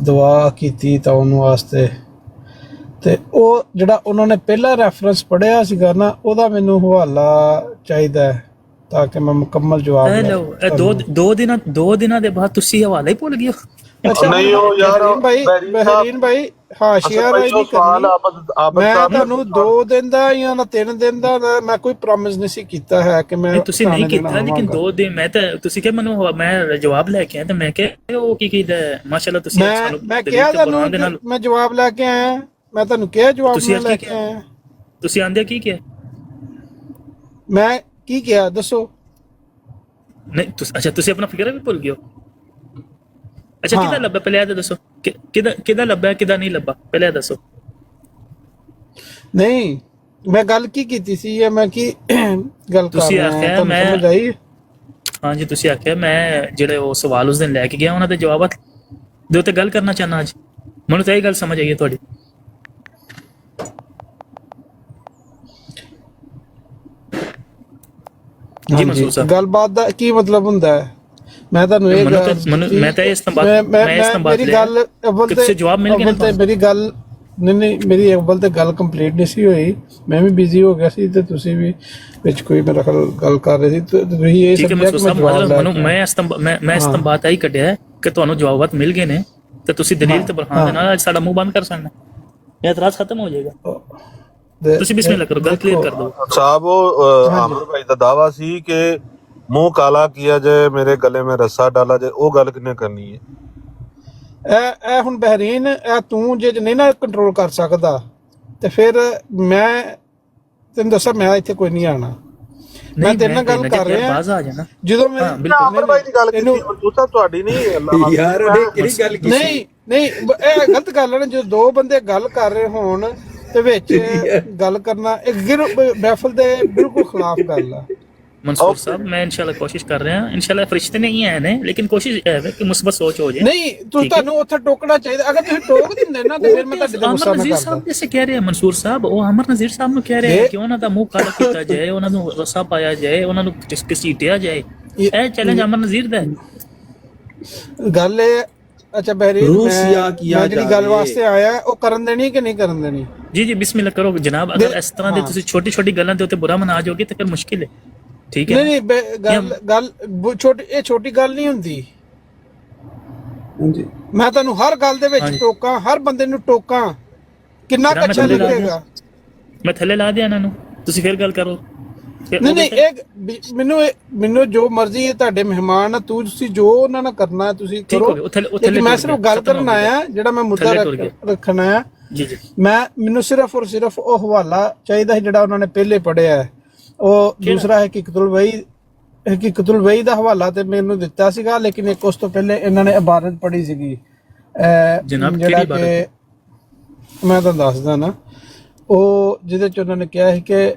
ਦੁਆ ਕੀਤੀ ਤਾਂ ਉਹਨੂੰ ਵਾਸਤੇ, ਤੇ ਉਹ ਜਿਹੜਾ ਉਹਨਾਂ ਨੇ ਪਹਿਲਾ ਰੈਫਰੈਂਸ ਪੜ੍ਹਿਆ ਸੀਗਾ ਨਾ, ਉਹਦਾ ਮੈਨੂੰ ਹਵਾਲਾ ਚਾਹੀਦਾ ਹੈ ਤਾਂ ਕਿ ਮੈਂ ਮੁਕੰਮਲ ਜਵਾਬ ਇਹ ਲੈ ਲਓ ਇਹ ਦੋ ਦਿਨਾਂ ਦੇ ਬਾਅਦ ਤੁਸੀਂ ਹਵਾਲਾ ਹੀ ਭੁੱਲ ਗਏ ਹੋ। ਅੱਛਾ ਨਹੀਂ ਉਹ ਯਾਰ ਬਹਿਰੀਨ ਭਾਈ ਹਾਸ਼ੀਆ ਰਾਈ ਨਹੀਂ ਸਵਾਲ ਕਰਨੀ। ਮੈਂ ਤੁਹਾਨੂੰ 2 ਦਿਨ ਦਾ ਜਾਂ 3 ਦਿਨ ਦਾ ਮੈਂ ਕੋਈ ਪ੍ਰੋਮਿਸ ਨਹੀਂ ਸੀ ਕੀਤਾ ਹੈ ਕਿ ਮੈਂ ਨਹੀਂ ਤੁਸੀਂ ਨਹੀਂ ਪੁਰਾਣੇ ਦਿਨ ਕੀਤਾ, ਲੇਕਿਨ ਆਵਾਂਗਾ। 2 ਦਿਨ ਮੈਂ ਤਾਂ ਤੁਸੀਂ ਕਿ ਮੈਨੂੰ ਮੈਂ ਜਵਾਬ ਲੈ ਕੇ ਆਇਆ ਤੇ ਮੈਂ ਕਿਹਾ ਉਹ ਕੀ ਕਹਿੰਦਾ ਮਾਸ਼ਾਅੱਲਾ ਤੁਸੀਂ ਮੈਂ ਕਿਹਾ ਤੁਹਾਨੂੰ ਮੈਂ ਜਵਾਬ ਲੈ ਕੇ ਆਇਆ, ਮੈਂ ਤੁਹਾਨੂੰ ਕਿਹਾ ਜਵਾਬ ਤੁਸੀਂ ਮੈਂ ਅੱਜ ਲੈ ਕੀ ਕੇ ਆਇਆ। ਤੁਸੀਂ ਆਂਦੇ ਕੀ ਕਿਹਾ? ਮੈਂ ਕੀ ਕਿਹਾ ਦੱਸੋ? ਨਹੀਂ ਅੱਛਾ ਤੁਸੀਂ ਆਪਣਾ ਫਿਕਰ ਵੀ ਭੁੱਲ ਗਏ ਹੋ। ਅੱਛਾ ਹਾਂ। ਕਿਹਦਾ ਲੱਭਾ ਪਹਿਲੇ ਇਹ ਤਾਂ ਦੱਸੋ ਕਿਹਦਾ ਲੱਭਾ ਕਿਹਦਾ ਨਹੀਂ ਲੱਭਾ ਪਹਿਲੇ ਇਹ ਦੱਸੋ। ਨਹੀਂ ਮੈਂ ਗੱਲ ਕੀ ਕੀਤੀ ਸੀ ਜਾਂ ਮੈਂ ਕੀ ਗੱਲ ਕਰ ਤੁਸੀਂ ਰਿਹਾ ਆਖਿਆ ਤੁਹਾਨੂੰ ਮੈਂ- ਸਮਝ ਆਈ? ਹਾਂਜੀ ਤੁਸੀਂ ਆਖਿਆ ਮੈਂ ਜਿਹੜੇ ਉਹ ਸਵਾਲ ਉਸ ਦਿਨ ਲੈ ਕੇ ਗਿਆ ਉਹਨਾਂ ਦੇ ਜਵਾਬਾਂ ਦੇ ਉੱਤੇ ਗੱਲ ਕਰਨਾ ਚਾਹਨਾ ਅੱਜ। ਮੈਨੂੰ ਤਾਂ ਇਹ ਗੱਲ ਸਮਝ ਆਈ ਹੈ ਤੁਹਾਡੀ। ਜੀ ਮਨਸੂਰ ਸਾਹਿਬ ਗੱਲਬਾਤ ਦਾ ਕੀ ਮਤਲਬ ਹੁੰਦਾ ਹੈ? ਮੈਂ ਤੁਹਾਨੂੰ ਇਹ ਮੈਂ ਤਾਂ ਇਸ ਤੋਂ ਬਾਅਦ ਮੇਰੀ ਗੱਲ ਅਵਲ ਤੇ ਕਿਸੇ ਜਵਾਬ ਮਿਲ ਗਿਆ ਅਵਲ ਤੇ ਮੇਰੀ ਗੱਲ ਨਹੀਂ ਮੇਰੀ ਅਵਲ ਤੇ ਗੱਲ ਕੰਪਲੀਟ ਨਹੀਂ ਸੀ ਹੋਈ। ਮੈਂ ਵੀ ਬਿਜ਼ੀ ਹੋ ਗਿਆ ਸੀ ਤੇ ਤੁਸੀਂ ਵੀ ਵਿੱਚ ਕੋਈ ਮੇਰਾ ਗੱਲ ਕਰ ਰਹੇ ਸੀ ਤੇ ਤੁਸੀਂ ਇਹ ਠੀਕ ਹੈ ਸਮਝਿਆ ਮਨਸੂਰ ਕਿ ਸਾਹਿਬ ਮੈਂ ਜਵਾਬ ਮੈਨੂੰ ਮੈਂ ਇਸ ਤੋਂ ਬਾਅਦ ਆਈ ਕੱਢਿਆ ਹੈ ਕਿ ਤੁਹਾਨੂੰ ਜਵਾਬਾਤ ਮਿਲ ਗਏ ਨੇ ਤੇ ਤੁਸੀਂ ਦਲੀਲ ਤੇ ਬਰਹਾਨ ਦੇ ਨਾਲ ਅੱਜ ਸਾਡਾ ਮੂੰਹ ਬੰਦ ਕਰ ਸਕਣਾ। ਇਹ ਇਤਰਾਜ਼ ਖਤਮ ਹੋ ਜਾਏਗਾ। ਤੁਸੀਂ ਬਿਸਮਿਲ੍ਲਾ ਕਰੋ, ਗੱਲ ਕਲੀਅਰ ਕਰ ਦਿਓ। ਸਾਹਿਬ ਉਹ ਆਮਰ ਭਾਈ ਦਾ ਦਾਵਾ ਸੀ ਕਿ मुंह काला किया जाए मेरे गले में रस्सा डाला जाए, वो गल किन्ने करनी है? ਇਹ ਹੁਣ ਬਹਿਰੀਨ ਤੂੰ ਜੇ ਨਹੀਂ ਨਾ ਕੰਟਰੋਲ ਕਰ ਸਕਦਾ ਤੇ ਫਿਰ ਮੈਂ ਤੈਨੂੰ ਦੱਸਾਂ ਮੈਂ ਇੱਥੇ ਕੋਈ ਨਹੀਂ ਆਣਾ। ਮੈਂ ਤੇਰੇ ਨਾਲ ਗੱਲ ਕਰ ਰਿਹਾ ਬਾਜ਼ ਆ ਜਾਣਾ ਜਦੋਂ ਮੈਂ ਆਮਰ ਭਾਈ ਦੀ ਗੱਲ ਕੀਤੀ ਮਨਸੂਰ ਤੁਹਾਡੀ ਨਹੀਂ ਯਾਰ ਉਹਨੇ ਕਿਹੜੀ ਗੱਲ ਕੀਤੀ? ਨਹੀਂ ਇਹ ਗਲਤ ਗੱਲ ਹੈ ਨਾ। ਜਦੋਂ 2 ਬੰਦੇ ਗੱਲ ਕਰ ਰਹੇ ਹੋਣ ਤੇ ਵਿੱਚ ਗੱਲ ਕਰਨਾ ਇੱਕ ਮਹਿਫਲ ਦੇ ਬਿਲਕੁਲ ਖਿਲਾਫ ਗੱਲ ਆ। मंसूर साहब मैं इंशाल्लाह कोशिश कर रहे हैं, इंशाल्लाह फरिश्ते नहीं आए ने, लेकिन कोशिश है कि मुस्बत सोच हो जाए। नहीं ਤੁਹਾਨੂੰ ਉੱਥੇ ਟੋਕਣਾ ਚਾਹੀਦਾ। ਅਗਰ ਤੁਸੀਂ ਟੋਕ ਦਿੰਦੇ ਨਾ ਤੇ ਫਿਰ ਮੈਂ ਤੁਹਾਡੇ ਤੇ ਗੁੱਸਾ ਨਾ ਅਮਰ ਨਜ਼ੀਰ ਸਾਹਿਬ ਜੈਸੇ ਕਹਿ ਰਹੇ ਹਨ ਮਨਸੂਰ ਸਾਹਿਬ, ਉਹ ਅਮਰ ਨਜ਼ੀਰ ਸਾਹਿਬ ਨੂੰ ਕਹਿ ਰਹੇ ਹਨ ਕਿ ਉਹਨਾਂ ਦਾ ਮੂੰਹ ਕਾਲਾ ਕੀਤਾ ਜਾਏ, ਉਹਨਾਂ ਨੂੰ ਰੱਸਾ ਪਾਇਆ ਜਾਏ, ਉਹਨਾਂ ਨੂੰ ਘਸੀਟਿਆ ਜਾਏ। ਇਹ ਚੈਲੰਜ ਅਮਰ ਨਜ਼ੀਰ ਦਾ ਹੈ। ਗੱਲ ਇਹ ਅੱਛਾ ਬਹਿਰੀਨ ਰੂਸੀਆ ਕੀਆ ਮੈਂ ਜਿਹੜੀ ਗੱਲ ਵਾਸਤੇ ਆਇਆ ਉਹ ਕਰਨ ਦੇਣੀ ਕਿ ਨਹੀਂ ਕਰਨ ਦੇਣੀ? जी जी बिस्मिल्लाह करो जनाब। अगर इस तरह ਦੇ ਤੁਸੀਂ ਛੋਟੀ ਛੋਟੀ ਗੱਲਾਂ ਦੇ ਉੱਤੇ ਬੁਰਾ ਮਨਾ ਜਾਓਗੇ ਤੇ ਫਿਰ ਮੁਸ਼ਕਿਲ ਹੈ। ਠੀਕ ਹੈ ਨਹੀਂ ਗੱਲ ਛੋਟੀ ਗੱਲ ਨਹੀਂ ਹੁੰਦੀ। ਹਾਂਜੀ ਮੈਂ ਤੁਹਾਨੂੰ ਹਰ ਗੱਲ ਦੇ ਵਿੱਚ ਟੋਕਾਂ, ਹਰ ਬੰਦੇ ਨੂੰ ਟੋਕਾਂ, ਕਿੰਨਾ ਅੱਛਾ ਲੱਗੇਗਾ। ਮੈਂ ਥੱਲੇ ਲਾ ਦਿਆਂ ਇਹਨਾਂ ਨੂੰ, ਤੁਸੀਂ ਫਿਰ ਗੱਲ ਕਰੋ। ਨਹੀਂ ਇਹ ਮੈਨੂੰ ਜੋ ਮਰਜ਼ੀ ਹੈ, ਤੁਹਾਡੇ ਮਹਿਮਾਨ ਆ, ਤੁਸੀਂ ਜੋ ਉਹਨਾਂ ਨਾਲ ਕਰਨਾ ਹੈ ਤੁਸੀਂ ਕਰੋ। ਮੈਂ ਸਿਰਫ ਗੱਲ ਕਰਨ ਆਇਆ, ਜਿਹੜਾ ਮੈਂ ਮੁੱਦਾ ਰੱਖਣਾ ਹੈ ਜੀ ਜੀ। ਮੈਨੂੰ ਸਿਰਫ ਔਰ ਸਿਰਫ ਉਹ ਹਵਾਲਾ ਚਾਹੀਦਾ ਹੈ ਜਿਹੜਾ ਉਹਨਾਂ ਨੇ ਪਹਿਲੇ ਪੜਿਆ ਹੈ। ਉਹ ਦੂਸਰਾ ਹੈ ਹਕੀਕਤੁਲ ਵਹੀ ਦਾ ਹਵਾਲਾ ਤੇ ਮੈਨੂੰ ਦਿੱਤਾ ਸੀਗਾ, ਲੇਕਿਨ ਇੱਕ ਉਸ ਤੋਂ ਪਹਿਲੇ ਇਹਨਾਂ ਨੇ ਇਬਾਰਤ ਪੜ੍ਹੀ ਸੀਗੀ ਜਨਾਬ ਜਿਹੜਾ ਕਿਹੜੀ ਕਿ ਮੈਂ ਤੁਹਾਨੂੰ ਦੱਸਦਾ ਨਾ, ਉਹ ਜਿਹਦੇ ਚ ਉਹਨਾਂ ਨੇ ਕਿਹਾ ਹੈ ਕਿ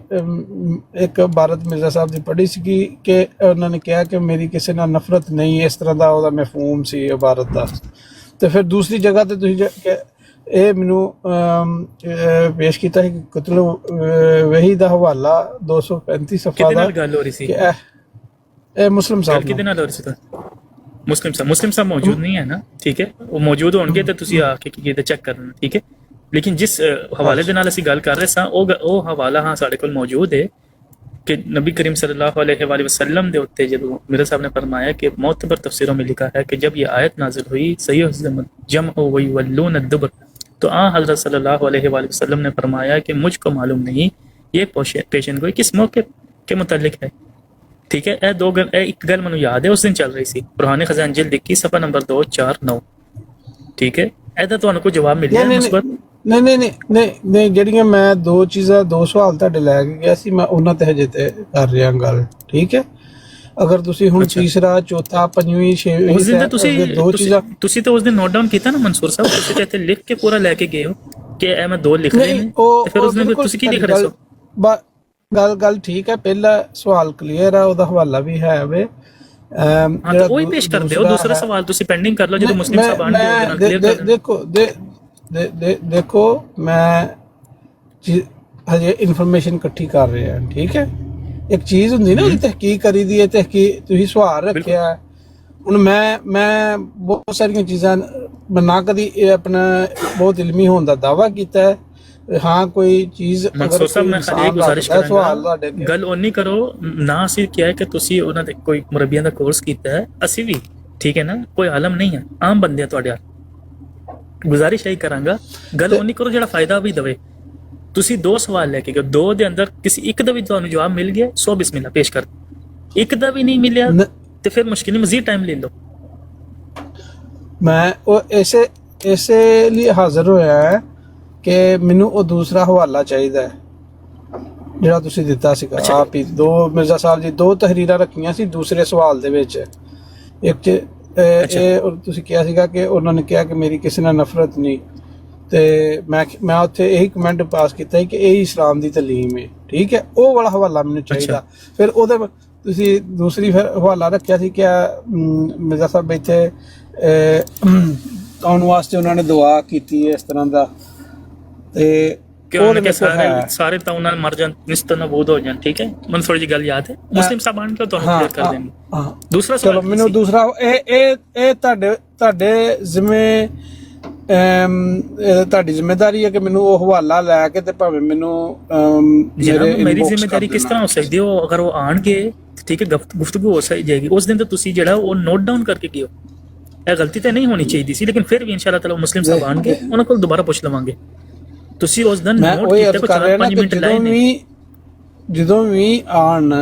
ਇੱਕ ਇਬਾਰਤ ਮਿਰਜ਼ਾ ਸਾਹਿਬ ਦੀ ਪੜ੍ਹੀ ਸੀਗੀ ਕਿ ਉਹਨਾਂ ਨੇ ਕਿਹਾ ਕਿ ਮੇਰੀ ਕਿਸੇ ਨਾਲ ਨਫ਼ਰਤ ਨਹੀਂ, ਇਸ ਤਰ੍ਹਾਂ ਦਾ ਉਹਦਾ ਮਫਹੂਮ ਸੀ ਇਬਾਰਤ ਦਾ। ਤੇ ਫਿਰ ਦੂਸਰੀ ਜਗ੍ਹਾ ਤੇ ਤੁਸੀਂ ਇਹ ਮੈਨੂੰ ਪੇਸ਼ ਕੀਤਾ ਹੈ ਕਿ ਕਤਲ ਵਹੀ ਦਾ ਹਵਾਲਾ 235 ਸਫਾ ਦਾ ਗੱਲ ਹੋ ਰਹੀ ਸੀ। ਇਹ ਮੁਸਲਿਮ ਸਾਹਿਬ ਕਿਹਦੇ ਨਾਲ ਹੋ ਰਹੀ ਸੀ? ਮੁਸਲਿਮ ਸਾਹਿਬ ਮੌਜੂਦ ਨਹੀਂ ਹੈ ਨਾ, ਠੀਕ ਹੈ। ਉਹ ਮੌਜੂਦ ਹੋਣਗੇ ਤੇ ਤੁਸੀਂ ਆ ਕੇ ਕੀ ਚੈੱਕ ਕਰਨਾ, ਠੀਕ ਹੈ। ਲੇਕਿਨ ਜਿਸ ਹਵਾਲੇ ਦੇ ਨਾਲ ਅਸੀਂ ਗੱਲ ਕਰ ਰਹੇ ਸਾਂ ਉਹ ਹਵਾਲਾ ਹਾਂ ਸਾਡੇ ਕੋਲ ਮੌਜੂਦ ਹੈ ਕਿ नबी करीम सल्लल्लाहु अलैहि वसल्लम ਦੇ ਉੱਤੇ ਜਦੋਂ ਮੇਰੇ ਸਾਹਿਬ ਨੇ फरमाया कि मोतबर तफसीरों में लिखा है कि जब ये आयत नाजिल हुई सही जम हो वही वल्लून अद्दबर, तो हज़रत सल्लल्लाहु अलैहि वसल्लम ने फरमाया कि मुझको मालूम नहीं ये पेशन गोई किस मौके के मुतालिक है। ठीक है। एक गल मैनू याद है उस दिन चल रही सी पुराने खजान जिल्द 21 सफ़ा नंबर 249, ठीक है। ਇਹਦਾ ਤੁਹਾਨੂੰ ਕੋਈ ਜਵਾਬ ਮਿਲਿਆ ਮੁਸਬਤ? ਨਹੀਂ ਜਿਹੜੀਆਂ ਮੈਂ ਦੋ ਸਵਾਲ ਤੁਹਾਡੇ ਲੈ ਕੇ ਗਿਆ ਸੀ, ਮੈਂ ਉਹਨਾਂ ਤੇ ਹਜੇ ਤੇ ਕਰ ਰਿਹਾ ਗੱਲ, ਠੀਕ ਹੈ। ਅਗਰ ਤੁਸੀਂ ਹੁਣ ਤੀਸਰਾ ਚੌਥਾ ਪੰਜਵੀਂ ਛੇਵੀਂ ਉਸ ਦਿਨ ਤੁਸੀਂ ਤਾਂ ਉਸ ਦਿਨ ਨੋਟ ਡਾਊਨ ਕੀਤਾ ਨਾ ਮਨਸੂਰ ਸਾਹਿਬ, ਤੁਸੀਂ ਤਾਂ ਇੱਥੇ ਲਿਖ ਕੇ ਪੂਰਾ ਲੈ ਕੇ ਗਏ ਹੋ ਕਿ ਇਹ ਮੈਂ 2 ਲਿਖ ਰਹੇ ਨੇ ਤੇ ਫਿਰ ਉਸ ਦਿਨ ਤੁਸੀਂ ਕੀ ਲਿਖ ਰਹੇ ਹੋ? ਗੱਲ ਠੀਕ ਹੈ। ਪਹਿਲਾ ਸਵਾਲ ਕਲੀਅਰ ਆ, ਉਹਦਾ ਹਵਾਲਾ ਵੀ ਹੈ ਵੇ। ਹਾਂ ਉਹ ਹੀ ਪੇਸ਼ ਕਰ ਦਿਓ। ਦੂਸਰਾ ਸਵਾਲ ਤੁਸੀਂ ਪੈਂਡਿੰਗ ਕਰ ਲਓ ਜਦੋਂ ਮੁਸਲਿਮ ਸਾਹਿਬ ਆਣਗੇ ਉਹਦੇ ਨਾਲ ਕਲੀਅਰ ਕਰ ਦੇਣਾ। ਦੇਖੋ ਮੈਂ ਹਜੇ ਇਨਫੋਰਮੇਸ਼ਨ ਇਕੱਠੀ ਕਰ ਰਿਹਾ, ਠੀਕ ਹੈ। ਇੱਕ ਚੀਜ਼ ਹੁੰਦੀ ਨਾ ਉਹਦੀ ਤਹਿਕੀਕ ਕਰੀਦੀ ਹੈ, ਤੁਸੀਂ ਸਵਾਲ ਰੱਖਿਆ। ਹੁਣ ਮੈਂ ਬਹੁਤ ਸਾਰੀਆਂ ਚੀਜ਼ਾਂ ਮੈਂ ਨਾ ਕਦੀ ਆਪਣਾ ਬਹੁਤ ਇਲਮੀ ਹੋਣ ਦਾ ਦਾਵਾ ਕੀਤਾ ਹੈ, ਹਾਂ ਕੋਈ ਚੀਜ਼ ਮਨਸੂਰ ਸਾਹਿਬ ਮੈਂ ਖਾਲੀ ਗੁਜ਼ਾਰਿਸ਼ ਸਵਾਲ ਕਰਾਂਗਾ ਤੁਹਾਡੇ ਅੱਗੇ। ਗੱਲ ਉਹ ਨਹੀਂ ਕਰੋ ਨਾ। ਅਸੀਂ ਕਿਹਾ ਕਿ ਤੁਸੀਂ ਉਹਨਾਂ ਦੇ ਕੋਈ ਮੁਰੱਬੀਆਂ ਦਾ ਕੋਰਸ ਕੀਤਾ ਹੈ, ਅਸੀਂ ਵੀ ਠੀਕ ਹੈ ਨਾ, ਕੋਈ ਆਲਮ ਨਹੀਂ ਹੈ, ਆਮ ਬੰਦੇ ਆ ਤੁਹਾਡੇ ਨਾਲ। ਗੁਜ਼ਾਰਿਸ਼ ਇਹੀ ਕਰਾਂਗਾ ਗੱਲ ਉਹ ਨਹੀਂ ਕਰੋ ਜਿਹੜਾ ਫਾਇਦਾ ਵੀ ਦਵੇ। ਤੁਸੀਂ 2 ਸਵਾਲ ਲੈ ਕੇ ਗਏ, 2 ਦੇ ਅੰਦਰ ਕਿਸੇ ਇੱਕ ਦਾ ਵੀ ਤੁਹਾਨੂੰ ਜਵਾਬ ਮਿਲ ਗਿਆ, 100 ਬਿਸਮਿਲ੍ਲਾ ਪੇਸ਼ ਕਰ। ਇੱਕ ਦਾ ਵੀ ਨਹੀਂ ਮਿਲਿਆ ਤੇ ਫਿਰ ਮੁਸ਼ਕਿਲ ਨਹੀਂ, ਮਜ਼ੀਦ ਟਾਈਮ ਲੈ ਲਓ। ਮੈਂ ਉਹ ਇਸੇ ਲਈ ਹਾਜ਼ਰ ਹੋਇਆ ਹੈ ਕਿ ਮੈਨੂੰ ਉਹ ਦੂਸਰਾ ਹਵਾਲਾ ਚਾਹੀਦਾ ਹੈ ਜਿਹੜਾ ਤੁਸੀਂ ਦਿੱਤਾ ਸੀਗਾ। ਆਪ ਹੀ 2 ਮਿਰਜ਼ਾ ਸਾਹਿਬ ਜੀ 2 ਤਹਰੀਰਾਂ ਰੱਖੀਆਂ ਸੀ ਦੂਸਰੇ ਸਵਾਲ ਦੇ ਵਿੱਚ। ਇੱਕ 'ਚ ਇਹ ਤੁਸੀਂ ਕਿਹਾ ਸੀਗਾ ਕਿ ਉਹਨਾਂ ਨੇ ਕਿਹਾ ਕਿ ਮੇਰੀ ਕਿਸੇ ਨਾਲ ਨਫ਼ਰਤ ਨਹੀਂ, ਤੇ ਮੈਂ ਉੱਥੇ ਇਹੀ ਕਮੈਂਟ ਪਾਸ ਕੀਤਾ ਕਿ ਇਹ ਇਸਲਾਮ ਦੀ ਤਾਲੀਮ ਹੈ, ਠੀਕ ਹੈ। ਉਹ ਵਾਲਾ ਹਵਾਲਾ ਮੈਨੂੰ ਚਾਹੀਦਾ। ਫਿਰ ਉਹਦੇ ਤੁਸੀਂ ਦੂਸਰੀ ਫਿਰ ਹਵਾਲਾ ਰੱਖਿਆ ਸੀ ਕਿ ਮਿਰਜ਼ਾ ਸਾਹਿਬ ਇੱਥੇ ਆਉਣ ਵਾਸਤੇ ਉਹਨਾਂ ਨੇ ਦੁਆ ਕੀਤੀ ਹੈ ਇਸ ਤਰ੍ਹਾਂ ਦਾ, ਤੇ ਸਾਰੇ ਤਾਂ ਉਹਨਾਂ ਮਰ ਜਾਣ, ਨਿਸਤਨਬੂਦ ਹੋ ਜਾਣ, ਠੀਕ ਹੈ। ਮੈਨੂੰ ਥੋੜੀ ਜਿਹੀ ਗੱਲ ਯਾਦ ਹੈ, ਮੁਸਲਿਮ ਸਾਹਿਬ ਆਣ ਕੇ ਤੁਹਾਨੂੰ ਕਲੀਅਰ ਕਰ ਦੇਣਗੇ। ਦੂਸਰਾ ਚਲੋ ਮੈਨੂੰ ਦੂਸਰਾ ਇਹ ਤੁਹਾਡੇ ਜ਼ਿੰਮੇ ਤੁਹਾਡੀ ਜ਼ਿੰਮੇਵਾਰੀ ਹੈ ਕਿ ਮੈਨੂੰ ਉਹ ਹਵਾਲਾ ਲੈ ਕੇ ਤੇ ਭਾਵੇਂ ਮੈਨੂੰ ਮੇਰੀ ਜ਼ਿੰਮੇਵਾਰੀ ਕਿਸ ਤਰ੍ਹਾਂ ਹੋ ਸਕਦੀ ਹੈ? ਅਗਰ ਉਹ ਆਣਗੇ ਠੀਕ ਹੈ, ਗੁਫ਼ਤਗੂ ਹੋ ਜਾਏਗੀ ਉਸ ਦਿਨ, ਤੇ ਤੁਸੀਂ ਜਿਹੜਾ ਉਹ ਨੋਟ ਡਾਊਨ ਕਰਕੇ ਗਿਓ। ਇਹ ਗਲਤੀ ਤਾਂ ਨਹੀਂ ਹੋਣੀ ਚਾਹੀਦੀ ਸੀ, ਲੇਕਿਨ ਫਿਰ ਵੀ ਇਨਸ਼ਾਅੱਲਾ ਤਾਲਾ ਮੁਸਲਿਮ ਸਾਹਿਬ ਆਣਗੇ, ਉਹਨਾਂ ਕੋਲ ਦੁਬਾਰਾ ਪੁੱਛ ਲਵਾਂਗੇ। ਤੁਸੀਂ ਉਸ ਦਿਨ ਨੋਟ ਕੀਤੇ ਕੋ 4-5 ਮਿੰਟ ਲਾਏ ਨੇ। ਜਦੋਂ ਵੀ ਆਣ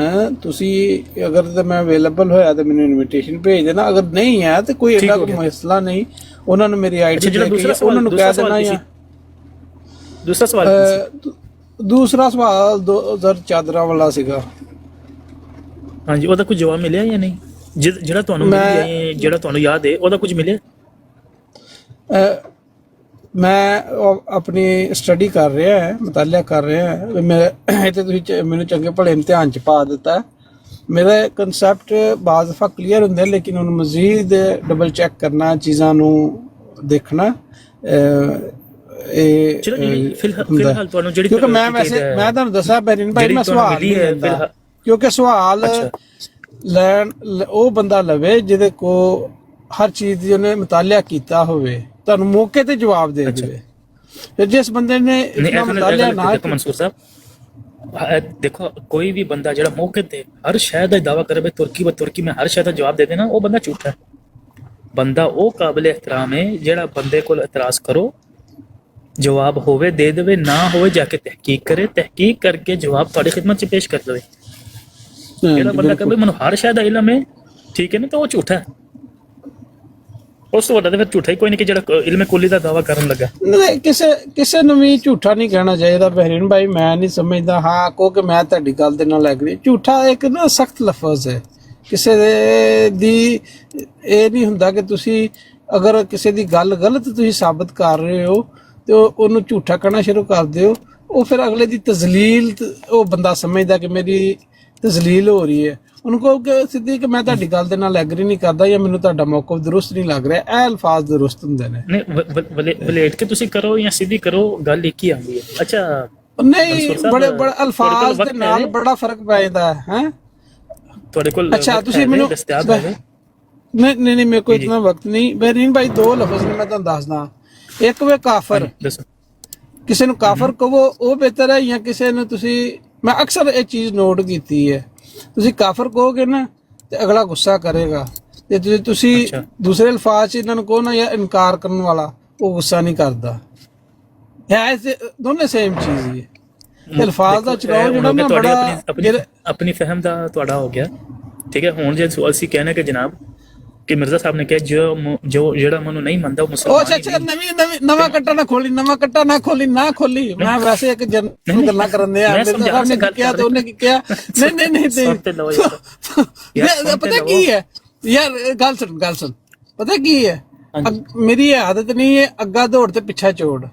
ਤੁਸੀਂ ਅਗਰ ਮੈਂ ਅਵੇਲੇਬਲ ਹੋਇਆ ਤੇ ਮੈਨੂੰ ਇਨਵੀਟੇਸ਼ਨ ਭੇਜ ਦੇਣਾ, ਅਗਰ ਨਹੀਂ ਹੈ ਤੇ ਕੋਈ ਐਡਾ ਕੋਈ ਮਸਲਾ ਨਹੀਂ। ਉਹਨਾਂ ਨੂੰ ਮੇਰੀ ਆਈਡੀ ਦੇ ਕੇ ਉਹਨਾਂ ਨੂੰ ਕਹਿ ਦੇਣਾ। ਜਾਂ ਦੂਸਰਾ ਸਵਾਲ 2000 ਚਾਦਰਾਂ ਵਾਲਾ ਸੀਗਾ। ਹਾਂਜੀ, ਉਹਦਾ ਕੋਈ ਜਵਾਬ ਮਿਲਿਆ ਜਾਂ ਨਹੀਂ? ਜਿਹੜਾ ਤੁਹਾਨੂੰ ਮਿਲਿਆ, ਜਿਹੜਾ ਤੁਹਾਨੂੰ ਯਾਦ ਹੈ, ਉਹਦਾ ਕੁਝ ਮਿਲਿਆ? ਮੈਂ ਆਪਣੀ ਸਟੱਡੀ ਕਰ ਰਿਹਾ ਹੈ, ਮਤਾਲਿਆ ਕਰ ਰਿਹਾ ਹੈ। ਮੈਂ ਇੱਥੇ ਤੁਸੀਂ ਮੈਨੂੰ ਚੰਗੇ ਭਲੇ ਇਮਤਿਹਾਨ 'ਚ ਪਾ ਦਿੱਤਾ। ਮੇਰਾ ਕੰਸੈਪਟ ਬਾਜ਼ ਦਫਾ ਕਲੀਅਰ ਹੁੰਦੇ, ਲੇਕਿਨ ਉਹਨੂੰ ਮਜ਼ੀਦ ਡਬਲ ਚੈੱਕ ਕਰਨਾ, ਚੀਜ਼ਾਂ ਨੂੰ ਦੇਖਣਾ। ਫਿਲਹਾਲ ਤੁਹਾਨੂੰ ਜਿਹੜੀ, ਕਿਉਂਕਿ ਮੈਂ ਤੁਹਾਨੂੰ ਦੱਸਾਂ ਬਹਿਰੀਨ ਭਾਈ, ਮੈਂ ਸਵਾਲ ਨਹੀਂ ਲੈਂਦਾ, ਕਿਉਂਕਿ ਸਵਾਲ ਲੈਣ ਉਹ ਬੰਦਾ ਲਵੇ ਜਿਹਦੇ ਕੋ ਹਰ ਚੀਜ਼ ਦੀ ਉਹਨੇ ਮਤਾਲਿਆ ਕੀਤਾ ਹੋਵੇ, ਤੁਹਾਨੂੰ ਮੌਕੇ ਤੇ ਜਵਾਬ ਦੇ ਦੇਵੇ। ਫਿਰ ਜਿਸ ਬੰਦੇ ਨੇ ਇਤਨਾ ਮਤਾਲਿਆ ਨਾ, ਮਨਸੂਰ ਸਾਹਿਬ ਦੇਖੋ, ਕੋਈ ਵੀ ਬੰਦਾ ਜਿਹੜਾ ਮੌਕੇ ਤੇ ਹਰ ਸ਼ੈ ਦਾ ਦਾਵਾ ਕਰੇ ਤੁਰਕੀ ਮੈਂ ਹਰ ਸ਼ੈ ਦਾ ਜਵਾਬ ਦੇ ਦੇਣਾ, ਉਹ ਬੰਦਾ ਝੂਠਾ ਹੈ। ਬੰਦਾ ਉਹ ਕਾਬਿਲ ਇhtਰਾਮ ਹੈ ਜਿਹੜਾ ਬੰਦੇ ਕੋਲ ਇਤਰਾਜ਼ ਕਰੋ, ਜਵਾਬ ਹੋਵੇ ਦੇ ਦੇਵੇ, ਨਾ ਹੋਵੇ ਜਾ ਕੇ ਤਹਿਕੀਕ ਕਰੇ, ਤਹਿਕੀਕ ਕਰਕੇ ਜਵਾਬ ਤੁਹਾਡੀ ਖਿਦਮਤ 'ਚ ਪੇਸ਼ ਕਰ ਦੇਵੇ। ਜਿਹੜਾ ਬੰਦਾ ਕਹੇ ਮੈਨੂੰ ਹਰ ਸ਼ੈ ਦਾ ਇਲਮ ਹੈ, ਠੀਕ ਹੈ ਨਾ, ਤਾਂ ਉਹ ਝੂਠਾ ਹੈ। ਉਸ ਤੋਂ ਵੱਡਾ ਤਾਂ ਫਿਰ ਝੂਠਾ ਹੀ ਕੋਈ ਨਹੀਂ ਕਿ ਜਿਹੜਾ ਇਲਮ ਕੁੱਲੀ ਦਾ ਦਾਵਾ ਕਰਨ ਲੱਗਾ। ਨਹੀਂ, ਕਿਸੇ ਨੂੰ ਵੀ ਝੂਠਾ ਨਹੀਂ ਕਹਿਣਾ ਚਾਹੀਦਾ ਬਹਿਰੀਨ ਭਾਈ। ਮੈਂ ਨਹੀਂ ਸਮਝਦਾ ਹਾਂ ਕਿਉਂਕਿ ਮੈਂ ਤੁਹਾਡੀ ਗੱਲ ਦੇ ਨਾਲ ਐਗਰੀ। ਝੂਠਾ ਇੱਕ ਨਾ ਸਖਤ ਲਫ਼ਜ਼ ਹੈ। ਕਿਸੇ ਦੀ ਇਹ ਨਹੀਂ ਹੁੰਦਾ ਕਿ ਤੁਸੀਂ ਅਗਰ ਕਿਸੇ ਦੀ ਗੱਲ ਗਲਤ ਤੁਸੀਂ ਸਾਬਤ ਕਰ ਰਹੇ ਹੋ ਤੇ ਉਹਨੂੰ ਝੂਠਾ ਕਹਿਣਾ ਸ਼ੁਰੂ ਕਰ ਦਿਓ, ਉਹ ਫਿਰ ਅਗਲੇ ਦੀ ਤਜ਼ਲੀਲ, ਉਹ ਬੰਦਾ ਸਮਝਦਾ ਕਿ ਮੇਰੀ ਤਜ਼ਲੀਲ ਹੋ ਰਹੀ ਹੈ। ਉਹਨੂੰ ਕਹੋ ਕਿ ਸਿੱਧੀ ਕਿ ਮੈਂ ਤੁਹਾਡੀ ਗੱਲ ਦੇ ਨਾਲ ਐਗਰੀ ਨਹੀਂ ਕਰਦਾ ਜਾਂ ਮੈਨੂੰ ਤੁਹਾਡਾ ਮੌਕਫ ਦਰੁਸਤ ਨਹੀਂ ਲੱਗ ਰਿਹਾ। ਇਹ ਅਲਫਾਜ਼ ਦਰੁਸਤ ਹੁੰਦੇ ਨੇ। ਨਹੀਂ, ਵਲੇਟ ਕੇ ਤੁਸੀਂ ਕਰੋ ਜਾਂ ਸਿੱਧੀ ਕਰੋ, ਗੱਲ ਇੱਕ ਹੀ ਆਉਂਦੀ ਹੈ। ਅੱਛਾ ਨਹੀਂ, ਬੜੇ ਅਲਫਾਜ਼ ਦੇ ਨਾਲ ਬੜਾ ਫਰਕ ਪੈ ਜਾਂਦਾ ਹੈ। ਤੁਹਾਡੇ ਕੋਲ ਅੱਛਾ ਤੁਸੀਂ ਮੈਨੂੰ ਨਹੀਂ ਮੇਰੇ ਕੋਲ ਇਤਨਾ ਵਕਤ ਨਹੀਂ ਬਹਿਰੀਨ ਭਾਈ। 2 ਲਫ਼ਜ਼ ਨੇ ਮੈਂ ਤੁਹਾਨੂੰ ਦੱਸਦਾ। ਇੱਕ ਵੇ ਕਾਫਰ, ਕਿਸੇ ਨੂੰ ਕਾਫਰ ਕਹੋ ਉਹ ਬਿਹਤਰ ਹੈ, ਜਾਂ ਕਿਸੇ ਨੂੰ ਤੁਸੀਂ, ਮੈਂ ਅਕਸਰ ਇਹ ਚੀਜ਼ ਨੋਟ ਕੀਤੀ ਹੈ, ਤੁਸੀਂ ਕਾਫਰ ਕਹੋਗੇ ਨਾ ਤੇ ਅਗਲਾ ਗੁੱਸਾ ਕਰੇਗਾ, ਤੇ ਤੁਸੀਂ ਦੂਸਰੇ ਅਲਫਾਜ਼ 'ਚ ਇਹਨਾਂ ਨੂੰ ਕਹੋ ਨਾ, ਜਾਂ ਇਨਕਾਰ ਕਰਨ ਵਾਲਾ, ਉਹ ਗੁੱਸਾ ਨਹੀਂ ਕਰਦਾ। ਹੈ ਦੋਨੇ ਸੇਮ ਚੀਜ਼ ਹੀ ਹੈ। ਅਲਫਾਜ਼ ਦਾ ਚਲਾਓ ਜਿਹੜਾ ਨਾ ਬੜਾ ਆਪਣੀ ਫਹਿਮ ਦਾ ਤੁਹਾਡਾ ਹੋ ਗਿਆ, ਠੀਕ ਹੈ। ਹੁਣ ਜੇ ਅਸੀਂ ਕਹਿੰਦੇ ਕਿ ਜਨਾਬ ਕਿ ਮਿਰਜ਼ਾ ਸਾਹਿਬ ਨੇ ਕਿਹਾ ਜਿਹੜਾ ਮੈਨੂੰ ਨਹੀਂ ਮੰਨਦਾ ਉਹ ਮੁਸਲਮਾਨ। ਅੱਛਾ ਨਵਾਂ ਕੱਟਾ ਨਾ ਖੋਲੀ ਨਾ ਖੋਲੀ। ਮੈਂ ਵੈਸੇ ਇੱਕ ਜਨਰਲ ਗੱਲਾਂ ਕਰਨ ਦੇ ਆ। ਮਿਰਜ਼ਾ ਸਾਹਿਬ ਨੇ ਕਿਹਾ ਤੇ ਉਹਨੇ ਕੀ ਕਿਹਾ? ਨਹੀਂ ਪਤਾ ਕੀ ਹੈ ਯਾਰ, ਗੱਲ ਸੁਣ ਪਤਾ ਕੀ ਹੈ, ਮੇਰੀ ਆਦਤ ਨਹੀਂ ਹੈ ਅੱਗਾ ਦੌੜ ਤੇ ਪਿੱਛਾ ਚੋੜ।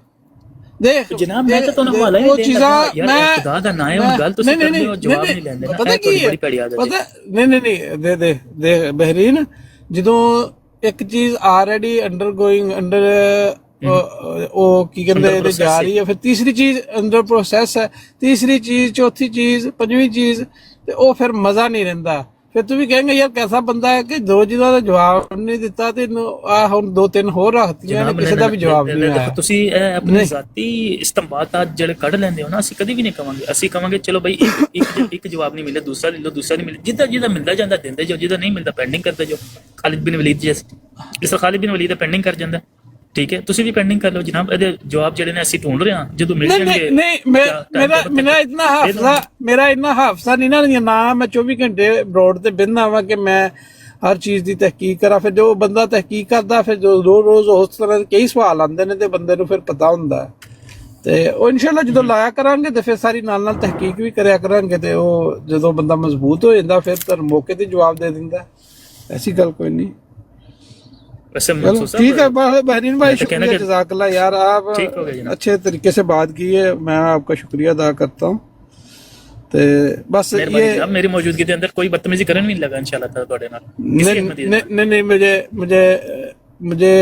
ਦੇਖ ਜਨਾਬ, ਮੈਂ ਤਾਂ ਤੁਹਾਨੂੰ ਹਵਾਲਾ ਹੀ ਉਹ ਚੀਜ਼ਾਂ ਮੈਂ ਖੁਦਾ ਦਾ ਨਾਂ ਹੈ, ਉਹ ਗੱਲ ਤੁਸੀਂ ਕਰਦੇ ਹੋ, ਜਵਾਬ ਨਹੀਂ ਲੈਂਦੇ ਨਾ। ਪਤਾ ਕੀ ਹੈ, ਪਤਾ ਨਹੀਂ ਦੇ ਬਹਿਰੀਨ, ਜਦੋਂ ਇੱਕ ਚੀਜ਼ ਆਲਰੇਡੀ ਅੰਡਰ ਉਹ ਕੀ ਕਹਿੰਦੇ ਇਹਦੇ ਜਾ ਰਹੀ ਹੈ, ਫਿਰ ਤੀਸਰੀ ਚੀਜ਼ ਅੰਡਰ ਪ੍ਰੋਸੈਸ ਹੈ, ਤੀਸਰੀ ਚੀਜ਼, ਚੌਥੀ ਚੀਜ਼, ਪੰਜਵੀਂ ਚੀਜ਼, ਤੇ ਉਹ ਫਿਰ ਮਜ਼ਾ ਨਹੀਂ ਰਹਿੰਦਾ। ਫਿਰ ਤੂੰ ਵੀ ਕਹੇਂਗਾ ਯਾਰ ਕੈਸਾ ਬੰਦਾ ਹੈ ਕਿ ਦੋ ਜਿਹਦਾ ਦਾ ਜਵਾਬ ਨਹੀਂ ਦਿੱਤਾ ਤੇ ਆ ਹੁਣ ਦੋ ਤਿੰਨ ਹੋਰ ਰੱਖਤੀਆਂ ਨੇ, ਕਿਸੇ ਦਾ ਵੀ ਜਵਾਬ ਨਹੀਂ ਆਇਆ। ਦੇਖੋ ਤੁਸੀਂ ਇਹ ਆਪਣੇ ਜ਼ਾਤੀ ਇਸਤੰਬਾਤਾਤ ਜਿਹੜੇ ਕੱਢ ਲੈਂਦੇ ਹੋ ਨਾ, ਅਸੀਂ ਕਦੀ ਵੀ ਨਹੀਂ ਕਵਾਂਗੇ। ਅਸੀਂ ਕਵਾਂਗੇ ਚਲੋ ਬਈ ਇੱਕ ਜਵਾਬ ਨਹੀਂ ਮਿਲਿਆ, ਦੂਸਰਾ ਲੈ ਲਓ, ਦੂਸਰਾ ਨਹੀਂ ਮਿਲਿਆ, ਜਿਹਦਾ ਮਿਲਦਾ ਜਾਂਦਾ ਦਿੰਦੇ ਜਾਓ, ਜਿਹਦਾ ਨਹੀਂ ਮਿਲਦਾ ਪੈਂਡਿੰਗ ਕਰਦੇ ਜਾਓ। ਖਾਲਿਦ ਬਿਨ ਵਲੀਦ ਜੈਸੇ, ਇਸ ਤਰ੍ਹਾਂ ਖਾਲਿਦ ਬਿਨ ਵਲੀਦ ਪੈਂਡਿੰਗ ਕਰ ਜਾਂਦਾ, ਠੀਕ ਹੈ, ਤੁਸੀਂ ਵੀ ਪੈਂਡਿੰਗ ਕਰ ਲਓ ਜਨਾਬ। ਇਹਦੇ ਜਵਾਬ ਜਿਹੜੇ ਨੇ ਅਸੀਂ ਢੂੰढ ਰਹੇ ਹਾਂ, ਜਦੋਂ ਮਿਲ ਜਾਣਗੇ। ਨਹੀਂ ਮੇਰਾ ਇੰਨਾ ਹਾਫਸਾ ਨਹੀਂ ਨਾ ਮੈਂ 24 ਘੰਟੇ ਬਰੋਡ ਤੇ ਬਿੰਨਾ ਵਾ ਕਿ ਮੈਂ ਹਰ ਚੀਜ਼ ਦੀ ਤਹਿਕੀਕ ਕਰਾਂ। ਫਿਰ ਜੋ ਬੰਦਾ ਤਹਿਕੀਕ ਕਰਦਾ, ਫਿਰ ਜੋ ਰੋਜ਼ ਉਸ ਤਰ੍ਹਾਂ ਦੇ ਕਈ ਸਵਾਲ ਆਉਂਦੇ ਨੇ ਤੇ ਬੰਦੇ ਨੂੰ ਫਿਰ ਪਤਾ ਹੁੰਦਾ ਤੇ ਉਹ ਇਨਸ਼ਾਅੱਲਾ ਜਦੋਂ ਲਾਇਆ ਕਰਾਂਗੇ ਤੇ ਫਿਰ ਸਾਰੀ ਨਾਲ ਤਹਿਕੀਕ ਵੀ ਕਰਿਆ ਕਰਾਂਗੇ ਤੇ ਉਹ ਜਦੋਂ ਬੰਦਾ ਮਜ਼ਬੂਤ ਹੋ ਜਾਂਦਾ ਫਿਰ ਤਾਂ ਮੌਕੇ ਤੇ ਜਵਾਬ ਦੇ ਦਿੰਦਾ। ਐਸੀ ਗੱਲ कोई नहीं। वैसे ठीक है बहरीन भाई, शुक्रिया जज़ाकल्लाह यार, आप अच्छे तरीके से बात की है, मैं आपका शुक्रिया अदा करता हूँ। तो बस ये मेरी मौजूदगी के अंदर कोई बदतमीजी करने नहीं लगा इंशाल्लाह ਤੁਹਾਡੇ ਨਾਲ। नहीं मुझे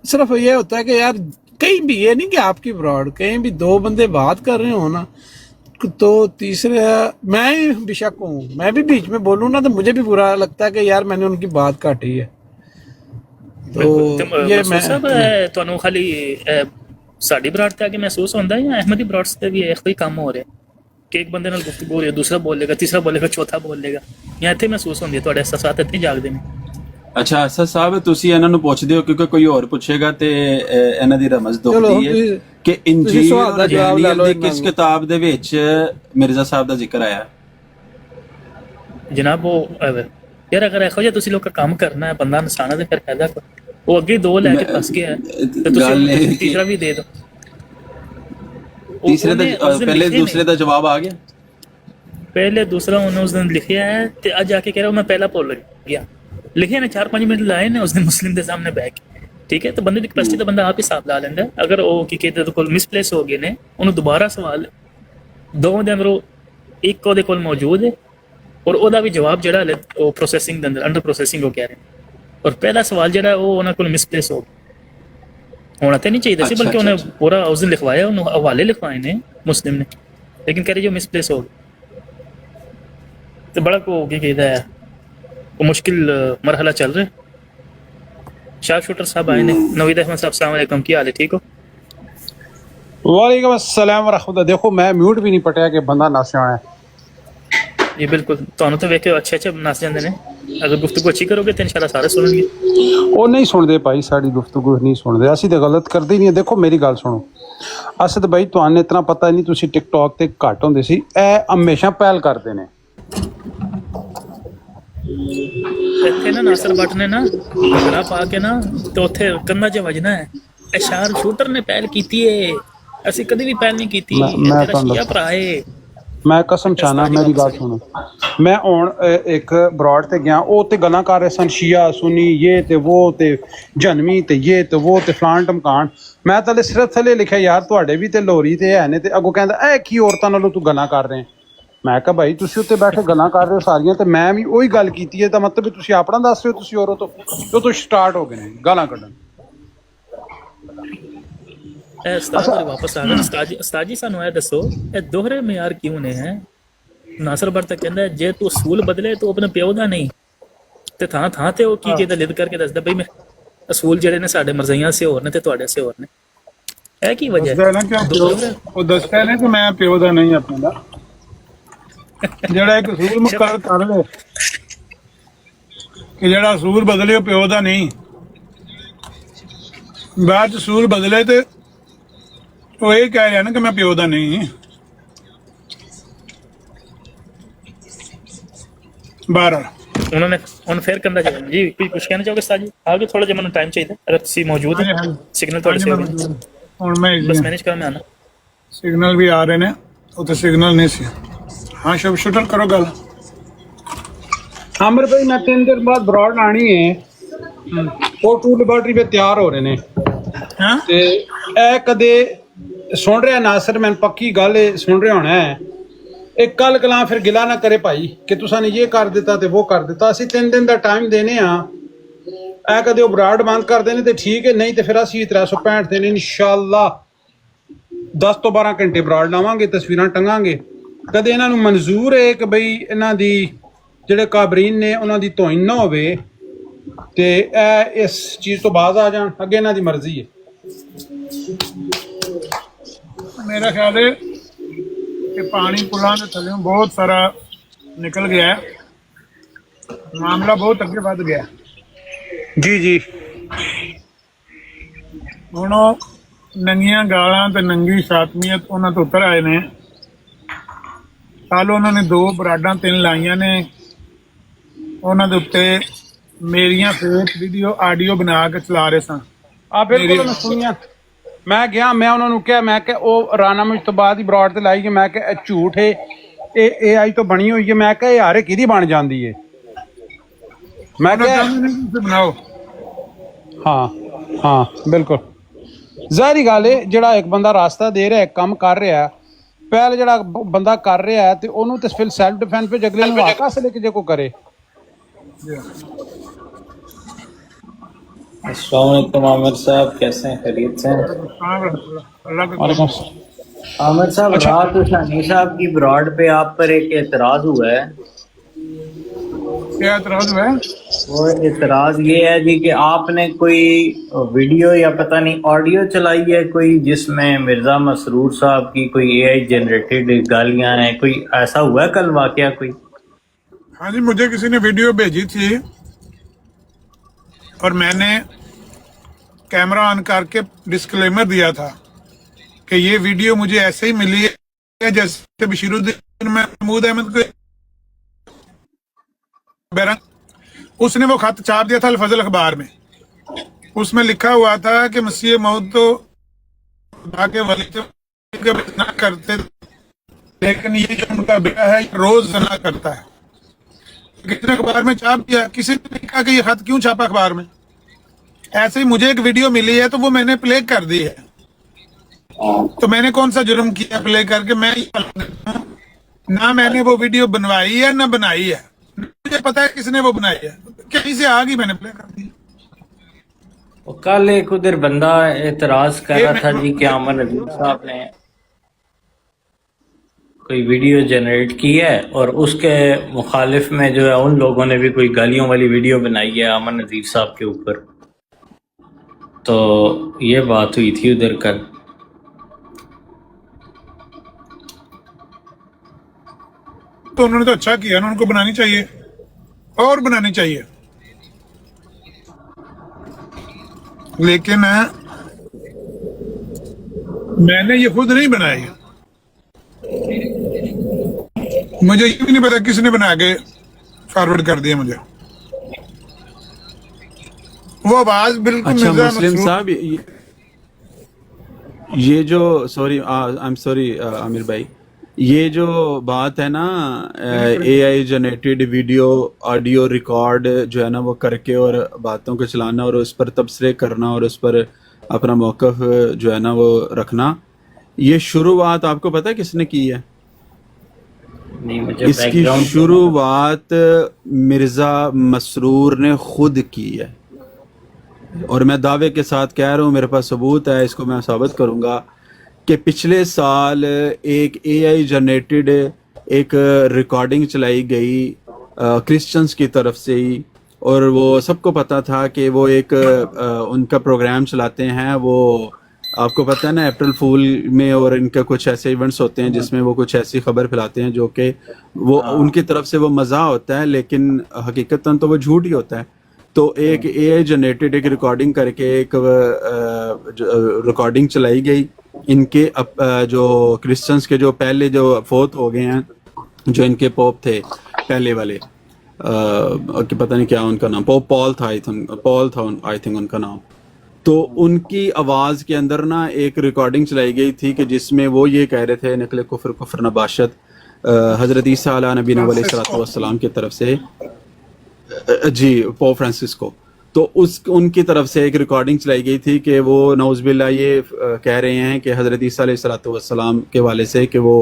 सिर्फ ये होता है कि यार कहीं भी ये नहीं कि आपकी ब्रॉड कहीं भी दो बंदे बात कर रहे हो ना तो तीसरे मैं बेशक हूँ, मैं भी बीच में बोलूँ ना तो मुझे भी बुरा लगता है कि यार मैंने उनकी बात काटी है। तो ये मैं ਤੁਹਾਨੂੰ ਖਾਲੀ ਸਾਡੀ ਬਰਾੜ ਤੇ ਆ ਕੇ ਮਹਿਸੂਸ ਹੁੰਦਾ ਜਾਂ ਅਹਿਮਦੀ ਬਰਾੜ ਤੇ ਵੀ ਇਹੋ ਹੀ ਕੰਮ ਹੋ ਰਿਹਾ ਕਿ ਇੱਕ ਬੰਦੇ ਨਾਲ ਗੁਫ਼ਤਗੂ ਹੋ ਰਹੀ ਹੈ, ਦੂਸਰਾ ਬੋਲੇਗਾ, ਤੀਸਰਾ ਬੋਲੇਗਾ, ਚੌਥਾ ਬੋਲੇਗਾ, ਜਾਂ ਇੱਥੇ ਮਹਿਸੂਸ ਹੁੰਦੀ ਹੈ ਤੁਹਾਡੇ ਅਹਿਸਾਸਾਤ ਇੱਥੇ ਜਾਗਦੇ ਨੇ? ਅੱਛਾ ਅਸਦ ਸਾਹਿਬ, ਤੁਸੀਂ ਇਹਨਾਂ ਨੂੰ ਪੁੱਛਦੇ ਹੋ ਕਿਉਂਕਿ ਕੋਈ ਹੋਰ ਪੁੱਛੇਗਾ ਤੇ ਇਹਨਾਂ ਦੀ ਰਮਜ਼ ਦੁਖਦੀ ਹੈ ਕਿ ਇੰਜੀਲ ਔਰ ਡੈਨੀਅਲ ਦੀ ਕਿਸ ਕਿਤਾਬ ਦੇ ਵਿੱਚ ਮਿਰਜ਼ਾ ਸਾਹਿਬ ਦਾ ਜ਼ਿਕਰ ਆਇਆ? ਜਨਾਬ ਉਹ ਯਾਰ ਅਗਰ ਇਹੋ ਜਿਹਾ ਤੁਸੀਂ ਲੋਕਾਂ ਕੰਮ ਕਰਨਾ ਹੈ ਬੰਦਾ ਨਸਾਨਾ ਤੇ ਫਿਰ ਫਾਇਦਾ ਕੋਈ, ਉਹ ਅੱਗੇ ਦੋ ਲੈ ਕੇ ਫਸ ਗਿਆ ਤੇ ਤੁਸੀਂ ਤੀਸਰਾ ਵੀ ਦੇ ਦਿਓ। ਤੀਸਰੇ ਦਾ ਪਹਿਲੇ ਦੂਸਰੇ ਦਾ ਜਵਾਬ ਆ ਗਿਆ, ਪਹਿਲੇ ਦੂਸਰਾ ਉਹਨੇ ਉਸ ਦਿਨ ਲਿਖਿਆ ਹੈ ਤੇ ਅੱਜ ਆ ਕੇ ਕਹਿ ਰਿਹਾ ਮੈਂ ਪਹਿਲਾਂ ਭੁੱਲ ਗਿਆ। ਲਿਖਿਆ ਨੇ 4-5 ਮਿੰਟ ਲਾਏ ਨੇ ਉਸ ਦਿਨ ਮੁਸਲਿਮ ਦੇ ਸਾਹਮਣੇ ਬਹਿ ਕੇ, ਠੀਕ ਹੈ। ਤਾਂ ਬੰਦੇ ਦੀ ਕਪੈਸਿਟੀ ਤਾਂ ਬੰਦਾ ਆਪ ਹੀ ਹਿਸਾਬ ਲਾ ਲੈਂਦਾ। ਅਗਰ ਉਹ ਕੀ ਕਹਿੰਦੇ ਕੋਲ ਮਿਸਪਲੇਸ ਹੋ ਗਏ ਨੇ, ਉਹਨੂੰ ਦੁਬਾਰਾ ਸਵਾਲ ਦੋਵਾਂ ਦੇ ਅੰਦਰੋਂ ਇੱਕ ਉਹਦੇ ਕੋਲ ਮੌਜੂਦ ਹੈ ਔਰ ਉਹਦਾ ਵੀ ਜਵਾਬ ਜਿਹੜਾ ਉਹ ਪ੍ਰੋਸੈਸਿੰਗ ਦੇ ਅੰਦਰ ਅੰਡਰ ਪ੍ਰੋਸੈਸਿੰਗ ਹੋ ਕਹਿ ਰਹੇ, ਔਰ ਪਹਿਲਾ ਸਵਾਲ ਜਿਹੜਾ ਉਹ ਉਹਨਾਂ ਕੋਲ ਮਿਸਪਲੇਸ ਹੋ ਹੋਣਾ ਤੇ ਨਹੀਂ ਚਾਹੀਦਾ ਸੀ, ਬਲਕਿ ਉਹਨੇ ਪੂਰਾ ਉਸ ਦਿਨ ਲਿਖਵਾਇਆ, ਉਹਨੂੰ ਹਵਾਲੇ ਲਿਖਵਾਏ ਨੇ ਮੁਸਲਿਮ ਨੇ, ਲੇਕਿਨ ਕਹਿ ਰਹੇ ਜੋ ਮਿਸਪਲੇਸ ਹੋ ਤੇ ਬੜਾ ਕੋ ਕੀ ਕਹਿੰਦਾ ਹੈ ਉਹ ਮੁਸ਼ਕਿਲ ਮਰਹਲਾ ਚੱਲ ਰਿਹਾ। शार्प शूटर साहब आए ने, नवीद अहमद साहब अस्सलाम वालेकुम, क्या हाल है, ठीक हो? वालेकुम अस्सलाम रहमतुल्लाह। देखो मैं म्यूट भी नहीं पटिया कि बंदा नस जाना है जी बिल्कुल, ਤੁਹਾਨੂੰ ਤਾਂ ਵੇਖ ਕੇ ਅੱਛੇ ਨਸ ਜਾਂਦੇ ਨੇ। ਅਗਰ ਗੁਫ਼ਤਗੂ ਅੱਛੀ ਕਰੋਗੇ ਤਾਂ ਇਨਸ਼ਾਅੱਲਾ ਸਾਰੇ ਸੁਣਨਗੇ। ਉਹ ਨਹੀਂ ਸੁਣਦੇ ਭਾਈ, ਸਾਡੀ ਗੁਫ਼ਤਗੂ ਨਹੀਂ ਸੁਣਦੇ, ਅਸੀਂ ਤਾਂ ਗਲਤ ਕਰਦੇ ਹੀ ਨਹੀਂ। ਦੇਖੋ ਮੇਰੀ ਗੱਲ ਸੁਣੋ ਅਸਦ ਭਾਈ, ਤੁਹਾਨੂੰ ਇਤਨਾ ਪਤਾ ਨਹੀਂ, ਤੁਸੀਂ ਟਿਕਟੌਕ ਤੇ ਘੱਟ ਹੁੰਦੇ ਸੀ, ਇਹ ਹਮੇਸ਼ਾ ਪਹਿਲ ਕਰਦੇ ਨੇ। ਇੱਥੇ ਨਾ ਨਾਸਰ ਬੱਟ ਨੇ ਨਾ ਭੰਗੜਾ ਪਾ ਕੇ ਨਾ ਤੇ ਉੱਥੇ ਕੰਨਾਂ 'ਚ ਵੱਜਣਾ ਹੈ। ਇਹ ਸ਼ਾਰਪ ਸ਼ੂਟਰ ਨੇ ਪਹਿਲ ਕੀਤੀ ਏ, ਅਸੀਂ ਕਦੇ ਵੀ ਪਹਿਲ ਨਹੀਂ ਕੀਤੀ। ਤੇਰਾ ਸ਼ੀਆ ਭਰਾ ਏ। ਮੈਂ ਕਸਮ ਚਾਹਨਾ, ਮੇਰੀ ਗੱਲ ਸੁਣੋ, ਮੈਂ ਹੁਣ ਇੱਕ ਬਰਾੜ ਤੇ ਗਿਆ, ਉਹ ਤੇ ਗੱਲਾਂ ਕਰ ਰਹੇ ਸਨ ਸ਼ੀਆ ਸੁਨੀ ਇਹ ਤੇ ਉਹ ਤੇ ਜਨਮੀ ਤੇ ਇਹ ਤੇ ਉਹ ਤੇ ਫਲਾਣ ਟਮਕਾਣ। ਮੈਂ ਤਾਂ ਸਿਰਫ ਥੱਲੇ ਲਿਖਿਆ ਯਾਰ ਤੁਹਾਡੇ ਵੀ ਤੇ ਲੋਰੀ ਤੇ ਹੈ ਨੇ, ਤੇ ਅੱਗੋਂ ਕਹਿੰਦਾ ਇਹ ਕੀ ਔਰਤਾਂ ਨਾਲੋਂ ਤੂੰ ਗੱਲਾਂ ਕਰ ਰਹੇ। ਮੈਂ ਕਿਹਾ ਭਾਈ ਤੁਸੀਂ ਉੱਤੇ ਬੈਠੇ ਗੱਲਾਂ ਕਰ ਰਹੇ ਹੋ ਸਾਰੀਆਂ, ਤੇ ਮੈਂ ਵੀ ਉਹੀ ਗੱਲ ਕੀਤੀ ਹੈ, ਤਾਂ ਮਤਲਬ ਤੁਸੀਂ ਆਪਣਾ ਦੱਸ ਰਹੇ ਹੋ ਤੁਸੀਂ ਔਰਤ ਤੋਂ ਸਟਾਰਟ ਹੋ ਗਏ ਨੇ ਗਾਲਾਂ ਕੱਢਣ। ਵਾਪਸ ਆ ਗਏ ਉਸਤਾਦ ਜੀ, ਸਾਨੂੰ ਇਹ ਦੱਸੋ ਇਹ ਦੋਹਰੇ ਮਿਆਰ ਕਿਉਂ ਨੇ ਹੈ? ਨਾਸਰ ਬੱਟ ਤਾਂ ਕਹਿੰਦਾ ਜੇ ਤੂੰ ਅਸੂਲ ਬਦਲੇ ਤੂੰ ਆਪਣੇ ਪਿਓ ਦਾ ਨਹੀਂ, ਤੇ ਥਾਂ ਥਾਂ ਤੇ ਉਹ ਕੀ ਕਹਿੰਦਾ ਲਿਦ ਕਰਕੇ ਦੱਸਦਾ ਬਈ ਮੈਂ ਅਸੂਲ ਜਿਹੜੇ ਨੇ ਸਾਡੇ ਮਰਜ਼ੀਆਂ ਸੇ ਹੋਰ ਨੇ ਤੇ ਤੁਹਾਡੇ ਸੇ ਹੋਰ ਨੇ। ਇਹ ਕੀ ਵਜ੍ਹਾ ਹੈ? ਉਹ ਦੱਸਦਾ ਨੇ ਕਿ ਮੈਂ ਪਿਓ ਦਾ ਨਹੀਂ ਆਪਣੇ ਦਾ। ਜਿਹੜਾ ਇੱਕ ਅਸੂਲ ਮੁਕਰਰ ਕਰ ਲੈ ਕਿ ਜਿਹੜਾ ਅਸੂਲ ਬਦਲੇ ਉਹ ਪਿਓ ਦਾ ਨਹੀਂ, ਬਾਅਦ ਚ ਅਸੂਲ ਬਦਲੇ ਤੇ ਉਹ ਇਹ ਕਹਿ ਰਿਹਾ ਨਾ ਕਿ ਮੈਂ ਪਿਓ ਦਾ ਨਹੀਂ। ਬਾਹਰ उन्होंने फिर करना चाहिए जी। कुछ कहना चाहोगे उस्ताद जी? आगे थोड़ा जो मैंने टाइम चाहिए अगर तुसी मौजूद है सिग्नल थोड़े से ਹੁਣ ਮੈਂ बस मैनेज कर मैं आना ਸਿਗਨਲ ਵੀ ਆ ਰਹੇ ਨੇ, ਉੱਥੇ ਸਿਗਨਲ ਨਹੀਂ ਸੀ। ਹਾਂ ਸ਼ਬ ਸ਼ੂਟਰ ਕਰੋ ਗੱਲ। आमिर भाई मैं 3 दिन बाद ब्रॉड आनी है, ਉਹ ਟੂ ਲੈਬੋਰਟਰੀ ਵਿੱਚ ਤਿਆਰ ਹੋ ਰਹੇ ਨੇ। ਹਾਂ ਤੇ ਇਹ ਕਦੇ ਸੁਣ ਰਿਹਾ ਨਾਸਰ, ਮੈਨੂੰ ਪੱਕੀ ਗੱਲ ਸੁਣ ਰਿਹਾ ਹੋਣਾ ਹੈ। ਇੱਕ ਕੱਲ ਕਲਾਂ ਫਿਰ ਗਿਲਾ ਨਾ ਕਰੇ ਭਾਈ ਕਿ ਤੁਸੀਂ ਨੇ ਇਹ ਕਰ ਦਿੱਤਾ ਤੇ ਉਹ ਕਰ ਦਿੱਤਾ। ਅਸੀਂ 3 ਦਿਨ ਦਾ ਟਾਈਮ ਦੇਨੇ ਆ, ਇਹ ਕਦੇ ਉਹ ਬਰਾਡ ਬੰਦ ਕਰਦੇ ਨੇ ਤੇ ਠੀਕ ਹੈ, ਨਹੀਂ ਤੇ ਫਿਰ ਅਸੀਂ 365 ਦਿਨ ਇਨਸ਼ਾਅੱਲਾ 10 ਤੋਂ 12 ਘੰਟੇ ਬਰਾਡ ਲਾਵਾਂਗੇ, ਤਸਵੀਰਾਂ ਟੰਗਾਂਗੇ। ਕਦੇ ਇਹਨਾਂ ਨੂੰ ਮਨਜ਼ੂਰ ਹੈ ਕਿ ਬਈ ਇਹਨਾਂ ਦੀ ਜਿਹੜੇ ਕਾਬਰੀਨ ਨੇ ਉਹਨਾਂ ਦੀ ਤੋਹੀਨ ਨਾ ਹੋਵੇ ਤੇ ਇਹ ਇਸ ਚੀਜ਼ ਤੋਂ ਬਾਜ਼ ਆ ਜਾਣ, ਅੱਗੇ ਇਹਨਾਂ ਦੀ ਮਰਜ਼ੀ ਹੈ। मेरा ख्याल है कि पानी पुलों के थल्लों बहुत सारा निकल गया है, मामला बहुत अगे बढ़ गया। जी जी ਹੁਣ ਉਹ ਨੰਗੀਆਂ ਗਾਲਾਂ ਤੇ ਨੰਗੀ ਸ਼ਾਤਮੀਅਤ ਉਹਨਾਂ ਤੋਂ ਉਤਰ ਆਏ ਨੇ। ਕੱਲ ਉਹਨਾਂ ਨੇ 2 ਬਰਾਡਾਂ 3 ਲਾਈਆਂ ਨੇ, ਉਹਨਾਂ ਦੇ ਉੱਤੇ ਮੇਰੀਆਂ ਫੇਕ ਵੀਡੀਓ ਆਡੀਓ ਬਣਾ ਕੇ ਚਲਾ ਰਹੇ ਸਨ। ਆ ਬਿਲਕੁਲ ਮੈਂ ਸੁਣੀਆਂ। ਮੈਂ ਗਿਆ, ਮੈਂ ਉਹਨਾਂ ਨੂੰ ਕਿਹਾ, ਮੈਂ ਕਿ ਉਹ ਰਾਨਾਮੇ ਤੋਂ ਬਾਅਦ ਹੀ ਬਰਾਡ ਤੇ ਲਾਈ ਕਿ ਮੈਂ ਕਿ ਇਹ ਝੂਠ ਹੈ, ਇਹ AI ਤੋਂ ਬਣੀ ਹੋਈ ਹੈ। ਮੈਂ ਕਿਹਾ ਇਹ ਹਾਰੇ ਕਿਹਦੀ ਬਣ ਜਾਂਦੀ ਹੈ। ਮੈਂ ਕਿਹਾ ਬਣਾਓ। ਹਾਂ ਹਾਂ ਬਿਲਕੁਲ ਜ਼ਾਹਰੀ ਗੱਲ ਹੈ, ਜਿਹੜਾ ਇੱਕ ਬੰਦਾ ਰਾਸਤਾ ਦੇ ਰਿਹਾ, ਕੰਮ ਕਰ ਰਿਹਾ, ਪਹਿਲ ਜਿਹੜਾ ਬੰਦਾ ਕਰ ਰਿਹਾ ਹੈ ਤੇ ਉਹਨੂੰ ਤੇ ਫਿਰ ਸੈਲਫ ਡਿਫੈਂਸ ਵਿੱਚ ਅਗਲੇ ਨੂੰ ਆਕਾ ਸੇ ਲੈ ਕੇ ਜੇ ਕੋ करे। अस्सलाम वालेकुम आमिर साहब, कैसे हैं? खैरियत से हैं? आमिर साहब, रात शानी साहब की ब्रॉड पे आप पर एक एतराज हुआ है। क्या एतराज हुआ है? वो एतराज ये है जी कि आपने कोई वीडियो या पता नहीं ऑडियो चलाई है कोई, जिसमें मिर्जा मसरूर साहब की कोई AI जनरेटेड गालियां हैं, कोई ऐसा हुआ है कल वाकया कोई? हाँ जी, मुझे किसी ने वीडियो भेजी थी और मैंने कैमरा ऑन करके डिस्क्लेमर दिया था कि ये वीडियो मुझे ऐसे ही मिली है जैसे बशीरुद्दीन महमूद अहमद को उसने वो खत छाप दिया था अल फजल अखबार में। उसमें लिखा हुआ था कि मसीह मौत तो खुदा के वली तो ना करते, लेकिन ये जो उनका बेटा है रोज जना करता है। कितने अखबार में छाप दिया, किसी ने नहीं कहा कि ये खत क्यों छापा अखबार में। ऐसे ही मुझे एक वीडियो मिली है तो वो मैंने प्ले कर दी है, तो मैंने कौन सा जुर्म किया प्ले करके? मैं ना मैंने वो वीडियो बनवाई है ना बनाई है, मुझे पता है किसने वो बनाई है, कहीं से आ गई, मैंने प्ले कर दी। वो कल एक उधर बंदा एतराज कर रहा था जी कि अमन नजीर साहब ने कोई वीडियो जनरेट की है और उसके मुखालिफ में जो है उन लोगों ने भी कोई गालियों वाली वीडियो बनाई है अमन नजीर साहब के ऊपर। तो ये बात हुई थी उधर कल। तो उन्होंने तो अच्छा किया ना, उनको बनानी चाहिए और बनानी चाहिए, लेकिन मैंने ये खुद नहीं बनाई। मुझे ये भी नहीं पता किसने बना के फॉरवर्ड कर दिया मुझे वो आवाज बिल्कुल। अच्छा मुस्लिम साहब, ये जो sorry I am sorry Aamir भाई, ये जो बात है ना AI generated video audio record जो है ना वो करके और बातों को चलाना और उस पर तबसरे करना और उस पर अपना मौक़िफ़ जो है ना वो रखना, ये शुरुआत आपको पता है किसने की है? नहीं, मुझे इसकी शुरुआत मिर्ज़ा मसरूर ने खुद की है और मैं दावे के साथ कह रहा हूँ, मेरे पास सबूत है, इसको मैं साबित करूँगा कि पिछले साल एक AI जनरेटेड एक रिकॉर्डिंग चलाई गई क्रिश्चियंस की तरफ से ही, और वो सबको पता था कि वो एक उनका प्रोग्राम चलाते हैं, वो आपको पता है ना अप्रैल फूल में, और इनका कुछ ऐसे इवेंट्स होते हैं जिसमें वो कुछ ऐसी खबर फैलाते हैं जो कि वो उनकी तरफ से वो मज़ा होता है लेकिन हकीकतन तो वो झूठ ही होता है। तो एक AI जनरेटेड एक रिकॉर्डिंग करके एक रिकॉर्डिंग चलाई गई इनके जो क्रिश्चियंस के जो पहले जो फोत हो गए हैं, जो इनके पोप थे पहले वाले, कि पता नहीं क्या उनका नाम, पोप पॉल था आई थिंक उनका नाम। तो उनकी आवाज़ के अंदर ना एक रिकॉर्डिंग चलाई गई थी कि जिसमें वो ये कह रहे थे निकले कुफ्र नबाशत हज़रत ईसा अला नबीना अलैहिस्सलाम की तरफ से, जी पोप फ्रांसिस को। तो उनकी तरफ से एक रिकॉर्डिंग चलाई गई थी कि वो नौज़बिल्ला ये कह रहे हैं कि हज़रत ईसा अलैहिस्सलाम के वाले से कि वो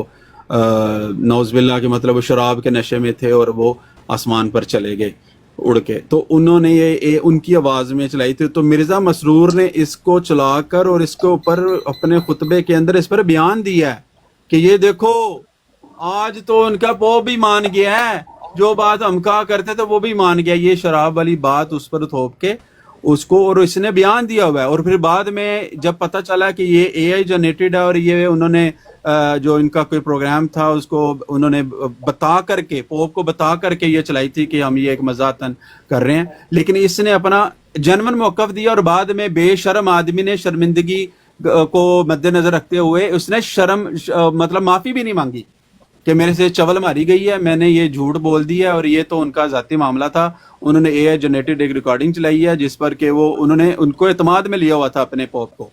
नौज़बिल्ला के मतलब वो शराब के नशे में थे और वो आसमान पर चले गए उड़ के। तो उन्होंने ये उनकी आवाज़ में चलाई थी। तो मिर्ज़ा मसरूर ने इसको चलाकर और इसके ऊपर अपने खुतबे के अंदर इस पर बयान दिया है कि ये देखो आज तो उनका पोप भी मान गया है جو بات ہم کہا کرتے تھے وہ بھی مان گیا, یہ شراب والی بات اس پر تھوپ کے اس کو, اور اس نے بیان دیا ہوا ہے. اور پھر بعد میں جب پتہ چلا کہ یہ اے آئی جنریٹڈ ہے اور یہ انہوں نے جو ان کا کوئی پروگرام تھا اس کو انہوں نے بتا کر کے, پوپ کو بتا کر کے یہ چلائی تھی کہ ہم یہ ایک مزاحتن کر رہے ہیں, لیکن اس نے اپنا جنون موقف دیا اور بعد میں بے شرم آدمی نے شرمندگی کو مد نظر رکھتے ہوئے اس نے شرم مطلب معافی بھی نہیں مانگی کہ میرے سے چول ماری گئی ہے, میں نے یہ جھوٹ بول دیا ہے, اور یہ تو ان کا ذاتی معاملہ تھا. انہوں نے اے آئی جنریٹڈ ایک ریکارڈنگ چلائی ہے جس پر کہ وہ انہوں نے ان کو اعتماد میں لیا ہوا تھا اپنے پوپ کو,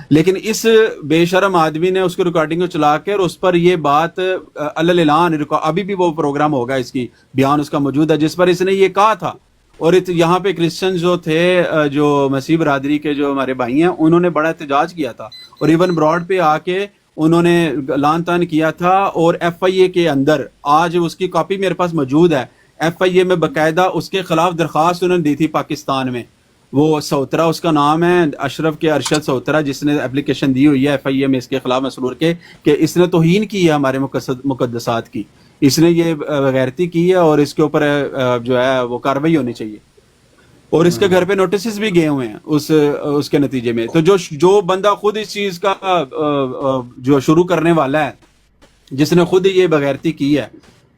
لیکن اس بے شرم آدمی نے اس کی ریکارڈنگ کو چلا کے اور اس پر یہ بات اعلان, ابھی بھی وہ پروگرام ہوگا اس کی بیان اس کا موجود ہے جس پر اس نے یہ کہا تھا. اور یہاں پہ کرسچن جو تھے, جو مسیح برادری کے جو ہمارے بھائی ہیں, انہوں نے بڑا احتجاج کیا تھا اور ایون براڈ پہ آ کے انہوں نے لان تان کیا تھا. اور ایف آئی اے کے اندر آج اس کی کاپی میرے پاس موجود ہے, ایف آئی اے میں باقاعدہ اس کے خلاف درخواست انہوں نے دی تھی پاکستان میں. وہ سوترا اس کا نام ہے, اشرف کے ارشد سوترا, جس نے اپلیکیشن دی ہوئی ہے ایف آئی اے میں اس کے خلاف مسرور کے کہ اس نے توہین کی ہے ہمارے مقدسات کی, اس نے یہ غیرتی کی ہے اور اس کے اوپر جو ہے وہ کارروائی ہونی چاہیے. اور اس کے گھر پہ نوٹسز بھی گئے ہوئے ہیں اس کے نتیجے میں. تو جو بندہ خود اس چیز کا جو شروع کرنے والا ہے, جس نے خود یہ بغیرتی کی ہے,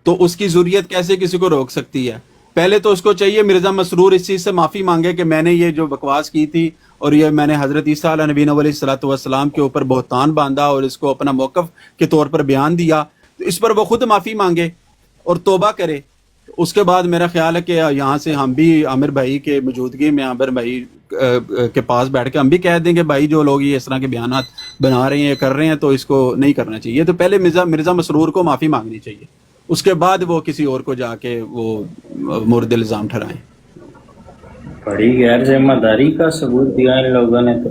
تو اس کی ضروریت کیسے کسی کو روک سکتی ہے؟ پہلے تو اس کو چاہیے مرزا مسرور اس چیز سے معافی مانگے کہ میں نے یہ جو بکواس کی تھی اور یہ میں نے حضرت عیسیٰ علیہ نبی علیہ الصلوۃ والسلام کے اوپر بہتان باندھا اور اس کو اپنا موقف کے طور پر بیان دیا, تو اس پر وہ خود معافی مانگے اور توبہ کرے. اس کے بعد میرا خیال ہے کہ یہاں سے ہم بھی عامر بھائی کے موجودگی میں عامر بھائی کے پاس بیٹھ کے ہم بھی کہہ دیں کہ بھائی جو لوگ یہ اس طرح کے بیانات بنا رہے ہیں کر رہے ہیں تو اس کو نہیں کرنا چاہیے. تو پہلے مرزا مسرور کو معافی مانگنی چاہیے, اس کے بعد وہ کسی اور کو جا کے وہ مورد الزام ٹھہرائیں. بڑی غیر ذمہ داری کا ثبوت دیا ان لوگوں نے. تو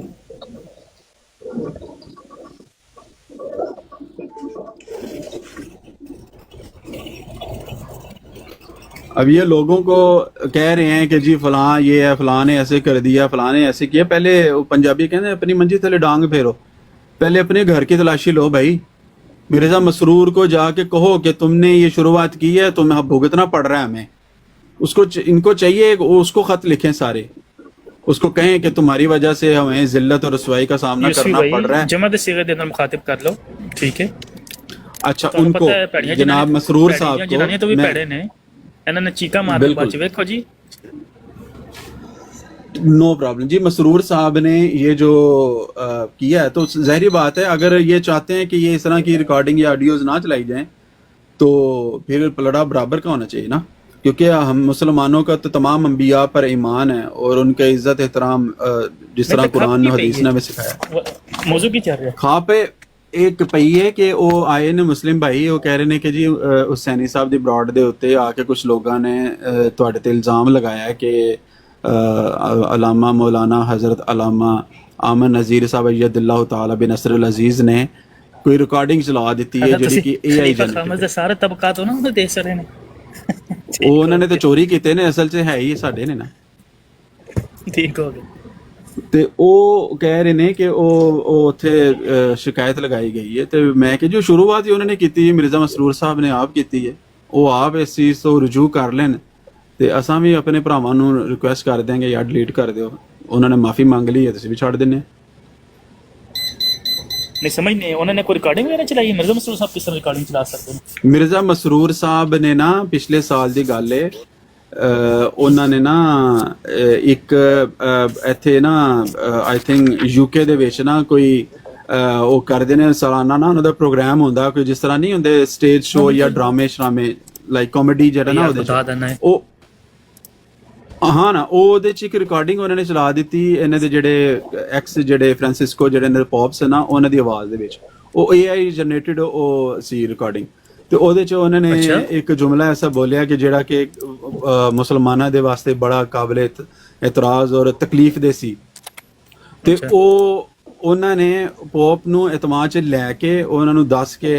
اب یہ لوگوں کو کہہ رہے ہیں کہ جی فلاں یہ ہے, فلاں نے ایسے کر دیا, فلاں نے ایسے کیا. پہلے پنجابی کہتے ہیں اپنی منجی تلے ڈانگ پھیرو, پہلے اپنے گھر کی تلاشی لو بھائی. مرزا مسرور کو جا کے کہو کہ تم نے یہ شروعات کی ہے, تمہیں بھگتنا پڑ رہا ہے ہمیں. اس کو ان کو چاہیے اس کو خط لکھیں سارے, اس کو کہیں کہ تمہاری وجہ سے ہمیں ذلت اور رسوائی کا سامنا کرنا پڑ رہا ہے. جماعت صیغے دے اندر مخاطب کر لو, ٹھیک ہے. اچھا ان کو جناب مسرور صاحب کو جنانیاں تو بھی پیڑے نے, انہوں نے چیکا مار کے بچ ویکھو جی. نو پرابلم جی. مسرور صاحب نے یہ جو کیا ہے تو ظاہری بات ہے اگر یہ چاہتے ہیں کہ یہ اس طرح کی ریکارڈنگ یا آڈیوز نہ چلائی جائیں تو پھر پلڑا برابر کا ہونا چاہیے نا, کیونکہ ہم مسلمانوں کا تو تمام انبیاء پر ایمان ہے اور ان کا عزت احترام جس طرح قرآن و حدیث نے ہمیں سکھایا. موضوع کی چل رہا ہے کھا پہ ایک پئی ہے کہ وہ آئے نے مسلم بھائی, وہ کہہ رہے ہیں کہ جی حسینی صاحب دی براڈ دے ہوتے آ کے کچھ لوگوں نے تواڈے تے الزام لگایا ہے کہ علامہ مولانا حضرت علامہ آمن نذیر صاحب اید اللہ تعالی بنصر العزیز نے کوئی ریکارڈنگ چلا دیتی ہے جڑی کہ اے آئی جنریٹڈ. سارے طبقات ہو نا وہ دیکھ سکتے نے, وہ انہوں نے تو چوری کیتے نے, اصل سے ہے ہی ساڈے نے نا. ٹھیک ہو گیا. تے او کہہ رہے نے کہ او اتھے شکایت لگائی گئی ہے. تے میں کہ جو شروعات انہوں نے کیتی ہے مرزا مسرور صاحب نے آپ کیتی ہے, وہ آپ اس چیز تو رجوع کر لین تے اساں بھی اپنے بھراواں نوں ریکویسٹ کر دیں گے یا ڈیلیٹ کر دیو. انہوں نے معافی مانگ لی ہے, تسی بھی چھڑ دینے. نہیں سمجھ نہیں, انہوں نے کوئی ریکارڈنگ وغیرہ چلائی ہے؟ مرزا مسرور صاحب کس طرح ریکارڈنگ چلا سکتے ہیں؟ مرزا مسرور صاحب نے نا پچھلے سال دی گل ہے, انہوں نے نا ایک ایتھے نا آئی تھنک یو کے دے وچ نا کوئی وہ کردے نے سالانہ نا انہاں دا پروگرام ہوندا کوئی جس طرح نہیں ہوندے سٹیج شو یا ڈرامے شرامے لائک کامیڈی جڑا نا او ہاں نا او دے چ ایک ریکارڈنگ انہوں نے چلا دیتی انہاں دے جڑے ایکس جڑے فرانسسکو جڑے نے پاپس نا انہاں دی آواز دے وچ, او اے آئی جنریٹڈ او سی ریکارڈنگ. تے او دے چ انہوں نے ایک جملہ ایسا بولیا کہ جڑا کہ مسلماناں دے واسطے بڑا قابل اعتراض اور تکلیف دہ سی. تے او انہوں نے پوپ نو اعتماد چ لے کے انہوں نے دس کے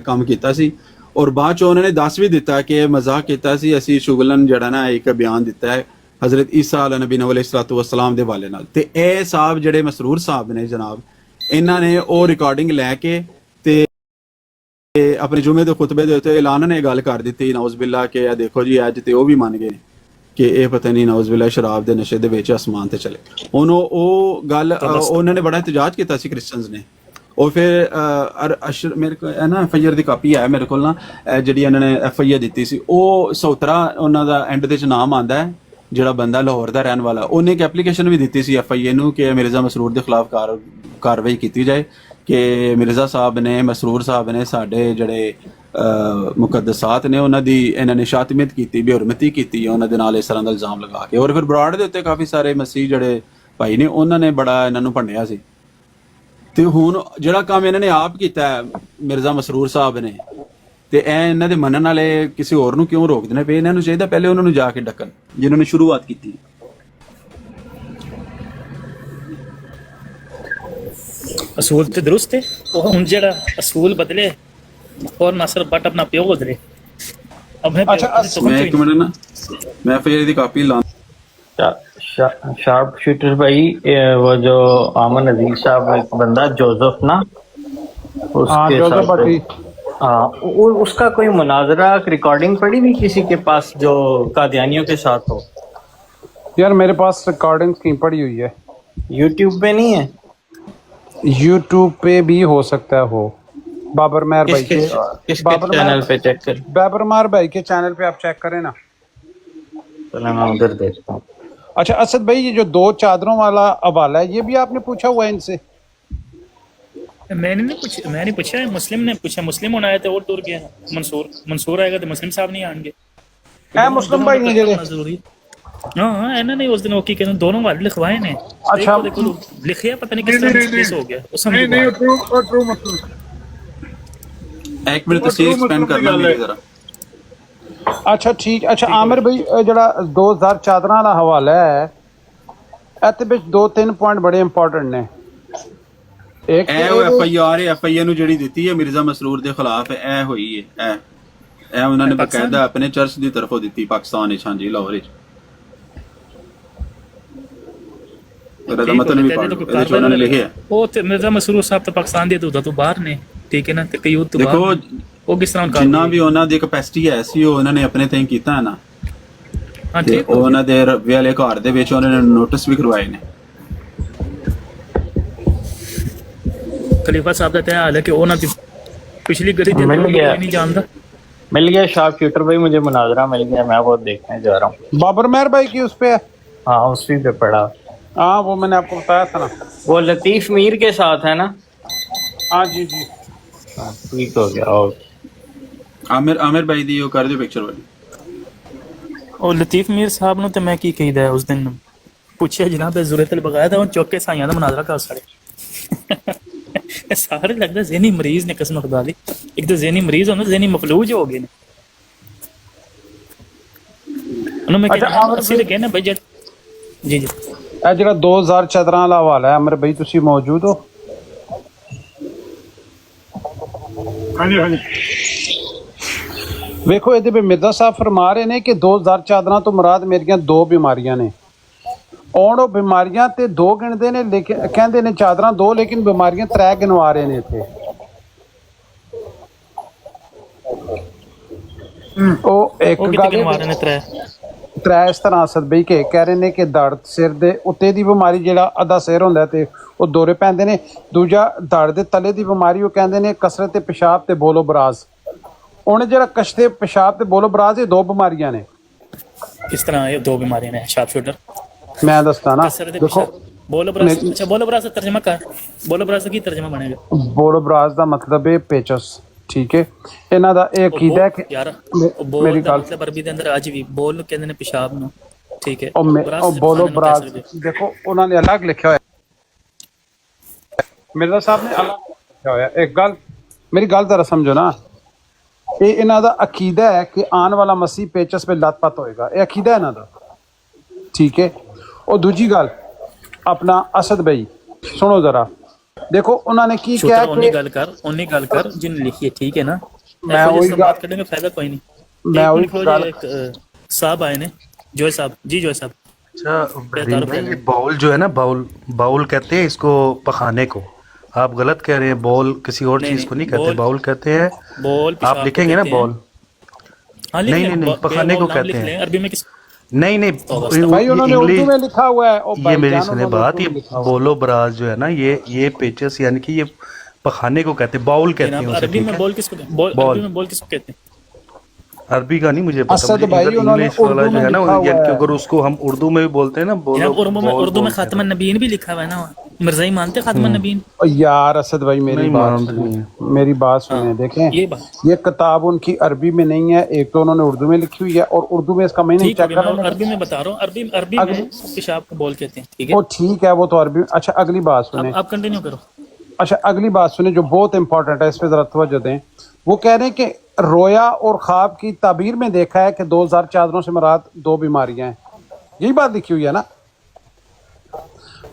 کام کیتا سی, اور بعد چ انہوں نے دس بھی دیتا کہ مزاح کیتا سی اسی شغلن جڑا نا ایک بیان دیتا ہے حضرت عیسیٰ علیہ نبی علیہ الصلوۃ والسلام دے والے نال. تے اے صاحب جڑے مسرور صاحب نے جناب, انہاں نے او ریکارڈنگ لے کے تے ਤੇ ਆਪਣੇ ਜੁਮੇ ਦੇ ਖੁਤਬੇ ਦੇ ਉੱਤੇ ਐਲਾਨ ਨੇ ਗੱਲ ਕਰ ਦਿੱਤੀ ਨੌਜ਼ ਬਿੱਲਾ ਕਿ ਇਹ ਦੇਖੋ ਜੀ ਅੱਜ ਤੇ ਉਹ ਵੀ ਮੰਨ ਗਏ ਕਿ ਇਹ ਪਤਾ ਨਹੀਂ ਨੌਜ਼ ਬਿੱਲਾ ਸ਼ਰਾਬ ਦੇ ਨਸ਼ੇ ਦੇ ਵਿੱਚ ਅਸਮਾਨ ਤੇ ਚਲੇ। ਹੁਣ ਉਹ ਗੱਲ ਉਹਨਾਂ ਨੇ ਬੜਾ ਇhtਜਾਜ ਕੀਤਾ ਸੀ ਕ੍ਰਿਸਚੀਅਨਸ ਨੇ। ਉਹ ਫਿਰ ਮੇਰੇ ਕੋਲ ਹੈ ਨਾ FIR ਦੀ ਕਾਪੀ ਹੈ ਮੇਰੇ ਕੋਲ ਨਾ, ਜਿਹੜੀ ਇਹਨਾਂ ਨੇ FIR ਦਿੱਤੀ ਸੀ ਉਹ ਸੌਤਰਾ ਉਹਨਾਂ ਦਾ ਐਂਡ ਦੇ ਚ ਨਾਮ ਆਂਦਾ ਹੈ, ਜਿਹੜਾ ਬੰਦਾ ਲਾਹੌਰ ਦਾ ਰਹਿਣ ਵਾਲਾ। ਉਹਨੇ ਇੱਕ ਐਪਲੀਕੇਸ਼ਨ ਵੀ ਦਿੱਤੀ ਸੀ FIA ਨੂੰ ਕਿ ਮਿਰਜ਼ਾ ਮਸਰੂਰ ਦੇ ਖਿਲਾਫ ਕਾਰਵਾਈ ਕੀਤੀ ਜਾਏ ਕਿ ਮਿਰਜ਼ਾ ਸਾਹਿਬ ਨੇ ਮਸਰੂਰ ਸਾਹਿਬ ਨੇ ਸਾਡੇ ਜਿਹੜੇ ਮੁਕੱਦਸਾਤ ਨੇ ਉਹਨਾਂ ਦੀ ਇਹਨਾਂ ਨੇ ਸ਼ਾਤਮੀਅਤ ਕੀਤੀ, ਬੇਹੁਰਮਤੀ ਕੀਤੀ ਉਹਨਾਂ ਦੇ ਨਾਲ ਇਸ ਤਰ੍ਹਾਂ ਦਾ ਇਲਜ਼ਾਮ ਲਗਾ ਕੇ। ਔਰ ਫਿਰ ਬਰਾੜ ਦੇ ਉੱਤੇ ਕਾਫੀ ਸਾਰੇ ਮਸੀਹ ਜਿਹੜੇ ਭਾਈ ਨੇ ਉਹਨਾਂ ਨੇ ਬੜਾ ਇਹਨਾਂ ਨੂੰ ਭੰਡਿਆ ਸੀ। ਤੇ ਹੁਣ ਜਿਹੜਾ ਕੰਮ ਇਹਨਾਂ ਨੇ ਆਪ ਕੀਤਾ ਮਿਰਜ਼ਾ ਮਸਰੂਰ ਸਾਹਿਬ ਨੇ, ਤੇ ਇਹ ਇਹਨਾਂ ਦੇ ਮੰਨਣ ਵਾਲੇ ਕਿਸੇ ਹੋਰ ਨੂੰ ਕਿਉਂ ਰੋਕਦੇ ਨੇ ਪਏ? ਇਹਨਾਂ ਨੂੰ ਚਾਹੀਦਾ ਪਹਿਲੇ ਉਹਨਾਂ ਨੂੰ ਜਾ ਕੇ ਡੱਕਣ ਜਿਨ੍ਹਾਂ ਨੇ ਸ਼ੁਰੂਆਤ ਕੀਤੀ। ਅਸੂਲ ਤੇ ਦਰੁਸਤ ਹੈ, ਉਹ ਹੁਣ ਜਿਹੜਾ ਅਸੂਲ ਬਦਲੇ और नासर बट अपना प्यो बदले। अच्छा, मैं एक मिनट ना मैं FIR की कॉपी ला। शार्प शूटर भाई, वो जो आमन अजीज साहब एक बंदा जोसेफ ना, उसके साथ उसका कोई मुनाजरा रिकॉर्डिंग पड़ी भी किसी के पास जो कादियानियों के साथ हो? यार मेरे पास रिकॉर्डिंग कहीं पड़ी हुई है, यूट्यूब पे नहीं है? यूट्यूब पे भी हो सकता है, हो बाबर महर भाई के चैनल पे चेक कर। बाबर महर भाई के चैनल पे आप चेक करें ना। चलो मैं उधर देखता हूँ। अच्छा असद भाई, ये जो 2 चादरों वाला हवाला है ये भी आपने पूछा हुआ है इनसे? मैंने नहीं पूछा है, मुस्लिम ने पूछा। मुस्लिम होना है तो और दूर गया मंसूर आएगा तो मुस्लिम साहब नहीं आएंगे। है मुस्लिम भाई ने जेड़े जरूरी हाँ ਇਹਨਾਂ ਨੇ ਉਸ ਦਿਨ ਉਹ ਕੀ ਕਹਿੰਦੇ ਦੋਨੋਂ ਵਾਲੇ ਲਿਖਵਾਏ ਨੇ। अच्छा ਦੇਖੋ ਲਿਖਿਆ ਪਤਾ ਨਹੀਂ ਕਿਸ ਤਰ੍ਹਾਂ ਮਿਸਟੇਕ ਹੋ ਗਿਆ ਉਸ ਸਮਝ नहीं ट्रू मतलब एक मिनट तस्वीर एक्सपेंड करना मेरी जरा। अच्छा ठीक। अच्छा आमिर भाई, ਜਿਹੜਾ 2000 ਚਾਦਰਾਂ ਵਾਲਾ ਹਵਾਲਾ ਹੈ ਇਹਦੇ ਵਿੱਚ 2-3 ਪੁਆਇੰਟ ਬੜੇ ਇੰਪੋਰਟੈਂਟ ਨੇ। ਇੱਕ ਇਹ FIR ਨੂੰ ਜਿਹੜੀ ਦਿੱਤੀ ਹੈ ਮਿਰਜ਼ਾ ਮਸਰੂਰ ਦੇ ਖਿਲਾਫ ਇਹ ਹੋਈ ਹੈ। ਇਹ ਉਹਨਾਂ ਨੇ ਬਕਾਇਦਾ ਆਪਣੇ ਚਰਚ ਦੀ ਤਰਫੋਂ ਦਿੱਤੀ ਪਾਕਿਸਤਾਨ ਵਿੱਚ। ਹਾਂਜੀ ਲਾਹੌਰ ਵਿੱਚ। ਉਹਦਾ ਮਤਲਬ ਵੀ ਪੜ੍ਹੋ ਉਹਨਾਂ ਨੇ ਲਿਖਿਆ ਉਹ ਤੇ ਮਿਰਜ਼ਾ ਮਸਰੂਰ ਸਾਹਿਬ ਤਾਂ ਪਾਕਿਸਤਾਨ ਦੀ ਹਦੂਦਾਂ ਤੋਂ ਬਾਹਰ ਨੇ, ਠੀਕ ਹੈ ਨਾ, ਤੇ ਕਯੂਤ ਤੋਂ ਬਾਹਰ ਦੇਖੋ ਉਹ ਕਿਸ ਤਰ੍ਹਾਂ ਕਰ ਜਿੰਨਾ ਵੀ ਉਹਨਾਂ ਦੀ ਕੈਪੈਸਿਟੀ ਹੈ ਸੀ ਉਹ ਉਹਨਾਂ ਨੇ ਆਪਣੇ ਤੇ ਕੀਤਾ ਹੈ ਨਾ। ਹਾਂ ਤੇ ਠੀਕ ਉਹਨਾਂ ਦੇ ਰੱਬੇ ਵਾਲੇ ਘਰ ਦੇ ਵਿੱਚ ਉਹਨਾਂ ਨੇ ਨੋਟਿਸ ਵੀ ਕਰਵਾਏ ਨੇ। ਖਲੀਫਾ ਸਾਹਿਬ ਦਾ ਤੇ ਹਾਲ ਹੈ ਕਿ ਉਹਨਾਂ ਦੀ ਪਿਛਲੀ ਗਲੀ ਦੇ मिल गया, ਨਹੀਂ ਜਾਣਦਾ। मिल गया शार्प शूटर भाई, मुझे मुनाजरा मिल गया, मैं वो देखने जा रहा हूँ। बाबर महर भाई की उस पे है? हाँ उसी पे पड़ा। हाँ वो मैंने आपको बताया था ना। वो लतीफ मीर के साथ है ना? हाँ जी जी हाँ ठीक हो गया। और ਆਮਿਰ ਭਾਈ ਦੀ ਉਹ ਕਰ ਦਿਓ ਪਿਕਚਰ ਵਾਲੀ। ਉਹ ਲਤੀਫ ਮੀਰ ਸਾਹਿਬ ਨੂੰ ਤੇ ਮੈਂ ਕੀ ਕਹੀਦਾ ਉਸ ਦਿਨ ਪੁੱਛਿਆ ਜਨਾਬ ਜ਼ਰੂਰਤ ਲਗਾਇਆ ਤਾਂ ਉਹ ਚੁੱਕ ਕੇ ਸਾਈਆਂ ਦਾ ਮਨਾਜ਼ਰਾ ਕਰ ਸੜੇ। ਇਹ ਸਾਰੇ ਲੱਗਦਾ ਜ਼ਹਿਨੀ ਮਰੀਜ਼ ਨੇ ਕਸਮ ਖੁਦਾ ਦੀ। ਇੱਕ ਤਾਂ ਜ਼ਹਿਨੀ ਮਰੀਜ਼ ਹੋਣਾ, ਜ਼ਹਿਨੀ ਮਫਲੂਜ ਹੋ ਗਏ ਨੇ। ਉਹਨੂੰ ਮੈਂ ਕਹਿੰਦਾ ਅਸੀਂ ਤੇ ਕਹਿੰਦੇ ਬਈ ਜੀ ਇਹ ਜਿਹੜਾ 2000 ਚਾਦਰਾਂ ਵਾਲਾ ਹਵਾਲਾ ਹੈ ਅਮਰ ਭਾਈ, ਤੁਸੀਂ ਮੌਜੂਦ ਹੋ? ਹਾਂਜੀ ਹਾਂਜੀ ਵੇਖੋ ਇਹਦੇ ਵਿੱਚ ਮਿਰਜ਼ਾ ਸਾਹਿਬ ਫਰਮਾ ਰਹੇ ਨੇ ਕਿ 2000 ਚਾਦਰਾਂ ਤੋਂ ਮੁਰਾਦ ਮੇਰੀਆਂ 2 ਬਿਮਾਰੀਆਂ ਨੇ। ਔਰ ਉਹ ਬਿਮਾਰੀਆਂ ਤੇ 2 ਗਿਣਦੇ ਨੇ, ਲੇਕਿਨ ਕਹਿੰਦੇ ਨੇ ਚਾਦਰਾਂ 2 ਲੇਕਿਨ ਬਿਮਾਰੀਆਂ 3 ਗਿਣਵਾ ਰਹੇ ਨੇ ਇੱਥੇ। ਉਹ ਇੱਕ ਗੱਲ ਤਰੇ ਇਸ ਤਰ੍ਹਾਂ ਅਸਦ ਬਈ ਕਿ ਕਹਿ ਰਹੇ ਨੇ ਕਿ ਦਰਦ ਸਿਰ ਦੇ ਉੱਤੇ ਦੀ ਬਿਮਾਰੀ ਜਿਹੜਾ ਅੱਧਾ ਸਿਰ ਹੁੰਦਾ ਤੇ ਉਹ ਦੌਰੇ ਪੈਂਦੇ ਨੇ। ਦੂਜਾ ਦਰਦ ਦੇ ਤਲੇ ਦੀ ਬਿਮਾਰੀ ਉਹ ਕਹਿੰਦੇ ਨੇ ਕਸਰਤ ਤੇ ਪਿਸ਼ਾਬ ਤੇ ਬੋਲੋ ਬਰਾਜ਼। ਉਹਨੇ ਜਿਹੜਾ ਕਸ਼ਤੇ ਪਿਸ਼ਾਬ ਤੇ ਬੋਲੋ ਬਰਾਜ਼ ਇਹ 2 ਬਿਮਾਰੀਆਂ ਨੇ। ਕਿਸ ਤਰ੍ਹਾਂ ਇਹ 2 ਬਿਮਾਰੀਆਂ ਨੇ ਸ਼ਾਰਪ ਸ਼ੂਟਰ? ਮੈਂ ਦੱਸਦਾ ਨਾ ਦੇਖੋ ਬੋਲੋ ਬਰਾਜ਼। ਅੱਛਾ ਬੋਲੋ ਬਰਾਜ਼ ਦਾ ਤਰਜਮਾ ਕਰ। ਬੋਲੋ ਬਰਾਜ਼ ਦਾ ਕੀ ਤਰਜਮਾ ਬਣੇਗਾ? ਬੋਲੋ ਬਰਾਜ਼ ਦਾ ਮਤਲਬ ਹੈ ਪੇਚਸ। ਠੀਕ ਹੈ, ਇਹਨਾਂ ਦਾ ਇਹ ਅਕੀਦਾ ਹੈ ਕਿ ਯਾਰ ਮੇਰੀ ਗੱਲ ਮਤਲਬ ਅਰਬੀ ਦੇ ਅੰਦਰ ਅੱਜ ਵੀ ਬੋਲ ਨੂੰ ਕਹਿੰਦੇ ਨੇ ਪਿਸ਼ਾਬ ਨੂੰ। ਠੀਕ ਹੈ, ਉਹ ਬੋਲੋ ਬਰਾਜ਼ ਦੇਖੋ ਉਹਨਾਂ ਨੇ ਅਲੱਗ ਲਿਖਿਆ ਹੋਇਆ, ਮਿਰਜ਼ਾ ਸਾਹਿਬ ਨੇ ਅਲੱਗ ਲਿਖਿਆ ਹੋਇਆ। ਇੱਕ ਗੱਲ ਮੇਰੀ ਗੱਲ ਜ਼ਰਾ ਸਮਝੋ ਨਾ, ਇਹ ਇਹਨਾਂ ਦਾ ਅਕੀਦਾ ਹੈ ਕਿ ਆਉਣ ਵਾਲਾ ਮਸੀਹ ਪੇਚਸ पे ਲੱਤ-ਪੱਤ ਹੋਏਗਾ। ਇਹ ਅਕੀਦਾ ਇਹਨਾਂ ਦਾ। ਠੀਕ ਹੈ, ਉਹ ਦੂਜੀ ਗੱਲ ਆਪਣਾ ਅਸਦ ਭਾਈ ਸੁਣੋ ਜ਼ਰਾ, ਦੇਖੋ ਉਹਨਾਂ ਨੇ ਕੀ ਕਿਹਾ ਕਿ ਉਹਨੀ ਗੱਲ ਕਰ ਜਿਨ ਲਿਖੀ। ਠੀਕ ਹੈ ਨਾ, ਮੈਂ ਉਹੀ ਬਾਤ ਕਰਾਂਗੇ, ਫਾਇਦਾ ਕੋਈ ਨਹੀਂ। ਮੈਂ ਉਹੀ ਗੱਲ साहब आए ने जोय साहब जी, जोय साहब। अच्छा ये बाउल जो है ना, बाउल कहते हैं इसको पखाने को। آپ غلط کہہ رہے ہیں، بول کسی اور نہیں چیز کو نہیں نہیں، کہتے، باؤل کہتے ہیں. بول آپ پیشاب کو لکھیں گے نا کہتے ہیں. بول. ہاں لکھ نہیں لیں، نہیں نہیں، بے پخانے باؤل کو نام لکھ کہتے لیں. ہیں. عربی میں کس نہیں توبہ نہیں، بھائی انہوں یہ نے اردو میں انگلش. لکھا ہوا ہے، او یہ بھائی میری جان سنیں انہوں نے بات، اردو یہ میں لکھا ہوا ہے. بولو براز جو ہے نا، یہ پیچز یعنی کہ یہ پخانے کو کہتے ہیں، باؤل کہتے ہیں جناب اسے. عربی میں ٹھیک ہے، بول کس کو بول، عربی بال. میں بول کس کو کہتے ہیں؟ عربی کا نہیں مجھے پتا، اسد مجھے بھائی انہوں نے انگلش والا اردو جو میں ہے نا، لکھا ہوا یعنی کہ ہے. اگر اس کو ہم اردو میں بھی بولتے ہیں نا، بولو جناب بول اردو میں بولتے خاتم ہیں. النبیین بھی لکھا ہوا ہے نا. مرزائی مانتے خاتم النبیین؟ یار اسد بھائی میری نہیں بات مانتے سنیں، نہیں ہیں. میری بات ہاں سنیں، دیکھیں یہ بات یہ کتاب ان کی عربی میں نہیں ہے، ایک تو انہوں نے اردو میں لکھی ہوئی ہے، اور اردو میں اس کا میننگ ٹھیک ہو چیک گیا، کر میں لیں. عربی میں بتا رہا ہوں. عربی میں اگلی پیشاب کو بول کہتے ہیں. ٹھیک ہے، وہ ٹھیک ہے، وہ تو عربی. اچھا اگلی بات سنیں. آپ کنٹینیو کرو. اچھا اگلی بات سنیں جو بہت امپورٹنٹ ہے، اس پہ ذرا توجہ دیں. وہ کہہ رہے ہیں کہ رویا اور خواب کی تعبیر میں دیکھا ہے کہ 2000 چادروں سے مراد 2 بیماریاں ہیں. یہی بات لکھی ہوئی ہے نا.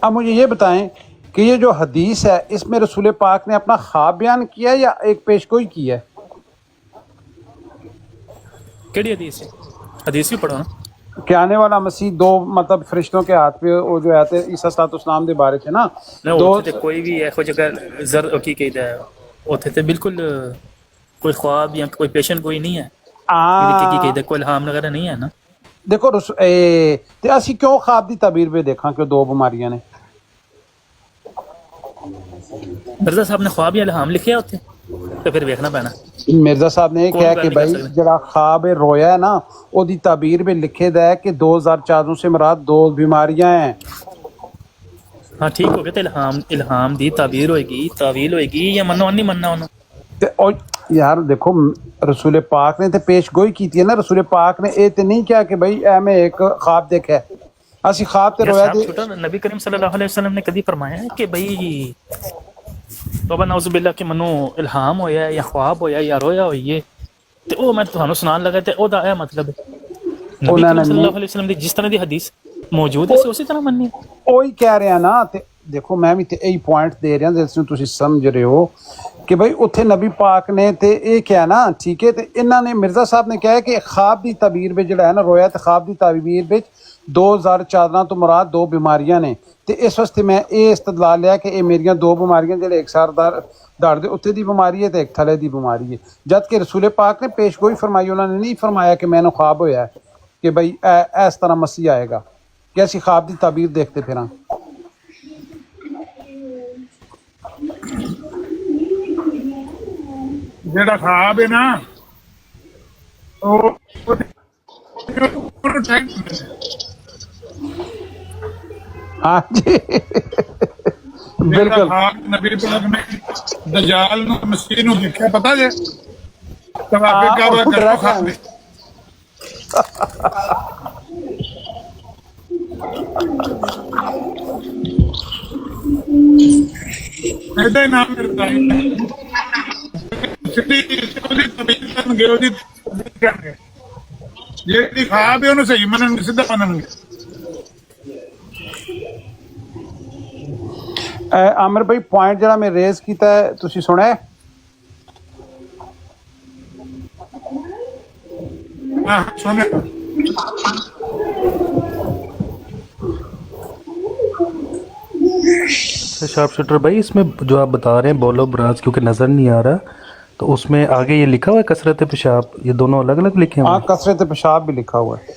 اب مجھے یہ بتائیں کہ یہ جو حدیث ہے، اس میں رسول پاک نے اپنا خواب بیان کیا ہے یا ایک پیش گوئی کی ہے؟ کیڑی حدیث ہے؟ حدیث بھی پڑھو نا. کہ آنے والا مسیح 2 مطلب فرشتوں کے ہاتھ پہ وہ جو آتے عیسیٰ صلی اللہ اسلام دے بارے تھے نا نہیں دو. ہوتے تھے کوئی بھی ایسو جگہ زر کی کہتے ہیں ہوتے تھے بالکل. کوئی خواب یا کوئی پیشن کوئی نہیں ہے کہ کہتے کوئی الہام وغیرہ نہیں ہے نا. دیکھو تے اسی کیوں خواب دی تعبیر پہ دیکھاں کہ 2 بیماریاں نے؟ مرزا صاحب نے خواب یا الہام لکھے ہوتے تو پھر ویکھنا پینا. مرزا صاحب نے یہ کوئی کہا گل کہ نہیں کر بھائی سکتے. جڑا خواب رویا ہے نا وہ دی تعبیر میں لکھے دا ہے کہ 2000 چادروں سے مراد 2 بیماریاں ہیں. ہاں ٹھیک ہو گیا. تو الہام دی تعبیر ہوئے گی، تعویل ہوئے گی، یا منو نہیں مننا انہوں. تے او یار دیکھو رسول پاک نے تے پیش گوئی کی تھی نا. رسول پاک نے اے تے نہیں کیا کہ بھائی اے میں ایک خواب دیکھا ہے. اسی خواب تے یا رویا صاحب دی. چھوٹا نبی کریم صلی اللہ علیہ وسلم نے کبھی فرمایا ہے کہ بھائی توبہ نعوذ باللہ کہ منو الہام ہویا ہے یا خواب ہویا یا رویا ہوئی ہے تو وہ میں تھانوں سنان لگا تے او دا اے مطلب ہے. نبی انہوں کریم نے صلی نہیں اللہ علیہ وسلم دی جس طرح دی حدیث موجود ہے اسی طرح مننی ہے. وہی کہہ رہے ہیں نا. تے دیکھو میں بھی تے یہی پوائنٹ دے رہا جس میں تسی سمجھ رہے ہو کہ بھائی اتھے نبی پاک نے تے اے کیا نا ٹھیک ہے. تے انہاں نے مرزا صاحب نے کہا ہے کہ خواب دی تعبیر میں جڑا ہے نا رویا تے خواب دی تعبیر میں 2000 چادراں تو مراد 2 بیماریاں نے. تے اس واسطے میں اے استدلال لیا کہ اے میریاں 2 بیماریاں جڑے ایک سار دار دے اتھے دی بیماری ہے تے ایک تھلے دی بیماری ہے. جبکہ رسول پاک نے پیش گوئی فرمائی، انہوں نے نہیں فرمایا کہ میں نے خواب ہویا ہے کہ بھائی اس طرح مسیح آئے گا. کیسی خواب دی تعبیر دیکھتے پھراں. جڑا خواب ہے نا وہ ہاں جی جڑا بالکل. خواب نبی پاک نے دجال نو مسیح نو دیکھا پتا جے تو آپ ہاں کیا وہ کرو ڈرا خواب کے ایسا نام ملتا ہے جی خواب ہے انہوں صحیح منن گے، سیدھا منن گے. عامر بھائی پوائنٹ جڑا میں ریز کیتا ہے تسی سنا ہے؟ ہاں سونے اچھا شارپ شوٹر بھائی، اس میں جو آپ بتا رہے ہیں بولو براز کیونکہ نظر نہیں آ رہا، تو اس میں آگے یہ لکھا ہوا ہے کثرت پیشاب، یہ دونوں الگ الگ لکھے ہوئے ہاں ہیں؟ کثرت پیشاب بھی لکھا ہوا ہے.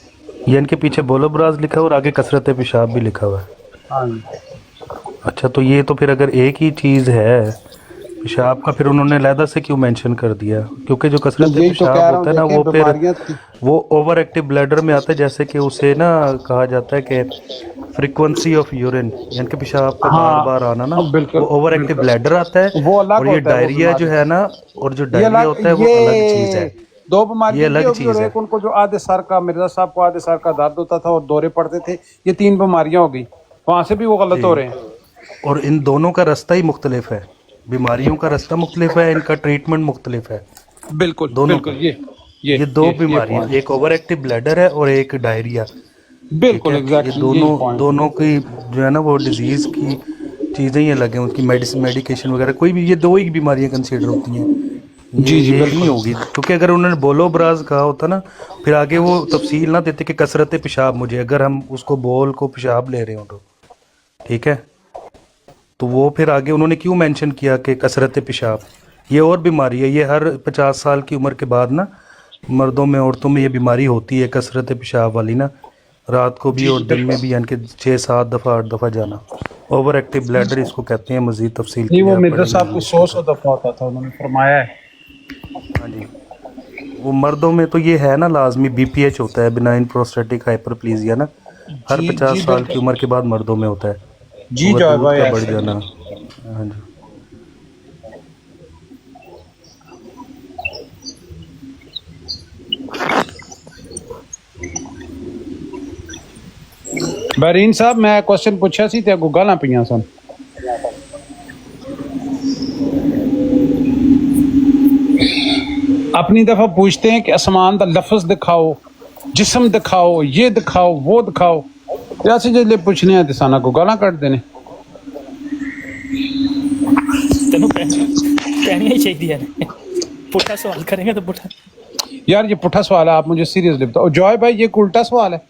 یہ ان کے پیچھے بولو براز لکھا ہوا اور آگے کثرت پیشاب بھی لکھا ہوا ہے. ہاں جی. اچھا تو یہ تو پھر اگر ایک ہی چیز ہے پیشاب کا، پھر انہوں نے علیحدہ سے کیوں مینشن کر دیا؟ کیونکہ جو کثرت یہی تو پیشاب کہہ رہا ہوں، ہوتا ہے نا دیکھیں وہ پھر بیماریاں تھی. وہ اوور ایکٹیو بلیڈر میں آتا ہے، جیسے کہ اسے نا کہا جاتا ہے کہ فریکوینسی آف یورین، یعنی کہ پیشاب کا بار بار آنا نا، ہاں بالکل وہ اوور ایکٹیو بالکل بلیڈر آتا ہے. وہ الگ اور یہ ہوتا ہے وہ ڈائریا جو بیماری. ہے نا، اور جو یہ ڈائریا الگ ہوتا ہے وہ الگ چیز ہے، یہ 2 یہ بیماریاں یہ الگ ہوگی، اور چیز ہے. ایک ان کو جو آدھے سر کا مرزا صاحب کو آدھے سر کا درد ہوتا تھا اور دورے پڑتے تھے، یہ 3 بیماریاں ہو گئی. وہاں سے بھی وہ غلط ہو جی، رہے ہیں. اور ان دونوں کا رستہ ہی مختلف ہے، بیماریوں کا رستہ مختلف ہے، ان کا ٹریٹمنٹ مختلف ہے بالکل دونوں کا. بالکل. یہ 2 یہ بیماریاں، پوائنٹ ایک اوور ایکٹیو بلیڈر ہے اور ایک ڈائریا. ٹھیک بالکل ہے، یہ ایگزیکٹلی یہی دونوں پوائنٹ. دونوں کی جو ہے نا وہ ڈیزیز کی چیزیں ہی الگ ہیں، ان کی میڈیکیشن وغیرہ کوئی بھی، یہ 2 ہی بیماریاں کنسیڈر ہوتی ہیں، جی جی یہ ایک نہیں بالکل. ہوگی. کیونکہ اگر انہوں نے بولو براز کہا ہوتا نا، پھر آگے وہ تفصیل نہ دیتے کہ کثرت پیشاب، مجھے اگر ہم اس کو بول کو پیشاب لے رہے ہوں تو ٹھیک ہے. तो वो फिर आगे उन्होंने क्यों मेंशन किया कि कसरत पेशाब ये और बीमारी है, ये हर 50 साल की उम्र के बाद ना मर्दों में औरतों में ये बीमारी होती है कसरत पेशाब वाली ना, रात को भी और दिन में भी, यानी कि 6-7 दफ़ा 8 दफ़ा जाना, ओवर एक्टिव ब्लैडर इसको कहते हैं। मज़ीद तफसील नहीं, वो मिर्जा साहब को 100 दफ़ा होता था, उन्होंने फरमाया है। हाँ जी, वो मर्दों में तो ये है ना लाजमी BPH होता है, बिनाइन प्रोस्टेटिक हाइपरप्लेजिया ना, हर 50 साल की उम्र के बाद मर्दों में होता है जी और जॉय दूध भाई का बढ़ ऐसे जाना। हाँ जी, ਬਹਿਰੀਨ ਸਾਹਿਬ ਮੈਂ ਕੁਐਸਚਨ ਪੁੱਛਿਆ ਸੀ ਤੇ ਅੱਗੋਂ ਗਾਲਾਂ ਪਈਆਂ ਸਨ। अपनी दफ़ा पूछते हैं कि आसमान का लफ्ज़ दिखाओ, जिस्म दिखाओ, ये दिखाओ, वो दिखाओ, ऐसे जिसले पूछने हैं तो साना को गालां कट देने। तेनों कहनी ही चाहिए ने, पुट्ठा सवाल करेंगे तो पुट्ठा। यार ये पुट्ठा सवाल है, आप मुझे सीरियसली बताओ। जॉय भाई ये उल्टा सवाल है।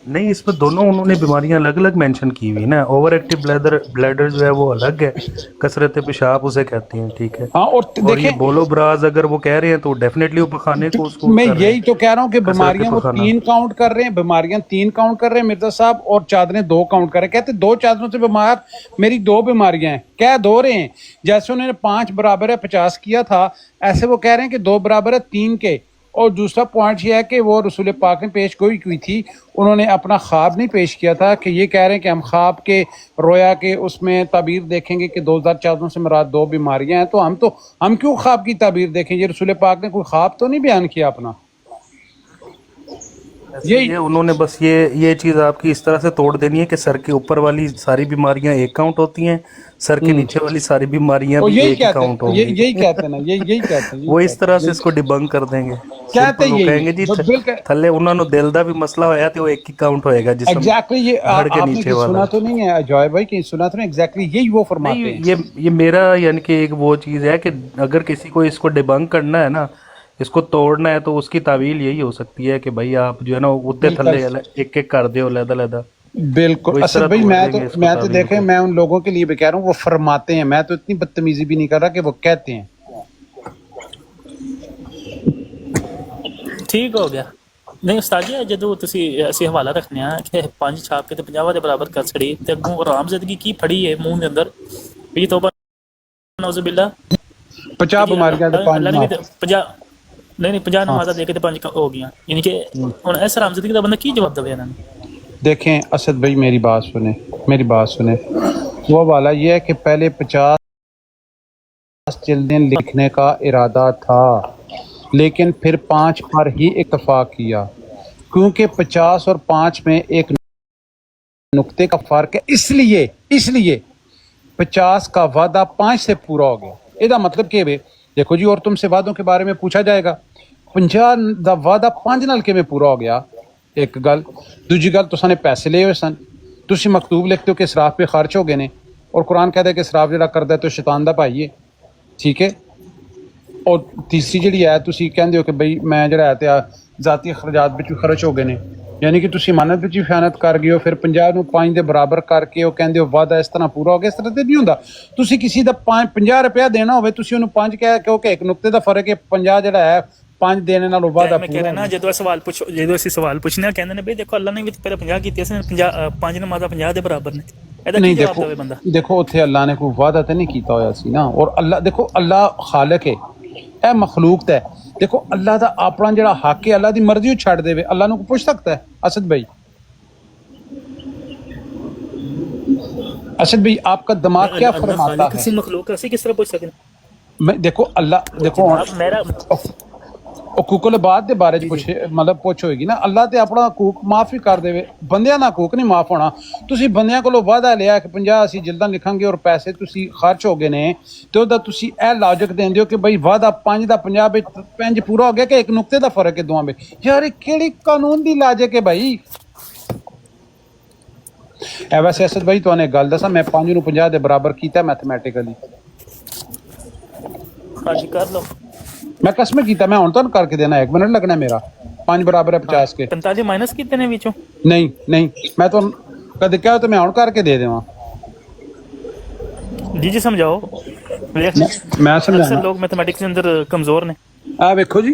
नहीं, इसमें दोनों उन्होंने बीमारियां अलग अलग मेंशन की हुई ना, ओवर एक्टिव ब्लैडर जो है वो अलग है, कसरत पेशाब उसे कहते हैं, ठीक है। हाँ, और और ये देखें बोलो ब्राज अगर वो कह रहे हैं तो डेफिनेटली वो पखाने को उसको मैं कर रहे यही हैं, तो कह रहा हूँ कि कसरत बीमारियां वो पखाना। 3 काउंट कर रहे हैं, बीमारियां 3 काउंट कर रहे हैं मिर्जा साहब, और चादरें 2 काउंट कर रहे हैं। कहते 2 चादरों से बीमार, मेरी 2 बीमारियां हैं, कह 2 रहे हैं। जैसे उन्होंने 5 बराबर है 50 किया था, ऐसे वो कह रहे हैं कि 2 बराबर है 3 के। और दूसरा पॉइंट ये है कि वो रसूल पाक ने पेश कोई की थी, उन्होंने अपना ख्वाब नहीं पेश किया था कि ये कह रहे हैं कि हम ख्वाब के रोया के उसमें ताबीर देखेंगे कि 2014 से मुराद 2 बीमारियां हैं, तो हम क्यों ख्वाब की ताबीर देखें? ये रसूल पाक ने कोई ख्वाब तो नहीं बयान किया अपना। ये उन्होंने बस ये चीज़ आपकी इस तरह से तोड़ देनी है कि सर के ऊपर वाली सारी बीमारियां एक काउंट होती हैं, सर के नीचे वाली सारी बीमारियां भी एक काउंट होंगी। यही कहते हैं ना, यही कहते हैं। वो इस तरह से इसको डिबंक कर देंगे, कहते सिंपल वो यही कहेंगे जी थल्ले उन्होंने दिल दा भी मसला होया तो वो एक ही काउंट होएगा जिसम एग्जैक्टली ये धड़ के आपने नीचे वाला। सुना तो नहीं है जॉय भाई, कहीं सुना तो नहीं? एग्जैक्टली यही वो फरमाते नहीं, हैं। ये मेरा यानी कि एक वो चीज़ है कि अगर किसी को इसको डिबंक करना है ना, इसको तोड़ना है, तो उसकी तावील यही हो सकती है कि भाई आप जो है ना उत्ते थल्ले एक एक कर दो लहदा। बिल्कुल असद भाई, मैं तो देखें, मैं उन लोगों के लिए भी कह रहा हूँ वो फरमाते हैं, मैं तो इतनी बदतमीजी भी नहीं कर रहा कि वो कहते हैं। ठीक हो गया। नहीं उस्ताद जी, ਜਦੋਂ ਤੁਸੀਂ ਅਸੀਂ ਹਵਾਲਾ ਰੱਖਨੇ ਆ ਕਿ 5 ਛਾਪ ਕੇ ਤੇ 50 ਦੇ ਬਰਾਬਰ ਕਰ ਛੜੀ ਤੇ ਅੱਗੋਂ ਆਰਾਮ ਜ਼ਿੰਦਗੀ ਕੀ ਫੜੀ ਹੈ ਮੂੰਹ ਦੇ ਅੰਦਰ ਵੀ ਤੋਬਾ ਨੌਜ਼ੁ ਬਿल्ला 50 ਬਿਮਾਰੀਆਂ ਦੇ 5 ਨਹੀਂ 50 ਨਮਾਜ਼ਾਂ ਦੇ ਕੇ ਤੇ 5 ਹੋ ਗਈਆਂ, ਯਾਨੀ ਕਿ ਹੁਣ ਇਸ ਆਰਾਮ ਜ਼ਿੰਦਗੀ ਦਾ ਬੰਦਾ ਕੀ ਜਵਾਬ ਦੇਵੇ ਇਹਨਾਂ ਨੂੰ? देखें असद भाई मेरी बात सुने, वो वाला ये है कि पहले 50 जिल्दें लिखने का इरादा था, लेकिन फिर 5 पर ही इत्तेफाक किया, क्योंकि 50 और 5 में एक नुक्ते का फर्क है, इसलिए 50 का वादा 5 से पूरा हो गया। इसका मतलब कि देखो जी, और तुमसे वादों के बारे में पूछा जाएगा, 50 का वादा 5 नाल किवें पूरा हो गया? एक गल। दूजी गल, तुसां ने पैसे ले हुए सन, तुसी मकतूब लिखते हो कि इसराफ पे खर्च हो गए ने, और कुरान कहता है कि इसराफ जिहड़ा करदा है तो शैतान दा भाई है, ठीक है। और तीसरी जिहड़ी है तुसी कहंदे हो कि बई मैं जिहड़ा है ते ज़ाती अखराजात विच खर्च हो गए ने, यानी कि तुसी मानत विच खयानत कर गए हो। फिर 50 ਨੂੰ 5 ਦੇ ਬਰਾਬਰ ਕਰਕੇ ਉਹ ਕਹਿੰਦੇ ਹੋ ਵਾਦਾ ਇਸ ਤਰ੍ਹਾਂ ਪੂਰਾ ਹੋ ਗਿਆ। ਇਸ ਤਰ੍ਹਾਂ ਤੇ ਨਹੀਂ ਹੁੰਦਾ। ਤੁਸੀਂ ਕਿਸੇ ਦਾ 50 ਰੁਪਇਆ ਦੇਣਾ ਹੋਵੇ, ਤੁਸੀਂ ਉਹਨੂੰ 5 ਕਹਿ ਕਿਉਂਕਿ ਇੱਕ ਨੁਕਤੇ ਦਾ ਫਰਕ ਹੈ, 50 ਜਿਹੜਾ ਹੈ 5 ਦੇਣੇ ਨਾਲ ਵਾਦਾ ਮੈਂ ਕਹਿ ਰਿਹਾ ਨਾ, ਜਦੋਂ ਅਸੀਂ ਸਵਾਲ ਪੁੱਛਨੇ ਆ ਕਹਿੰਦੇ ਨੇ ਬਈ ਦੇਖੋ ਅੱਲਾ ਨੇ ਵੀ ਪਹਿਲੇ 50 ਕੀਤੇ ਸੀ, 5 ਨਮਾਜ਼ਾਂ 50 ਦੇ ਬਰਾਬਰ ਨੇ, ਇਹਦਾ ਕੀ ਜਵਾਬ ਦੇਵੇ ਬੰਦਾ? ਦੇਖੋ ਉੱਥੇ ਅੱਲਾ ਨੇ ਕੋਈ ਵਾਦਾ ਤਾਂ ਨਹੀਂ ਕੀਤਾ ਹੋਇਆ ਸੀ ਨਾ, ਔਰ ਅੱਲਾ ਦੇਖੋ ਅੱਲਾ ਖਾਲਕ ਹੈ, ਇਹ ਮਖਲੂਕ ਹੈ। देखो अल्लाह का अपना जरा हक है, अल्लाह की मर्जी छड़ देवे, अल्लाह को पूछ सकता है? असद भाई आपका दिमाग क्या फरमाता है? मखलूक किस तरह पूछ सकते? देखो अल्लाह देखो मेरा हकूकुल इबाद के बारे मतलब पुछ होएगी ना, अल्लाह ते अपना हकूक माफ़ ही कर देवे, बंदियां दा हकूक नहीं माफ़ होना। तुसी बंदियां कोलों वादा लिया कि 50 असीं जिल्दां लिखांगे और पैसे तुसी खर्च हो गए ने, ते ओदा तुसी ए लॉजिक देंदे हो कि बई वादा 5 दा 50 विच 5 पूरा हो गया कि एक नुक्ते दा फर्क है दोवां विच। यार ये केड़ी कानून दी लॉजिक है भाई? ए वैसे असद भाई तुहानू एक गल दसां, मैं 5 नूं 50 दे बराबर कीता मैथमैटिकली। हां जी कर लो। मैं कसम कीता, मैं हुण तुहानू करके देना, 1 मिनट लगना मेरा। 5 बराबर है 50 के। 45 माइनस कितने ने विचों? नहीं मैं तो कदे कहो तो मैं हुण करके दे देवां। जी समझाओ। मैं अक्सर समझाना लोग मैथमेटिक्स के अंदर कमजोर ने। आ वेखो जी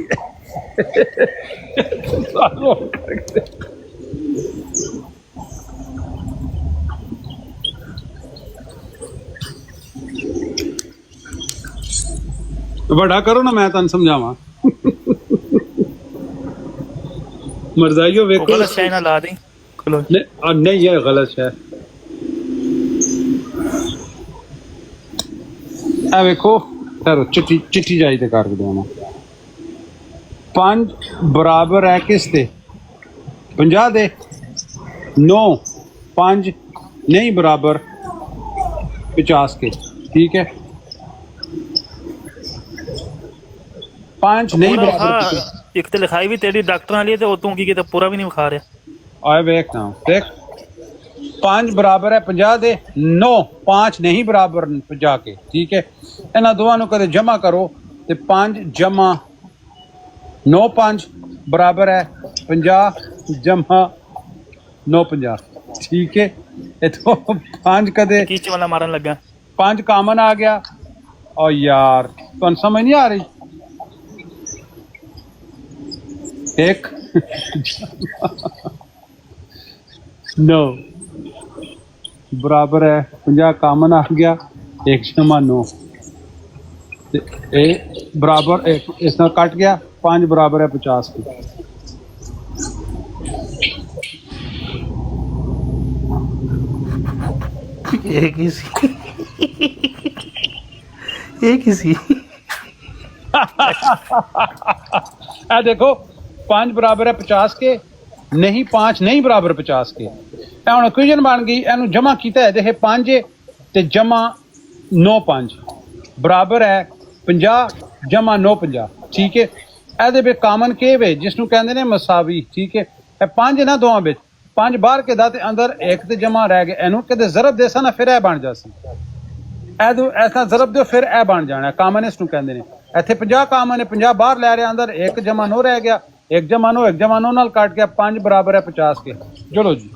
बड़ा करो ना, मैं तुहानू समझावां। मरजाइयो वो वेखो गलत शायद ना ला दी। चलो नहीं ये गलत है। आ वेखो सर चिट्ठी चिट्ठी जाई ते कर देवां। 5 बराबर है किस दे? 50 दे। 9 5 नहीं बराबर 50 के। ठीक है, 5 नहीं पूरा बराबर विखा, 50। एक तो लिखाई भी तेरी डॉक्टर वाली है, तो तू की तो पूरा भी नहीं विखा रहा। आए वेख ना देख, 5 बराबर है 50 दे। 9 5 नहीं बराबर 50 के। ठीक है, इन्हां दोवां नूं कदे जमा करो ते 5 जमा 9 5 बराबर है 50 जमा 9 50। ठीक है, ये तो 5 कदे कीच वाला मारन लगा। 5 कामन आ गया। और यार तुहानू समझ नहीं आ रही? एक 9 बराबर है 50 कामन आ गया। 1 जमा 9 ए बराबर इसमें कट गया। 5 बराबर है 50 की। एक ही सी एक ही सी आ देखो 5 बराबर है 50 के, नहीं 5 नहीं बराबर 50 के। हुण इक्वेशन बन गई। इनू जमा किया है, देखे 5 ते जमा 9 5 बराबर है 50 जमा 9 50। ठीक है, ਇਹਦੇ ਵਿੱਚ ਕਾਮਨ ਕੇ ਵੇ ਜਿਸਨੂੰ ਕਹਿੰਦੇ ਨੇ ਮਸਾਵੀ। ਠੀਕ ਹੈ, ਇਹ 5 ਨਾ ਦੋਵਾਂ ਵਿੱਚ 5 ਬਾਹਰ ਕੇ ਦਾ ਤੇ ਅੰਦਰ 1 ਤੇ ਜਮਾ ਰਹਿ ਗਿਆ। ਇਹਨੂੰ ਕਦੇ ਜ਼ਰਬ ਦੇਸਾ ਨਾ ਫਿਰ ਇਹ ਬਣ ਜਾਸੀ। ਇਹਦੂ ਐਸਾ ਜ਼ਰਬ ਦਿਓ ਫਿਰ ਇਹ ਬਣ ਜਾਣਾ। ਕਾਮਨ ਇਸ ਨੂੰ ਕਹਿੰਦੇ ਨੇ। ਇੱਥੇ 50 ਕਾਮਨ ਹੈ, 50 ਬਾਹਰ ਲੈ ਰਿਹਾ, ਅੰਦਰ 1 ਜਮਾ 9 ਰਹਿ ਗਿਆ। 1 ਜਮਾ 9 1 ਜਮਾ 9 ਨਾਲ ਕੱਟ ਗਿਆ। 5 ਬਰਾबर है 50 के। चलो जी,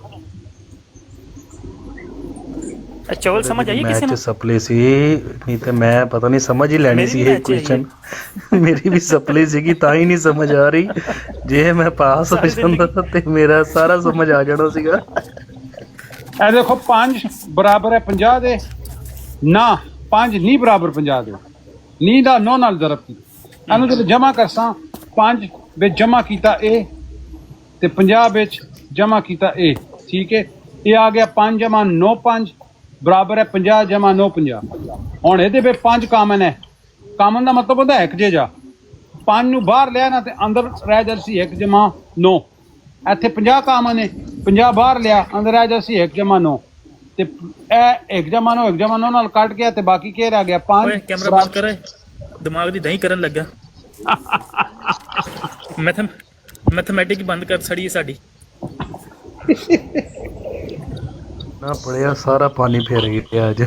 चौल समझ आई किसी मैच ने? सपले सी नहीं तो मैं पता नहीं समझ ही लेनी मेरी सी भी ये मैच है क्वेश्चन मेरी भी सपली सी ता ही नहीं समझ आ रही। जे मैं पास हो जांदा ते मेरा सारा समझ आ जाना सीगा। ਇਹ ਦੇਖੋ 5 ਬਰਾबर है 50 ਦੇ ਨਾ 5 ਨਹੀਂ ਬਰਾबर 50 ਦੇ। ਨੀ ਦਾ 9 ਨਾਲ ਜ਼ਰਬ ਕੀ। ਇਹਨੂੰ ਜਦੋਂ ਜਮਾ ਕਰਸਾਂ 5 ਵਿੱਚ ਜਮਾ ਕੀਤਾ a ਤੇ 50 ਵਿੱਚ ਜਮਾ ਕੀਤਾ a। ਠੀਕ ਹੈ, ਇਹ ਆ ਗਿਆ 5 ਜਮਾ 9 5 बराबर है 50 जमा 9 50। ਹੁਣ ਇਹਦੇ ਵਿੱਚ 5 ਕਾਮਨ ਹੈ। ਕਾਮਨ ਦਾ ਮਤਲਬ ਹੁੰਦਾ 1 ਜਾ 5 ਨੂੰ ਬਾਹਰ ਲਿਆ ਨਾ ਤੇ ਅੰਦਰ ਰਹਿ ਜਾਸੀ 1 ਜਮਾ 9। ਇੱਥੇ 50 ਕਾਮਨ ਹੈ, 50 ਬਾਹਰ ਲਿਆ ਅੰਦਰ ਰਹਿ ਜਾਸੀ 1 ਜਮਾ 9 ਤੇ ਇਹ 1 ਜਮਾ 9 1 ਜਮਾ 9 ਨਾਲ ਕੱਟ ਗਿਆ ਤੇ ਬਾਕੀ ਕੀ ਰਹਿ ਗਿਆ 5। ਓਏ ਕੈਮਰਾ ਬੰਦ ਕਰ, ਦਿਮਾਗ ਦੀ ਦਹੀਂ ਕਰਨ ਲੱਗਾ। ਮੈਥਮੈਟਿਕ ਬੰਦ ਕਰ ਛੜੀ ਸਾਡੀ। ना पढ़िया सारा पानी फेर गया आज।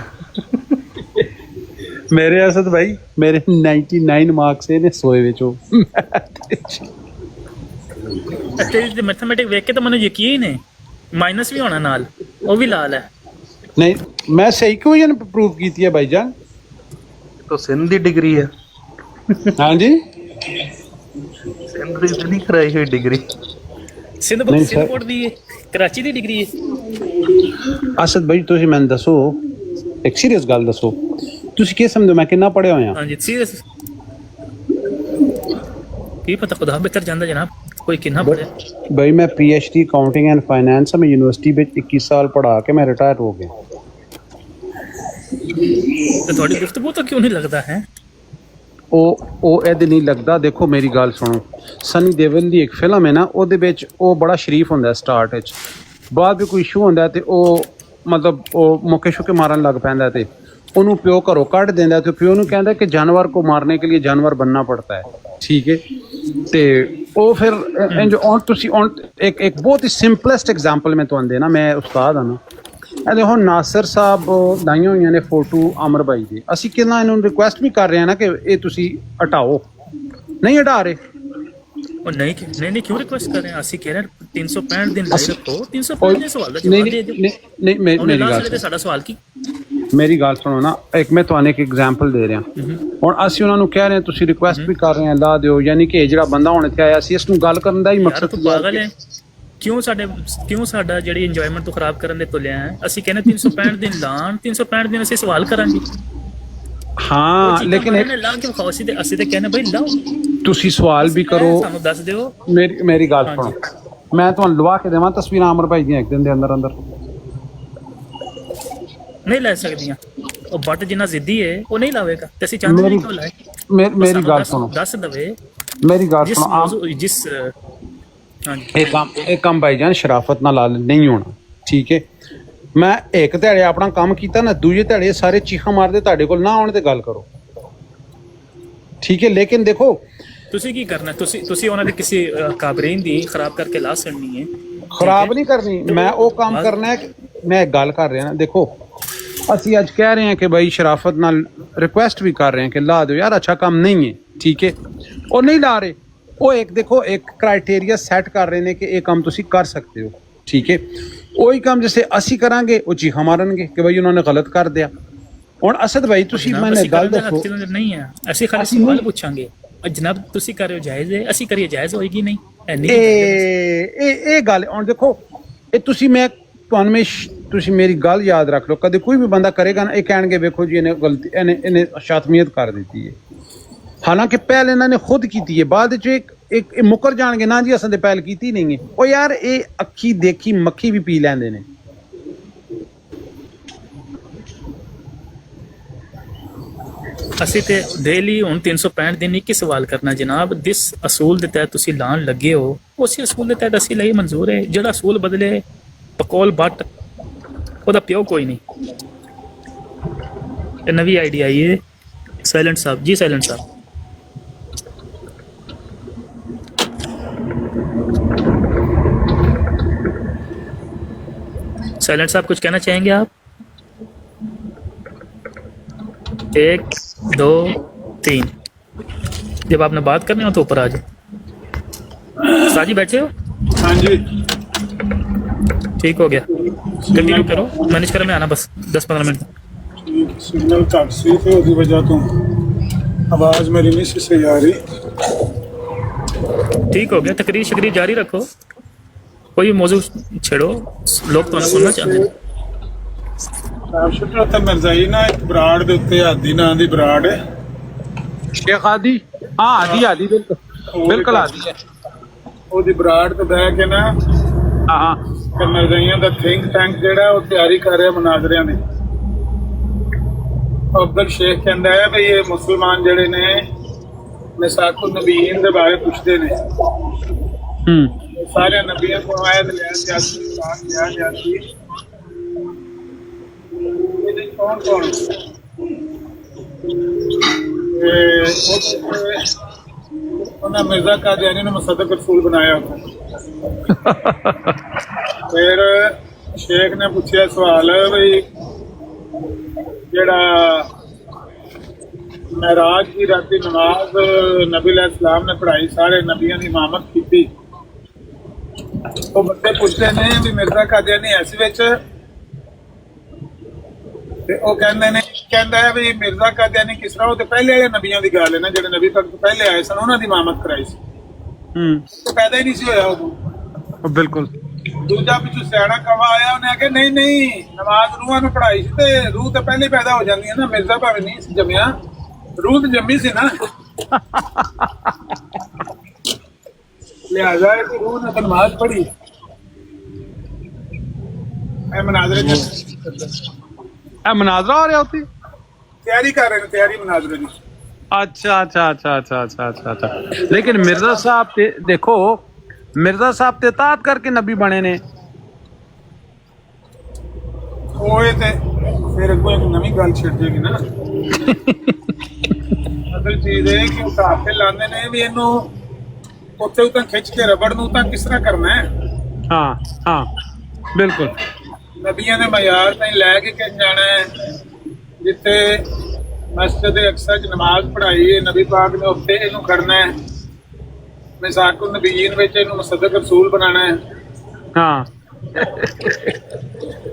मेरे असद भाई मेरे 99 मार्क्स ने 100 ਵਿੱਚੋਂ। ਤੇ ਮੈਥਮੈਟਿਕ ਵੇਖ ਕੇ ਤਾਂ ਮੈਨੂੰ ਯਕੀਨ ਹੈ ਮਾਈਨਸ ਵੀ ਹੋਣਾ ਨਾਲ, ਉਹ ਵੀ ਲਾਲ ਹੈ। नहीं मैं सही इक्वेशन प्रूव की है भाईजान। तो सिंध की डिग्री है। हाँ जी, सिंध की तो नहीं कराई हुई डिग्री। ਸਿੰਧ ਨਹੀਂ ਸਿੰਧ ਸਰ। ਬੋਰਡ ਦੀ ਹੈ, ਕਰਾਚੀ ਦੀ ਡਿਗਰੀ ਹੈ। असद भाई ਤੁਸੀਂ ਮੈਨੂੰ ਦੱਸੋ ਇੱਕ ਸੀਰੀਅਸ ਗੱਲ ਦੱਸੋ, ਤੁਸੀਂ ਕੀ ਸਮਝਦੇ ਮੈਂ ਕਿੰਨਾ ਪੜ੍ਹਿਆ ਹੋਇਆ? ਹਾਂਜੀ ਸੀਰੀਅਸ ਕੀ ਪਤਾ, ਖੁਦਾ ਬਿਹਤਰ ਜਾਣਦਾ ਜਨਾਬ ਕੋਈ ਕਿੰਨਾ ਪੜਿਆ। भाई मैं PhD अकाउंटिंग एंड फाइनेंस में यूनिवर्सिटी में 21 साल पढ़ा के मैं रिटायर हो गया। ਤੇ ਤੁਹਾਡੀ ਗੁਫ਼ਤਗੂ ਤਾਂ ਕਿਉਂ ਨਹੀਂ ਲੱਗਦਾ ਹੈ? ਉਹ ਇਹਦੇ ਨਹੀਂ ਲੱਗਦਾ। ਦੇਖੋ ਮੇਰੀ ਗੱਲ ਸੁਣੋ, ਸਨੀ ਦੇਵਲ ਦੀ ਇੱਕ ਫਿਲਮ ਹੈ ਨਾ, ਉਹਦੇ ਵਿੱਚ ਉਹ ਬੜਾ ਸ਼ਰੀਫ ਹੁੰਦਾ ਸਟਾਰਟ ਵਿੱਚ, ਬਾਅਦ ਵਿੱਚ ਕੋਈ ਇਸ਼ੂ ਹੁੰਦਾ ਤੇ ਉਹ ਮਤਲਬ ਉਹ ਮੁੱਕੇ ਸ਼ੁਕੇ ਮਾਰਨ ਲੱਗ ਪੈਂਦਾ ਤੇ ਉਹਨੂੰ ਪਿਓ ਘਰੋਂ ਕੱਢ ਦਿੰਦਾ ਤੇ ਪਿਓ ਨੂੰ ਕਹਿੰਦਾ ਕਿ ਜਾਨਵਰ को मारने के लिए जानवर बनना पड़ता है। ठीक है, ਤੇ ਉਹ ਫਿਰ ਇੰਜ ਔਨ ਤੁਸੀਂ ਔਨ ਇੱਕ ਬਹੁਤ ਹੀ ਸਿੰਪਲੈਸਟ ਐਗਜ਼ਾਮਪਲ ਮੈਂ ਤੁਹਾਨੂੰ ਦੇਣਾ, ਮੈਂ ਉਸਤਾਦ ਹਾਂ ਨਾ। ਇਹ ਦੇਖੋ ਨਾਸਰ ਸਾਹਿਬ ਲਾਈਆਂ ਹੋਈਆਂ ਨੇ ਫੋਟੋ ਅਮਰ ਬਾਈ ਦੀ। ਅਸੀਂ ਕਿੰਨਾ ਇਹਨੂੰ ਰਿਕੁਐਸਟ ਵੀ ਕਰ ਰਹੇ ਹਾਂ ਨਾ ਕਿ ਇਹ ਤੁਸੀਂ ਹਟਾਓ, ਨਹੀਂ ਹਟਾ ਰਹੇ। ਉਹ ਨਹੀਂ ਨਹੀਂ ਕਿਉਂ ਰਿਕੁਐਸਟ ਕਰ ਰਹੇ ਹਾਂ? ਅਸੀਂ ਕਹਿ ਰਹੇ 365 ਦਿਨ ਲਾਈ ਰੱਖੋ। 365 ਦੇ ਸਵਾਲ ਦਾ ਨਹੀਂ ਜਵਾਬ ਦੇ ਦਿਓ। ਨਹੀਂ ਮੇਰੀ ਗੱਲ ਸਾਡਾ ਸਵਾਲ ਕੀ? ਮੇਰੀ ਗੱਲ ਸੁਣੋ ਨਾ, ਇੱਕ ਮੈਂ ਤੁਹਾਨੂੰ ਇੱਕ ਐਗਜ਼ਾਮਪਲ ਦੇ ਰਿਹਾ। ਹੁਣ ਅਸੀਂ ਉਹਨਾਂ ਨੂੰ ਕਹਿ ਰਹੇ ਹਾਂ, ਤੁਸੀਂ ਰਿਕੁਐਸਟ ਵੀ ਕਰ ਰਹੇ ਆ ਲਾ ਦਿਓ, ਯਾਨੀ ਕਿ ਇਹ ਜਿਹੜਾ ਬੰਦਾ ਹੁਣ ਇੱਥੇ ਆਇਆ ਸੀ ਇਸ ਨੂੰ ਗੱਲ ਕਰਨ ਦਾ ਹੀ ਯਾਰ ਮਕਸਦ ਤੂੰ ਪਾਗਲ ਹੈ, ਕਿਉਂ ਸਾਡਾ ਜਿਹੜੀ ਇੰਜੋਇਮੈਂਟ ਤੂੰ ਖਰਾਬ ਕਰਨ ਦੇ ਤੁਲਿਆ ਹੈ? ਅਸੀਂ ਕਹਿੰਦੇ 365 ਦਿਨ ਲਾਣ, 365 ਦਿਨ ਅਸੀਂ ਸਵਾਲ ਕਰਾਂਗੇ। ਹਾਂ ਲੇਕਿਨ ਇੱਕ ਲਾ ਕੇ ਵਿਖਾਓ, ਅਸੀਂ ਤੇ ਕਹਿੰਦੇ ਬਈ ਲਾਓ, ਤੁਸੀਂ ਸਵਾਲ ਵੀ ਕਰੋ, ਸਾਨੂੰ ਦੱਸ ਦਿਓ। ਮੇਰੀ ਗੱਲ ਸੁਣੋ, ਮੈਂ ਤੁਹਾਨੂੰ ਲਵਾ ਕੇ ਦੇਵਾਂ ਤਸਵੀਰਾਂ ਅਮਰ ਭਾਈ ਦੀਆਂ ਇੱਕ ਦਿਨ ਦੇ ਅੰਦਰ ਨਹੀਂ ਲੈ ਸਕਦੀਆਂ। ਉਹ ਬੱਟ ਜਿੰਨਾ ਜ਼ਿੱਦੀ ਹੈ ਉਹ ਨਹੀਂ ਲਾਵੇਗਾ, ਤੇ ਅਸੀਂ ਚਾਹੁੰਦੇ ਨਹੀਂ ਕਿ ਉਹ ਲਾਏ। ਮੇਰੀ ਗੱਲ ਸੁਣੋ, ਦੱਸ ਦਵੇ ਮੇਰੀ ਗੱਲ ਜਿਸ ਸੁਣੋ। ਮੌਜੂ ਜਿਸ ਹਾਂਜੀ ਇਹ ਕੰਮ ਭਾਈਜਾਨ ਸ਼ਰਾਫਤ ਨਾਲ ਨਹੀਂ ਹੋਣਾ, ਠੀਕ ਹੈ? ਮੈਂ ਇੱਕ ਧੜੇ ਆਪਣਾ ਕੰਮ ਕੀਤਾ ਨਾ, ਦੂਜੇ ਧੜੇ ਸਾਰੇ ਚੀਖਾਂ ਮਾਰਦੇ ਤੁਹਾਡੇ ਕੋਲ ਨਾ ਆਉਣ ਤੇ ਗੱਲ ਕਰੋ, ਠੀਕ ਹੈ? ਲੇਕਿਨ ਦੇਖੋ ਤੁਸੀਂ ਕੀ ਕਰਨਾ, ਤੁਸੀਂ ਉਹਨਾਂ ਦੇ ਕਿਸੇ ਕਾਬਰੀਨ ਦੀ ਖਰਾਬ ਕਰਕੇ ਲਾ ਛੱਡਣੀ ਹੈ। ਖਰਾਬ ਨਹੀਂ ਕਰਨੀ, ਮੈਂ ਉਹ ਕੰਮ ਕਰਨਾ ਹੈ। ਮੈਂ ਇੱਕ ਗੱਲ ਕਰ ਰਿਹਾ ਨਾ, ਦੇਖੋ ਅਸੀਂ ਅੱਜ ਕਹਿ ਰਹੇ ਹਾਂ ਕਿ ਭਾਈ ਸ਼ਰਾਫਤ ਨਾਲ ਰਿਕੁਐਸਟ ਵੀ ਕਰ ਰਹੇ ਹਾਂ ਕਿ ਲਾ ਦਿਓ ਯਾਰ, ਅੱਛਾ ਕੰਮ ਨਹੀਂ ਹੈ, ਠੀਕ ਹੈ? ਉਹ ਨਹੀਂ ਲਾ ਰਹੇ, ਉਹ ਇੱਕ ਦੇਖੋ ਇੱਕ ਕ੍ਰਾਈਟੇਰੀਆ ਸੈੱਟ ਕਰ ਰਹੇ ਨੇ ਕਿ ਇਹ ਕੰਮ ਤੁਸੀਂ ਕਰ ਸਕਦੇ ਹੋ, ਠੀਕ ਹੈ? ਉਹੀ ਕੰਮ ਜਿਵੇਂ ਅਸੀਂ ਕਰਾਂਗੇ ਉਹ ਚੀਖਾਂ ਮਾਰਨਗੇ ਕਿ ਭਾਈ ਉਹਨਾਂ ਨੇ ਗਲਤ ਕਰ ਦਿਆ। ਹੁਣ ਅਸਦ ਭਾਈ ਤੁਸੀਂ ਮੈਨੂੰ ਗੱਲ ਦੱਸੋ, ਨਹੀਂ ਹੈ ਅਸੀਂ ਖਾਲੀ ਸਵਾਲ ਪੁੱਛਾਂਗੇ, ਜਨਾਬ ਤੁਸੀਂ ਕਰਿਓ ਜਾਇਜ਼ ਹੈ, ਅਸੀਂ ਕਰੀਏ ਜਾਇਜ਼ ਹੋਏਗੀ ਨਹੀਂ? ਇਹ ਗੱਲ ਹੁਣ ਦੇਖੋ, ਇਹ ਤੁਸੀਂ ਮੈਂ ਤੁਹਾਨੂੰ ਤੁਸੀਂ ਮੇਰੀ ਗੱਲ ਯਾਦ ਰੱਖ ਲਓ, ਕਦੇ ਕੋਈ ਵੀ ਬੰਦਾ ਕਰੇਗਾ ਨਾ, ਇਹ ਕਹਿਣਗੇ ਵੇਖੋ ਜੀ ਇਹਨੇ ਗਲਤੀ, ਇਹਨੇ ਸ਼ਾਤਮੀਅਤ ਕਰ ਦਿੱਤੀ ਹੈ, ਹਾਲਾਂਕਿ ਪਹਿਲ ਇਹਨਾਂ ਨੇ ਖੁਦ ਕੀਤੀ ਹੈ, ਬਾਅਦ ਵਿੱਚ ਇੱਕ ਮੁੱਕਰ ਜਾਣਗੇ ਨਾ ਜੀ ਅਸਾਂ ਤੇ ਪਹਿਲ ਕੀਤੀ ਨਹੀਂ ਹੈ। ਉਹ ਯਾਰ ਇਹ ਅੱਖੀ ਦੇਖੀ ਮੱਖੀ ਵੀ ਪੀ ਲੈਂਦੇ ਨੇ। ਅਸੀਂ ਤੇ ਡੇਲੀ ਹੁਣ 365 ਦਿਨ ਇੱਕ ਹੀ ਸਵਾਲ ਕਰਨਾ ਜਨਾਬ, ਜਿਸ ਅਸੂਲ ਦੇ ਤਹਿਤ ਤੁਸੀਂ ਲਾਣ ਲੱਗੇ ਹੋ ਉਸੇ ਅਸੂਲ ਦੇ ਤਹਿਤ ਅਸੀਂ ਲਈ ਮਨਜ਼ੂਰ ਹੈ। ਜਿਹੜਾ ਅਸੂਲ ਬਦਲੇ ਪਕੌਲ ਬੱਟ, ਉਹਦਾ ਪਿਓ ਕੋਈ ਨਹੀਂ। ਇਹ ਨਵੀਂ ਆਈਡੀ ਆਈ ਹੈ। ਸਾਇਲੈਂਟ ਸਾਹਿਬ ਜੀ, ਸਾਇਲੈंट साहब साइलेंट साहब कुछ कहना चाहेंगे आप? 1 2 3 जब आपने बात करनी हो तो ऊपर आ जाओ। साजी बैठे हो? हाँ जी ठीक हो गया, कंटिन्यू करो, मैनेज करो, मैं आना बस 10-15 मिनट। सिग्नल घट सी ते उसकी वजह तो आवाज मेरी नहीं सही आ रही। ठीक हो गया, तकरीर शकरीर जारी रखो, कोई मौजू छेड़ो, लोग तो सुनना चाहते हैं। ਸ਼ੁਕਰ ਤੇ ਮਿਰਜ਼ਾਈ ਨਾ ਇੱਕ ਬਰਾੜ ਦੇ ਉੱਤੇ ਆਦੀ ਨਾਂ ਦੀ ਬਰਾੜ ਹੈ, ਸ਼ੇਖ ਆਦੀ, ਹਾਂ ਆਦੀ ਬਿਲਕੁਲ ਆਦੀ ਹੈ। ਉਹਦੀ ਬਰਾੜ ਤੇ ਬਹਿ ਕੇ ਨਾ ਹਾਂ ਤੇ ਮਿਰਜ਼ਾਈਆਂ ਦਾ ਥਿੰਕ ਟੈਂਕ ਜਿਹੜਾ ਉਹ ਤਿਆਰੀ ਕਰ ਰਿਹਾ ਮੁਨਾਜ਼ਰਿਆਂ ਦੀ। ਅਬਦੁਲ ਸ਼ੇਖ ਕਹਿੰਦਾ ਹੈ ਵੀ ਇਹ ਮੁਸਲਮਾਨ ਜਿਹੜੇ ਨੇ ਮਿਸਾਕੁਲ ਨਬੀਨ ਦੇ ਬਾਰੇ ਪੁੱਛਦੇ ਨੇ। ਸਾਰੇ ਨਬੀਆਂ ਕੋਲ ਆਇਤ ਲਿਆ ਜਾਂਦੀ ਇਹਦੇ ਕੌਣ ਉਹਨਾਂ ਮਿਰਜ਼ਾ ਕਾਦੀਆਨੀ ਨੂੰ ਮੁਸੱਦਕ ਰਸੂਲ ਬਣਾਇਆ। ਫਿਰ ਸ਼ੇਖ ਨੇ ਪੁੱਛਿਆ ਸਵਾਲ ਵੀ ਜਿਹੜਾ महराज की राती नमाज नबी अलैहिस्सलाम ने पढ़ाई, सारे नबियों की इमामत की। वो बंदे पूछते ने भी मिर्जा कादियानी ऐसे विच ते ओ कहंदा है भी मिर्जा कादियानी किस तरह, वो तो पहले वाले नबियों की गल है ना, जिहड़े नबी तक पहले आए सन उन्हां दी इमामत कराई सी। तो पैदा ही नहीं सी होया उदों। बिल्कुल। दूजा पिछू सियाणा कवा आया, उन्हें आख्या नहीं नहीं नमाज रूहां नूं पढ़ाई सी ते रूह तो पहले पैदा हो जांदी है ना, मिर्जा भावें नहीं सी जम्मिया, रूह तो जम्मी सी ना, लिहाजा कि रूह ने नमाज पढ़ी। मुनाजरा हो रहा होती, तैयारी कर रहे हैं, तैयारी मुनाजरे की। अच्छा। लेकिन मिर्जा साहब ते देखो, मिर्जा साहब ते तात करके नबी बने ने। ओए ते फिर कोई एक नवी गल छिड़ जाएगी ना। असल चीज है कि उठाके लाने ने भी इनू उत्ते उतां खिंच के रबड़ नूं तां किस तरह करना है। हाँ बिल्कुल। नबियां ने मयार ताईं लै के किन जाना है, जिथे मस्जिद अक्सा च नमाज पढ़ाई है नबी पाक ने उत्ते इनू करना है, मिसाकुल नबीयीन विच इनू मुसद्दक रसूल बनाना है। हाँ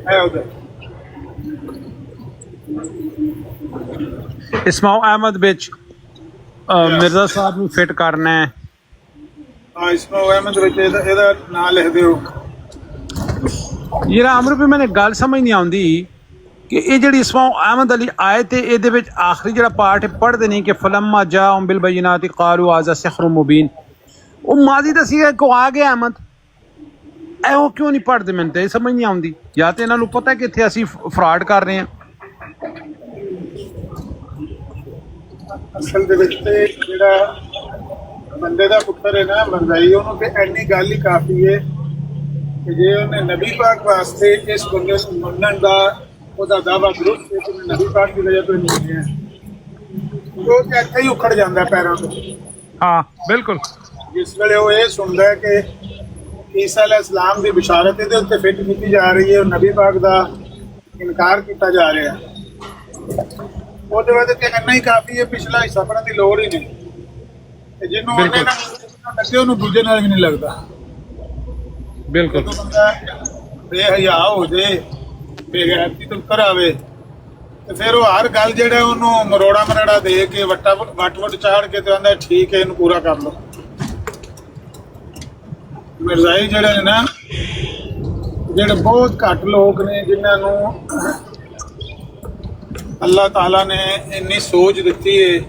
है उधर ਇਸਮਾਉ ਅਹਿਮਦ ਵਿੱਚ ਮਿਰਜ਼ਾ ਸਾਹਿਬ ਨੂੰ ਫਿੱਟ ਕਰਨਾ ਹੈ। ਹਾਂ ਇਸਮਾਉ ਅਹਿਮਦ ਵਿੱਚ ਇਹਦਾ ਨਾਂ ਲਿਖ ਦਿਓ। ਜਿਹੜਾ ਅਮਰ ਵੀ ਮੈਨੂੰ ਗੱਲ ਸਮਝ ਨਹੀਂ ਆਉਂਦੀ ਕਿ ਇਹ ਜਿਹੜੀ ਇਸਮਾਉ ਅਹਿਮਦ ਅਲੀ ਆਏ ਤੇ ਇਹਦੇ ਵਿੱਚ ਆਖਰੀ ਜਿਹੜਾ ਪਾਰਟ ਪੜ੍ਹਦੇ ਨਹੀਂ ਕਿ ਫਲਮਾ ਜਾਅਹੁਮ ਬਿਲਬਯਿਨਾਤ ਕਾਲੂ ਹਾਜ਼ਾ ਸਿਹਰ ਮੁਬੀਨ, ਉਹ ਮਾਜ਼ੀ ਦਾ ਸੀਗਾ ਕਿ ਆ ਗਿਆ ਅਹਿਮਦ, ਇਹ ਉਹ ਕਿਉਂ ਨਹੀਂ ਪੜ੍ਹਦੇ? ਮੈਨੂੰ ਤਾਂ ਇਹ ਸਮਝ ਨਹੀਂ ਆਉਂਦੀ। ਜਾਂ ਤਾਂ ਇਹਨਾਂ ਨੂੰ ਪਤਾ ਕਿ ਇੱਥੇ ਅਸੀਂ ਫਰਾਡ ਕਰ ਰਹੇ ਹਾਂ। ਅਸਲ ਦੇ ਵਿੱਚ ਤੇ ਜਿਹੜਾ ਬੰਦੇ ਦਾ ਪੁੱਤਰ ਹੈ ਨਾ ਮਰਜ਼ਾਈ, ਉਹਨੂੰ ਤੇ ਇੰਨੀ ਗੱਲ ਹੀ ਕਾਫੀ ਹੈ ਕਿ ਜੇ ਉਹਨੇ ਨਬੀ ਪਾਕ ਵਾਸਤੇ ਇਸ ਬੰਦੇ ਨੂੰ ਮੰਨਣ ਦਾ ਉਹਦਾ ਦਾਅਵਾ ਦਰੁਸਤ ਹੈ ਕਿ ਮੈਂ ਨਬੀ ਪਾਕ ਦੀ ਵਜ੍ਹਾ ਤੋਂ ਨਹੀਂ ਹੈ, ਉਹ ਤੇ ਇੱਥੇ ਹੀ ਉਖੜ ਜਾਂਦਾ ਪੈਰਾਂ ਤੋਂ। ਹਾਂ ਬਿਲਕੁਲ। ਜਿਸ ਵੇਲੇ ਉਹ ਇਹ ਸੁਣਦਾ ਹੈ ਕਿ ਈਸਾ अलैहिस्सलाम ਦੀ ਬਿਸ਼ਾਰਤ ਇਹਦੇ ਉੱਤੇ ਫਿੱਟ ਕੀਤੀ ਜਾ ਰਹੀ ਹੈ, ਉਹ ਨਬੀ ਪਾਕ ਦਾ ਇਨਕਾਰ ਕੀਤਾ ਜਾ ਰਿਹਾ, ਉਹਦੇ ਬਾਅਦ ਤੇ ਇੰਨਾ ਹੀ ਕਾਫੀ ਹੈ, ਪਿਛਲਾ ਹਿੱਸਾ ਪੜ੍ਹਨ ਦੀ ਲੋੜ ਹੀ ਨਹੀਂ। ਤੇ ਜਿਹਨੂੰ ਉਹਨੇ ਨਾਲ ਲੱਗੇ ਉਹਨੂੰ ਦੂਜੇ ਨਾਲ ਵੀ ਨਹੀਂ ਲੱਗਦਾ। ਬਿਲਕੁਲ। ਜਦੋਂ ਬੰਦਾ ਬੇਹਯਾ ਹੋ ਜੇ, ਬੇਗੈਰਤੀ ਤੋਂ ਕਰਾਵੇ, ਤੇ ਫਿਰ ਉਹ ਹਰ ਗੱਲ ਜਿਹੜਾ ਉਹਨੂੰ ਮਰੋੜਾ ਦੇ ਕੇ ਵੱਟ ਚਾੜ ਕੇ ਤੇ ਆਂਦਾ ਠੀਕ ਹੈ ਇਹਨੂੰ ਪੂਰਾ ਕਰ ਲਓ। ਮਿਰਜ਼ਾਈ ਜਿਹੜੇ ਨੇ ਨਾ, ਜਿਹੜੇ ਬਹੁਤ ਘੱਟ ਲੋਕ ਨੇ ਜਿਨ੍ਹਾਂ ਨੂੰ ਅੱਲਾਹ ਤਾਲਾ ਨੇ ਇੰਨੀ ਸੋਚ ਦਿੱਤੀ ਹੈ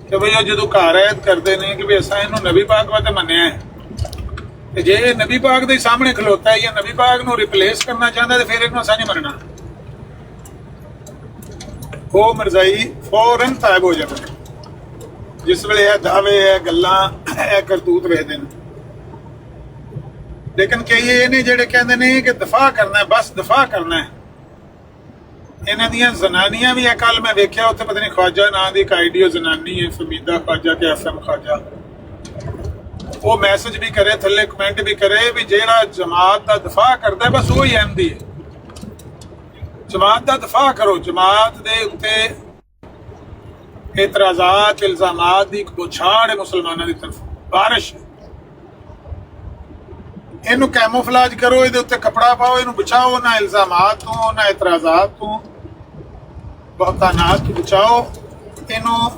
ਕਿ ਬਈ ਉਹ ਜਦੋਂ ਘਰ ਆਇਤ ਕਰਦੇ ਨੇ ਕਿ ਵੀ ਅਸਾਂ ਇਹਨੂੰ ਨਬੀ ਪਾਕ ਵਾਸਤੇ ਮੰਨਿਆ ਹੈ, ਤੇ ਜੇ ਇਹ ਨਬੀ ਪਾਕ ਦੇ ਸਾਹਮਣੇ ਖਲੋਤਾ ਹੈ ਜਾਂ ਨਬੀ ਪਾਕ ਨੂੰ ਰਿਪਲੇਸ ਕਰਨਾ ਚਾਹੁੰਦਾ ਤੇ ਫਿਰ ਇਹਨੂੰ ਅਸਾਂ ਨਹੀਂ ਮੰਨਣਾ। ਉਹ ਮਿਰਜ਼ਾਈ ਫੌਰਨ ਤਾਇਬ ਹੋ ਜਾਂਦਾ ਜਿਸ ਵੇਲੇ ਇਹ ਦਾਅਵੇ, ਇਹ ਗੱਲਾਂ, ਇਹ ਕਰਤੂਤ ਵੇਖਦੇ ਨੇ। ਲੇਕਿਨ ਕਈ ਇਹ ਨੇ ਜਿਹੜੇ ਕਹਿੰਦੇ ਨੇ ਕਿ ਦਫਾ ਕਰਨਾ, ਬਸ ਦਫਾ ਕਰਨਾ। ਇਹਨਾਂ ਦੀਆਂ ਜ਼ਨਾਨੀਆਂ ਵੀ, ਕੱਲ ਮੈਂ ਵੇਖਿਆ ਉੱਥੇ ਪਤਾ ਨਹੀਂ ਖਵਾਜਾ ਨਾਂ ਦੀ ਇੱਕ ਆਈਡੀਓ ਜ਼ਨਾਨੀ ਹੈ, ਫਮੀਦਾ ਖਵਾਜਾ ਕਿ ਐਫਐਮ ਖਵਾਜਾ, ਉਹ ਮੈਸੇਜ ਵੀ ਕਰੇ, ਥੱਲੇ ਕਮੈਂਟ ਵੀ ਕਰੇ ਵੀ ਜਿਹੜਾ ਜਮਾਤ ਦਾ ਦਫਾ ਕਰਦਾ ਬਸ ਉਹ ਹੀ ਅਹਿਮਦੀ ਹੈ। ਜਮਾਤ ਦਾ ਦਫਾ ਕਰੋ। ਜਮਾਤ ਦੇ ਉੱਤੇ ਇਤਰਾਜ਼ਾਤ, ਇਲਜ਼ਾਮਾਤ ਦੀ ਇੱਕ ਬੁਛਾੜ ਹੈ ਮੁਸਲਮਾਨਾਂ ਦੀ ਤਰਫ, ਬਾਰਿਸ਼। ਇਹਨੂੰ ਕੈਮੋਫਲਾਜ ਕਰੋ, ਇਹਦੇ ਉੱਤੇ ਕਪੜਾ ਪਾਓ, ਇਹਨੂੰ ਬਚਾਓ ਨਾ ਇਲਜ਼ਾਮਾਤ ਤੋਂ, ਨਾ ਇਤਰਾਜ਼ਾਤ ਤੋਂ, ਬਹਤਾਨਾਤ ਤੋਂ ਬਚਾਓ ਇਹਨੂੰ,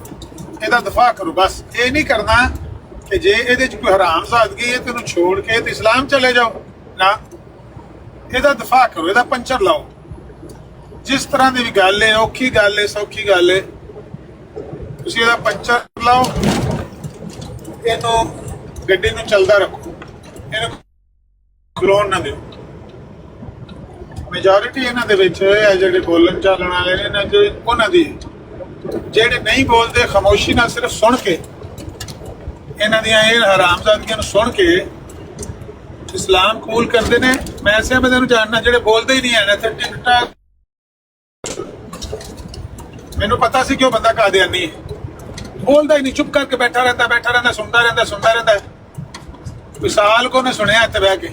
ਇਹਦਾ ਦਫਾ ਕਰੋ। ਬਸ ਇਹ ਨਹੀਂ ਕਰਨਾ ਕਿ ਜੇ ਇਹਦੇ 'ਚ ਕੋਈ ਹਰਾਮਜ਼ਾਦਗੀ ਹੈ ਤੇ ਇਹਨੂੰ ਛੋੜ ਕੇ ਤੇ ਇਸਲਾਮ ਚਲੇ ਜਾਓ, ਨਾ, ਇਹਦਾ ਦਫਾ ਕਰੋ, ਇਹਦਾ ਪੰਚਰ ਲਾਓ। ਜਿਸ ਤਰ੍ਹਾਂ ਦੀ ਵੀ ਗੱਲ ਹੈ, ਔਖੀ ਗੱਲ ਹੈ, ਸੌਖੀ ਗੱਲ ਹੈ, ਤੁਸੀਂ ਇਹਦਾ ਪੰਚਰ ਲਾਓ, ਇਹਨੂੰ ਗੱਡੀ ਨੂੰ ਚੱਲਦਾ ਰੱਖੋ, ਇਹਨੂੰ ਖਲੋਣ ਨਾ ਦਿਓ। ਮੈਜੋਰਿਟੀ ਇਹਨਾਂ ਦੇ ਵਿੱਚ ਇਹ ਜਿਹੜੇ ਬੋਲਣ ਚਾਲਣ ਵਾਲੇ ਨੇ ਨਾ, ਜੋ ਉਹਨਾਂ ਦੀ, ਜਿਹੜੇ ਨਹੀਂ ਬੋਲਦੇ ਖਾਮੋਸ਼ੀ ਨਾਲ ਸਿਰਫ ਸੁਣ ਕੇ, ਇਹਨਾਂ ਦੀਆਂ ਇਹ ਹਰਾਮਜ਼ਾਦਗੀਆਂ ਨੂੰ ਸੁਣ ਕੇ ਇਸਲਾਮ ਕਬੂਲ ਕਰਦੇ ਨੇ। ਮੈਂ ਐਸੇ ਬੰਦੇ ਨੂੰ ਜਾਣਨਾ ਜਿਹੜੇ ਬੋਲਦੇ ਹੀ ਨਹੀਂ ਹਨ। ਇੱਥੇ ਟਿਕਟਾਂ, ਮੈਨੂੰ ਪਤਾ ਸੀ ਕਿ ਉਹ ਬੰਦਾ ਕਾਦੀਆਨੀ ਹੈ, ਬੋਲਦਾ ਹੀ ਨਹੀਂ, ਚੁੱਪ ਕਰਕੇ ਬੈਠਾ ਰਹਿੰਦਾ, ਸੁਣਦਾ ਰਹਿੰਦਾ। ਕੋਈ ਸਾਲ ਕੋ ਨੇ ਸੁਣਿਆ ਇੱਥੇ ਬਹਿ ਕੇ।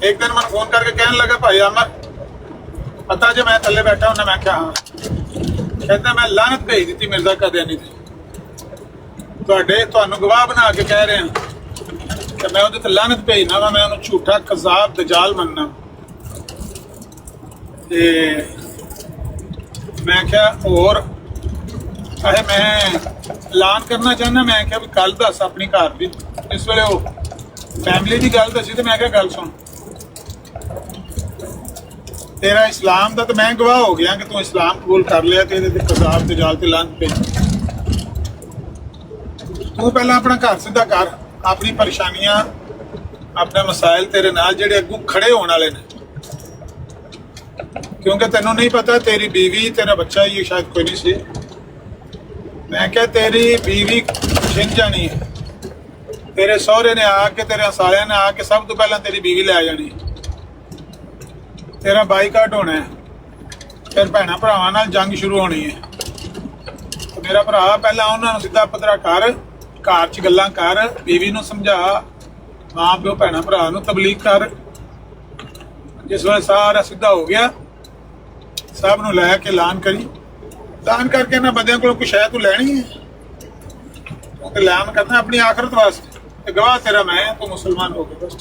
ਇੱਕ ਦਿਨ ਮੈਨੂੰ ਫੋਨ ਕਰਕੇ ਕਹਿਣ ਲੱਗਾ, ਭਾਈ ਅਮਰ ਪਤਾ ਜੇ ਮੈਂ ਥੱਲੇ ਬੈਠਾ ਹੁੰਦਾ? ਮੈਂ ਕਿਹਾ ਹਾਂ। ਕਹਿੰਦਾ ਮੈਂ ਲਾਨਤ ਭੇਜ ਦਿੱਤੀ ਮਿਰਜ਼ਾ ਕਾਦੀਆਨੀ ਤੇ, ਤੁਹਾਨੂੰ ਗਵਾਹ ਬਣਾ ਕੇ ਕਹਿ ਰਿਹਾ ਕਿ ਮੈਂ ਉਹਦੇ ਤੇ ਲਾਨਤ ਭੇਜਣਾ ਵਾ, ਮੈਂ ਉਹਨੂੰ ਝੂਠਾ ਕਜ਼ਾਬ ਦਜਾਲ ਮੰਨਣਾ। ਤੇ ਮੈਂ ਕਿਹਾ ਹੋਰ ਚਾਹੇ ਮੈਂ ਐਲਾਨ ਕਰਨਾ ਚਾਹੁੰਦਾ। ਮੈਂ ਕਿਹਾ ਵੀ ਕੱਲ ਦੱਸ ਆਪਣੀ ਘਰ ਦੀ, ਇਸ ਵੇਲੇ ਉਹ ਫੈਮਿਲੀ ਦੀ ਗੱਲ ਦੱਸੀ। ਤੇ ਮੈਂ ਕਿਹਾ ਗੱਲ ਸੁਣ, ਤੇਰਾ ਇਸਲਾਮ ਦਾ ਤਾਂ ਮੈਂ ਗਵਾਹ ਹੋ ਗਿਆ ਕਿ ਤੂੰ ਇਸਲਾਮ ਕਬੂਲ ਕਰ ਲਿਆ ਤੇ ਇਹਦੇ ਤੇ ਕਜ਼ਾਬ ਤੇ ਜਾਲ ਤੇ ਲਾਨਤ ਭੇਜ। ਤੂੰ ਪਹਿਲਾਂ ਆਪਣਾ ਘਰ ਸਿੱਧਾ ਕਰ, ਆਪਣੀ ਪਰੇਸ਼ਾਨੀਆਂ, ਆਪਣੇ ਮਸਾਇਲ ਤੇਰੇ ਨਾਲ ਜਿਹੜੇ ਅੱਗੋਂ ਖੜੇ ਹੋਣ ਵਾਲੇ ਨੇ, ਕਿਉਂਕਿ ਤੈਨੂੰ ਨਹੀਂ ਪਤਾ ਤੇਰੀ ਬੀਵੀ, ਤੇਰਾ ਬੱਚਾ ਹੀ ਸ਼ਾਇਦ ਕੋਈ ਨਹੀਂ ਸੀ। ਮੈਂ ਕਿਹਾ ਤੇਰੀ ਬੀਵੀ ਛਿੰਝ ਜਾਣੀ ਹੈ, ਤੇਰੇ ਸਹੁਰੇ ਨੇ ਆ ਕੇ, ਤੇਰੇ ਸਾਲਿਆਂ ਨੇ ਆ ਕੇ ਸਭ ਤੋਂ ਪਹਿਲਾਂ ਤੇਰੀ ਬੀਵੀ ਲੈ ਜਾਣੀ, ਤੇਰਾ ਬਾਈਕਾਟ ਹੋਣਾ ਹੈ, ਫਿਰ ਭੈਣਾਂ ਭਰਾਵਾਂ ਨਾਲ ਜੰਗ ਸ਼ੁਰੂ ਹੋਣੀ ਹੈ। ਮੇਰਾ ਭਰਾ ਪਹਿਲਾਂ ਉਹਨਾਂ ਨੂੰ ਸਿੱਧਾ ਪੱਧਰਾ ਕਰ, ਘਰ 'ਚ ਗੱਲਾਂ ਕਰ, ਬੀਵੀ ਨੂੰ ਸਮਝਾ, ਮਾਂ ਪਿਓ ਭੈਣਾਂ ਭਰਾ ਨੂੰ ਤਬਲੀਗ ਕਰ। ਜਿਸ ਵੇਲੇ ਸਾਰਾ ਸਿੱਧਾ ਹੋ ਗਿਆ, ਸਭ ਨੂੰ ਲੈ ਕੇ ਐਲਾਨ ਕਰੀ। ਐਲਾਨ ਕਰਕੇ ਇਹਨਾਂ ਬੰਦਿਆਂ ਕੋਲੋਂ ਕੁਛ ਹੈ ਤੂੰ ਲੈਣੀ ਹੈ, ਕਿਉਂਕਿ ਐਲਾਨ ਕਰਨਾ ਆਪਣੀ ਆਖਰਤ ਵਾਸਤੇ, ਤੇ ਗਵਾਹ ਤੇਰਾ ਮੈਂ, ਤੂੰ ਮੁਸਲਮਾਨ ਹੋ ਗਏ। ਬਸ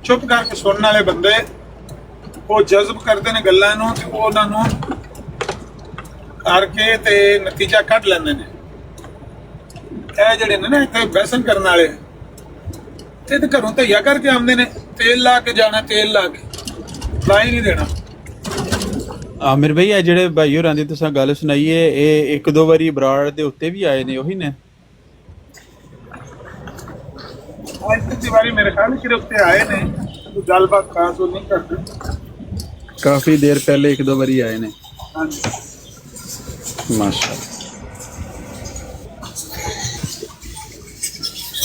ਚੁੱਪ ਕਰਕੇ ਸੁਣਨ ਵਾਲੇ ਬੰਦੇ ਉਹ ਜਜ਼ਬ ਕਰਦੇ ਨੇ ਗੱਲਾਂ ਨੂੰ ਤੇ ਉਹਨਾਂ ਨੂੰ ਕਰਕੇ ਤੇ ਨਤੀਜਾ ਕੱਢ ਲੈਂਦੇ ਨੇ। ਇਹ ਜਿਹੜੇ ਨੇ ਨਾ ਇੱਥੇ ਬਹਿਸਨ ਕਰਨ ਵਾਲੇ ਤੇ ਘਰੋਂ ਧਈਆ ਕਰਕੇ ਆਉਂਦੇ ਨੇ, ਤੇਲ ਲਾ ਕੇ ਜਾਣਾ, ਤੇਲ ਲਾ ਕੇ ਲਾ ਹੀ ਨਹੀਂ ਦੇਣਾ। ਆਮਿਰ ਭਾਈ ਇਹ ਜਿਹੜੇ ਭਾਈ ਹੋਰਾਂ ਦੀ ਤੁਸੀਂ ਗੱਲ ਸੁਣਾਈਏ ਇਹ ਇੱਕ ਦੋ ਵਾਰੀ ਬਰਾੜ ਦੇ ਉੱਤੇ ਵੀ ਆਏ ਨੇ, ਉਹੀ ਨੇ? ਅੱਜ ਦੀ ਵਾਰੀ ਮੇਰੇ ਖਿਆਲ ਕਿ ਉੱਤੇ ਆਏ ਨੇ, ਕੋਈ ਗੱਲਬਾਤ ਖਾਸ ਉਹ ਨਹੀਂ ਕਰਦੇ। ਕਾਫੀ ਦੇਰ ਪਹਿਲੇ ਇੱਕ ਦੋ ਵਾਰੀ ਆਏ ਨੇ। ਹਾਂਜੀ ਮਾਸ਼ਾਅੱਲਾ।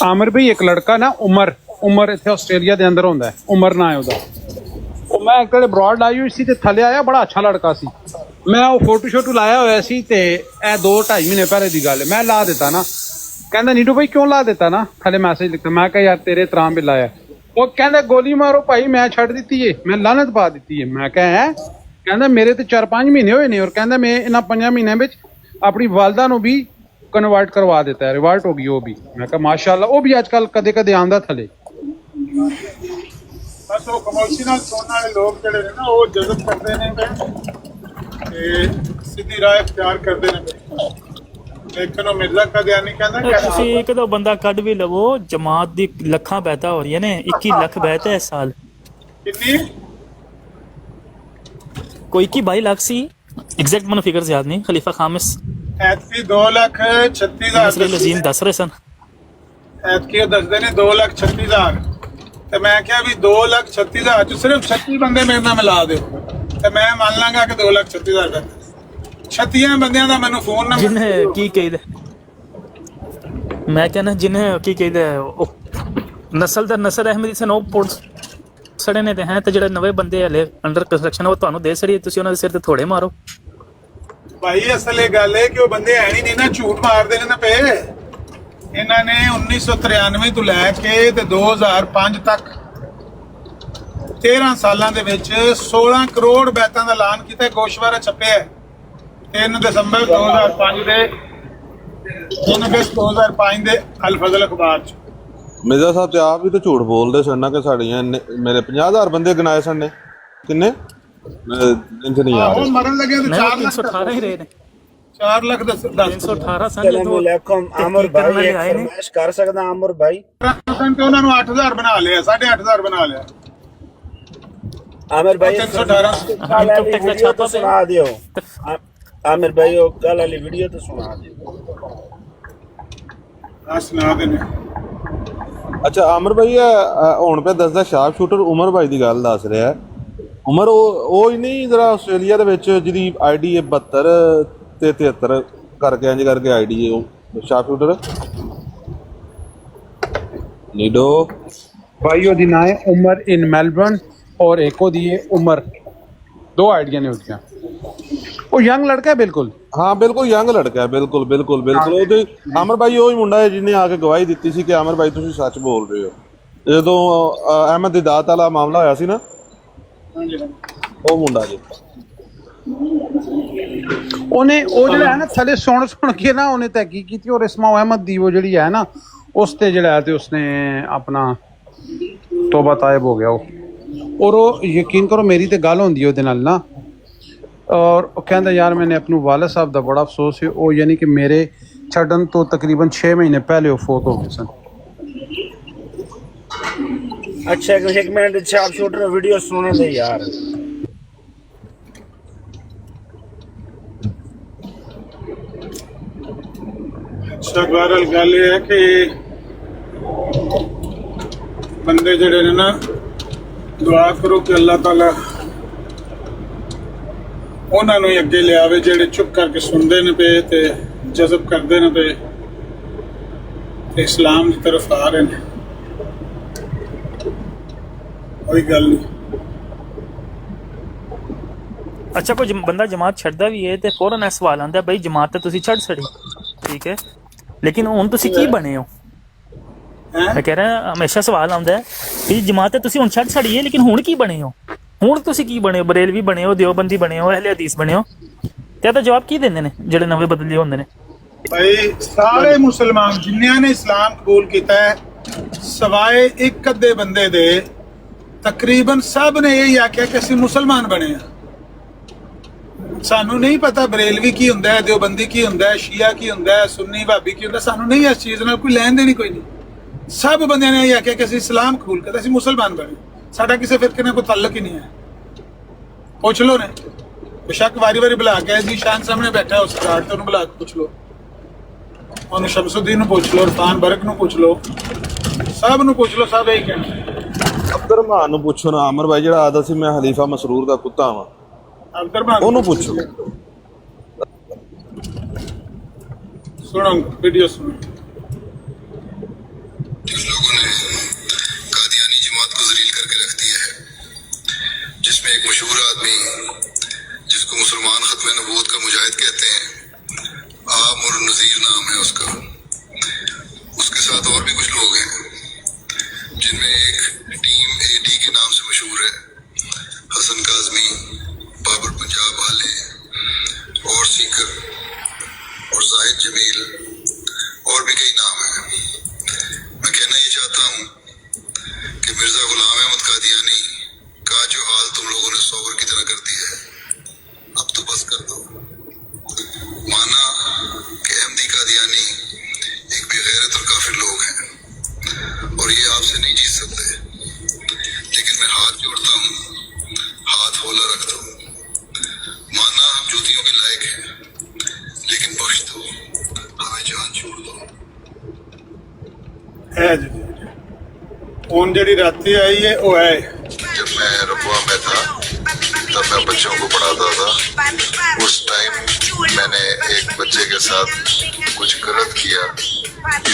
ਆਮਿਰ ਭਾਈ ਇੱਕ ਲੜਕਾ ਨਾ ਉਮਰ ਇੱਥੇ ਆਸਟ੍ਰੇਲੀਆ ਦੇ ਅੰਦਰ ਹੁੰਦਾ ਹੈ, ਉਮਰ ਨਾ ਹੈ ਉਹਦਾ। ਉਹ ਮੈਂ ਇੱਕ ਵਾਰ ਬਰੋਡ ਆਈ ਹੋਈ ਸੀ ਤੇ ਥੱਲੇ ਆਇਆ, ਬੜਾ ਅੱਛਾ ਲੜਕਾ ਸੀ। ਮੈਂ ਉਹ ਫੋਟੋ ਸ਼ੋਟੋ ਲਾਇਆ ਹੋਇਆ ਸੀ ਤੇ ਇਹ 2-2.5 ਮਹੀਨੇ ਪਹਿਲੇ ਦੀ ਗੱਲ ਹੈ। ਮੈਂ ਲਾ ਦਿੱਤਾ ਨਾ, ਕਹਿੰਦਾ ਨੀਟੂ ਭਾਈ ਕਿਉਂ ਲਾ ਦਿੱਤਾ ਨਾ, ਥੱਲੇ ਮੈਸੇਜ ਲਿਖਤਾ। ਮੈਂ ਕਿਹਾ ਯਾਰ ਤੇਰੇ ਤਰਾਮ ਵੀ ਲਾਇਆ। ਉਹ ਕਹਿੰਦਾ ਗੋਲੀ ਮਾਰੋ ਭਾਈ, ਮੈਂ ਛੱਡ ਦਿੱਤੀ ਏ, ਮੈਂ ਲਾਨਤ ਪਾ ਦਿੱਤੀ ਏ। ਮੈਂ ਕਿਹਾ ਹੈ? ਕਹਿੰਦਾ ਮੇਰੇ ਤੇ 4-5 ਮਹੀਨੇ ਹੋਏ ਨੇ, ਔਰ ਕਹਿੰਦਾ ਮੈਂ ਇਹਨਾਂ 5 ਮਹੀਨਿਆਂ ਵਿੱਚ ਆਪਣੀ ਵਾਲਦਾ ਨੂੰ ਵੀ ਕਨਵਰਟ ਕਰਵਾ ਦਿੱਤਾ ਹੈ, ਰਿਵਰਟ ਹੋ ਗਈ ਉਹ ਵੀ। ਮੈਂ ਕਿਹਾ ਮਾਸ਼ਾਅੱਲਾ। ਉਹ ਵੀ ਅੱਜ ਕੱਲ ਕਦੇ ਕਦੇ ਆਉਂਦਾ ਥੱਲੇ। ਬਸ ਉਹ ਕਮਰਸ਼ੀ ਨਾਲ ਸੁਣਨ ਵਾਲੇ ਲੋਕ ਜਿਹੜੇ ਨੇ ਨਾ, ਉਹ ਜਜ਼ਬ ਕਰਦੇ ਨੇ ਤੇ ਸਿੱਧੀ ਰਾਹ ਇਖਤਿਆਰ ਕਰਦੇ ਨੇ। ਲੇਕਿਨ ਉਹ ਮਿਰਜ਼ਾ ਕਾਦੀਆਨੀ ਕਹਿੰਦਾ ਕਿ ਤੁਸੀਂ ਇੱਕ ਦੋ ਬੰਦਾ ਕੱਢ ਵੀ ਲਵੋ, ਜਮਾਤ ਦੀ ਲੱਖਾਂ ਬਹਿਤਾ ਹੋ ਰਹੀਆਂ ਨੇ। 21 ਲੱਖ ਬਹਿਤਾ ਇਸ ਸਾਲ। ਕਿੰਨੀ ਕੋਈ 22 ਲੱਖ ਸੀ, ਐਗਜ਼ੈਕਟ ਮੈਨੂੰ ਫਿਗਰ ਯਾਦ ਨਹੀਂ। ਖਲੀਫਾ ਖਾਮਿਸ ਐਤਕੀ 2,36,000 ਨਸਰ ਲਜ਼ੀਮ ਦੱਸ ਰਹੇ ਸਨ। ਐਤਕੀ ਉਹ ਦੱਸਦੇ ਨੇ 2,36,000 ਤੇ ਮੈਂ ਕਿਹਾ ਵੀ 2,36,000 ਚ ਸਿਰਫ 36 ਬੰਦੇ ਮੇਰੇ ਨਾਲ ਮਿਲਾ ਦਿਓ ਤੇ ਮੈਂ ਮੰਨ ਲਾਂਗਾ ਕਿ 2,36,000 ਦਾ। 36 ਬੰਦਿਆਂ ਦਾ ਮੈਨੂੰ ਫੋਨ ਨੰਬਰ ਜਿन्हें की कही मैं कहना जिन्हें की कही ਨਸਲ ਦਾ ਨਸਰ ਅਹਿਮਦੀ ਸਨ ਉਹ ਪੁਲਿਸ ਸੜੇ ਨੇ ਤੇ ਹੈ ਤੇ ਜਿਹੜੇ ਨਵੇਂ ਬੰਦੇ ਹਲੇ ਅੰਡਰ ਕੰਸਟਰਕਸ਼ਨ ਉਹ ਤੁਹਾਨੂੰ ਦੇ ਸੜੀ, ਤੁਸੀਂ ਉਹਨਾਂ ਦੇ ਸਿਰ ਤੇ ਥੋੜੇ ਮਾਰੋ। ਭਾਈ ਅਸਲ ਇਹ ਗੱਲ ਹੈ ਕਿ ਉਹ ਬੰਦੇ ਹੈ ਨਹੀਂ ਨਾ, ਝੂਠ ਮਾਰਦੇ ਨੇ ਨਾ ਪਏ। ਇਹਨਾਂ ਨੇ 1993 ਤੋਂ ਲੈ ਕੇ ਤੇ 2005 ਤੱਕ 13 ਸਾਲਾਂ ਦੇ ਵਿੱਚ 16 ਕਰੋੜ ਬੈਤਾਂ ਦਾ ਐਲਾਨ ਕੀਤਾ। ਗੋਸ਼ਵਾਰਾ ਛਪਿਆ 3 ਦਸੰਬਰ 2005 ਦੇ 3 ਅਗਸਤ 2005 ਦੇ ਅਲ ਫਜ਼ਲ ਅਖਬਾਰ 'ਚ। ਮਿਰਜ਼ਾ ਸਾਹਿਬ ਤੇ ਆਪ ਵੀ ਤਾਂ ਝੂਠ ਬੋਲਦੇ ਸਨ ਨਾ ਕਿ ਸਾਡੀਆਂ ਮੇਰੇ 50,000 ਬੰਦੇ ਗਿਣਾਏ ਸਨ ਨੇ। ਕਿੰਨੇ ਇੰਜ ਨਹੀਂ ਯਾਦ। ਉਹ ਮਰਨ ਲੱਗੇ ਤੇ 4 ਲੱਖ 318 ਹੀ ਰਹੇ ਨੇ। 4 ਲੱਖ 10 318 ਸਨ ਜਦੋਂ आमिर भाई एक फरमाइश कर सकदा आमिर भाई? ਤੇ ਉਹਨਾਂ ਨੂੰ 8,000 ਬਣਾ ਲਿਆ, 8,500 ਬਣਾ ਲਿਆ। आमिर भाई 318 कल वाली वीडियो तो सुना दियो। आमिर भाई वो कल वाली वीडियो तो सुना दियो। ਆ ਸੁਣਾ ਦੇਣੇ। ਅੱਛਾ ਆਮਰ ਭਾਈ ਹੁਣ ਪਿਆ ਦੱਸਦਾ ਸ਼ਾਰਪ ਸ਼ੂਟਰ ਉਮਰ ਭਾਈ ਦੀ ਗੱਲ ਦੱਸ ਰਿਹਾ। ਉਮਰ ਉਹ ਹੀ ਨਹੀਂ ਜਿਹੜਾ ਆਸਟ੍ਰੇਲੀਆ ਦੇ ਵਿੱਚ ਜਿਹਦੀ ਆਈਡੀ ਹੈ 72 ਤੇ 73 ਕਰਕੇ ਇੰਜ ਕਰਕੇ ਆਈਡੀ ਹੈ ਉਹ ਸ਼ਾਰਪ ਸ਼ੂਟਰ ਨੀਡੋ भाई ਉਹਦੀ ਨਾਂ ਹੈ ਉਮਰ ਇਨ ਮੈਲਬਰਨ ਔਰ ਇੱਕ ਉਹਦੀ ਹੈ ਉਮਰ। 2 ਆਈਡੀਆਂ ਨੇ ਉਹਦੀਆਂ। ਉਹ ਯੰਗ ਲੜਕਾ ਹੈ ਬਿਲਕੁਲ। ਹਾਂ ਬਿਲਕੁਲ ਯੰਗ ਲੜਕਾ ਹੈ, ਬਿਲਕੁਲ ਬਿਲकुल ਬਿਲकुल। ਉਹਦੇ ਆਮਰ ਭਾਈ ਉਹ ਹੀ ਮੁੰਡਾ ਹੈ ਜਿਹਨੇ ਆ ਕੇ ਗਵਾਹੀ ਦਿੱਤੀ ਸੀ ਕਿ ਆਮਰ ਭਾਈ ਤੁਸੀਂ ਸੱਚ ਬੋਲ ਰਹੇ ਹੋ ਜਦੋਂ ਅਹਿਮਦ ਦਿਦਾਤ ਵਾਲਾ ਮਾਮਲਾ ਹੋਇਆ ਸੀ ਨਾ, ਉਹ ਮੁੰਡਾ ਜੀ। ਉਹਨੇ ਉਹ ਜਿਹੜਾ ਹੈ ਨਾ ਥੱਲੇ ਸੁਣ ਕੇ ਨਾ ਉਹਨੇ ਤਹਿਕੀਕ ਕੀਤੀ ਔਰ ਇਸਮਾਉ ਅਹਿਮਦ ਦੀ ਉਹ ਜਿਹੜੀ ਹੈ ਨਾ ਉਸ ਤੇ ਜਿਹੜਾ ਹੈ ਤੇ ਉਸਨੇ ਆਪਣਾ ਤੋਬਾ ਤਾਇਬ ਹੋ ਗਿਆ ਉਹ। ਔਰ ਉਹ ਯਕੀਨ ਕਰੋ ਮੇਰੀ ਤੇ ਗੱਲ ਹੁੰਦੀ ਉਹਦੇ ਨਾਲ ਨਾ, ਔਰ ਉਹ ਕਹਿੰਦਾ ਯਾਰ ਮੈਨੇ ਆਪਣੇ ਵਾਲਿਦ ਸਾਹਿਬ ਦਾ ਬੜਾ ਅਫਸੋਸ ਹੈ, ਉਹ ਯਾਨੀ ਕਿ ਮੇਰੇ ਛੱਡਣ ਤੋਂ ਤਕਰੀਬਨ 6 ਮਹੀਨੇ ਪਹਿਲੇ ਉਹ ਫੌਤ ਹੋ ਗਏ ਸਨ। अच्छा एक मिनट शार्प शूटर वीडियो सुने दे यार। ਅੱਛਾ ਬਹਰਹਾਲ ਗੱਲ ਇਹ ਹੈ ਕਿ ਬੰਦੇ ਜਿਹੜੇ ਨੇ ਨਾ ਦੁਆ ਕਰੋ ਕਿ ਅੱਲਾਹ ਤਾਲਾ ਉਹਨਾਂ ਨੂੰ ਅੱਗੇ ਲਿਆਵੇ ਜਿਹੜੇ ਚੁੱਪ ਕਰਕੇ ਸੁਣਦੇ ਨੇ ਪਏ ਤੇ ਜਜ਼ਬ ਕਰਦੇ ਨੇ ਪਏ ਤੇ ਇਸਲਾਮ ਦੀ ਤਰਫ ਆ ਰਹੇ ਨੇ। ਕੋਈ ਗੱਲ ਨਹੀਂ। ਅੱਛਾ ਕੋਈ ਬੰਦਾ ਜਮਾਤ ਛੱਡਦਾ ਵੀ ਹੈ ਤੇ ਫੌਰਨ ਇਹ ਸਵਾਲ ਆਉਂਦਾ ਬਈ ਜਮਾਤ ਤੇ ਤੁਸੀਂ ਛੱਡ ਛੜੀ, ਠੀਕ ਹੈ, ਲੇਕਿਨ ਹੁਣ ਤੁਸੀਂ ਕੀ ਬਣੇ ਹੋ? ਮੈਂ ਕਹਿ ਰਿਹਾ ਹਮੇਸ਼ਾ ਸਵਾਲ ਆਉਂਦਾ ਕਿ ਜਮਾਤ ਤੇ ਤੁਸੀਂ ਹੁਣ ਛੱਡ ਛੜੀ ਹੈ ਲੇਕਿਨ ਹੁਣ ਕੀ ਬਣੇ ਹੋ? ਹੁਣ ਤੁਸੀਂ ਕੀ ਬਣੇ ਹੋ? ਬਰੇਲਵੀ ਬਣੇ ਹੋ, ਦਿਓਬੰਦੀ ਬਣੇ ਹੋ, ਅਹਿਲੇ ਹਦੀਸ ਬਣੇ ਹੋ? ਤੇ ਇਹਦਾ ਜਵਾਬ ਕੀ ਦਿੰਦੇ ਨੇ ਜਿਹੜੇ ਨਵੇਂ ਬਦਲੇ ਹੁੰਦੇ ਨੇ? ਭਾਈ ਸਾਰੇ ਮੁਸਲਮਾਨ ਜਿਨ੍ਹਾਂ ਨੇ ਇਸਲਾਮ ਕਬੂਲ ਕੀਤਾ ਹੈ ਸਵਾਏ ਇੱਕ ਅੱਧੇ ਬੰਦੇ ਦੇ ਤਕਰੀਬਨ ਸਭ ਨੇ ਇਹ ਆਖਿਆ ਕਿ ਅਸੀਂ ਮੁਸਲਮਾਨ ਬਣੇ ਆ। ਸਾਨੂੰ ਨਹੀਂ ਪਤਾ ਬਰੇਲਵੀ ਕੀ ਹੁੰਦਾ ਹੈ, ਦਿਓਬੰਦੀ ਕੀ ਹੁੰਦਾ ਹੈ, ਸ਼ੀਆ ਕੀ ਹੁੰਦਾ ਹੈ, ਸੁੰਨੀ ਭਾਬੀ ਕੀ ਹੁੰਦਾ, ਸਾਨੂੰ ਨਹੀਂ ਇਸ ਚੀਜ਼ ਨਾਲ ਕੋਈ ਲੈਣ ਦੇਣੀ ਕੋਈ ਨਹੀਂ। ਸਭ ਬੰਦਿਆਂ ਨੇ ਇਹ ਆਖਿਆ ਕਿ ਅਸੀਂ ਇਸਲਾਮ ਕਬੂਲ ਕਰਦੇ, ਅਸੀਂ ਮੁਸਲਮਾਨ ਬਣੇ, ਸਾਡਾ ਕਿਸੇ ਫਿਰਕੇ ਨਾਲ ਕੋਈ ਤਾਲੁਕ ਹੀ ਨਹੀਂ ਹੈ। ਪੁੱਛ ਲਓ ਨੇ, ਬੇਸ਼ੱਕ ਵਾਰੀ ਵਾਰੀ ਬੁਲਾ ਕੇ ਜੀ ਸ਼ਾਨ ਸਾਹਮਣੇ ਬੈਠਾ ਉਸ ਕਾਰਡ ਤੇ ਉਹਨੂੰ ਬੁਲਾ ਕੇ ਪੁੱਛ ਲਓ, ਉਹਨੂੰ ਸ਼ਮਸੁਦੀਨ ਨੂੰ ਪੁੱਛ ਲਓ, ਇਰਫਾਨ ਬਰਕ ਨੂੰ ਪੁੱਛ ਲਓ, ਸਭ ਨੂੰ ਪੁੱਛ ਲਓ, ਸਭ ਇਹੀ ਕਹਿੰਦੇ। ਅਬਦੁਰਰਹਿਮਾਨ ਨੂੰ ਪੁੱਛੋ ਨਾ, ਆਮਰ ਭਾਈ ਜਿਹੜਾ ਆਦਾ ਸੀ ਮੈਂ ਖਲੀਫਾ ਮਸਰੂਰ ਦਾ ਕੁੱਤਾ ਵਾਂ, ਅਬਦੁਰਰਹਿਮਾਨ ਉਹਨੂੰ ਪੁੱਛੋ। सुनो वीडियो सुनो। जिन लोगों ने कादियानी जमात को जलील करके रख दिया है, जिसमें एक मशहूर आदमी जिसको मुसलमान खत्म नबूवत का मुजाहिद कहते हैं, आम और नज़ीर नाम है उसका, उसके साथ और भी कुछ लोग हैं जिनमें एक टीम एडी के नाम से मशहूर है, हसन काजमी, बाबर पंजाब वाले और सीकर और जाहिद जमील और भी कई नाम हैं। मैं कहना ये चाहता हूँ कि मिर्जा गुलाम अहमद कादियानी का जो हाल तुम लोगों ने सोवर की तरह कर दिया है, अब तो बस कर दो। माना कि अहमदी कादियानी एक बेगैरत और काफिर लोग हैं और ये आपसे नहीं जीत सकते, लेकिन मैं हाथ जोड़ता हूँ, हाथ होला रख दो। माना हम जूतियों के लायक हैं, लेकिन बख्श दो, हमें जान छोड़ दो। है जी कौन जड़ी राती आई है वो है। जब मैं रबुआ में था तब मैं बच्चों को पढ़ाता था। उस टाइम मैंने एक बच्चे के साथ कुछ गलत किया,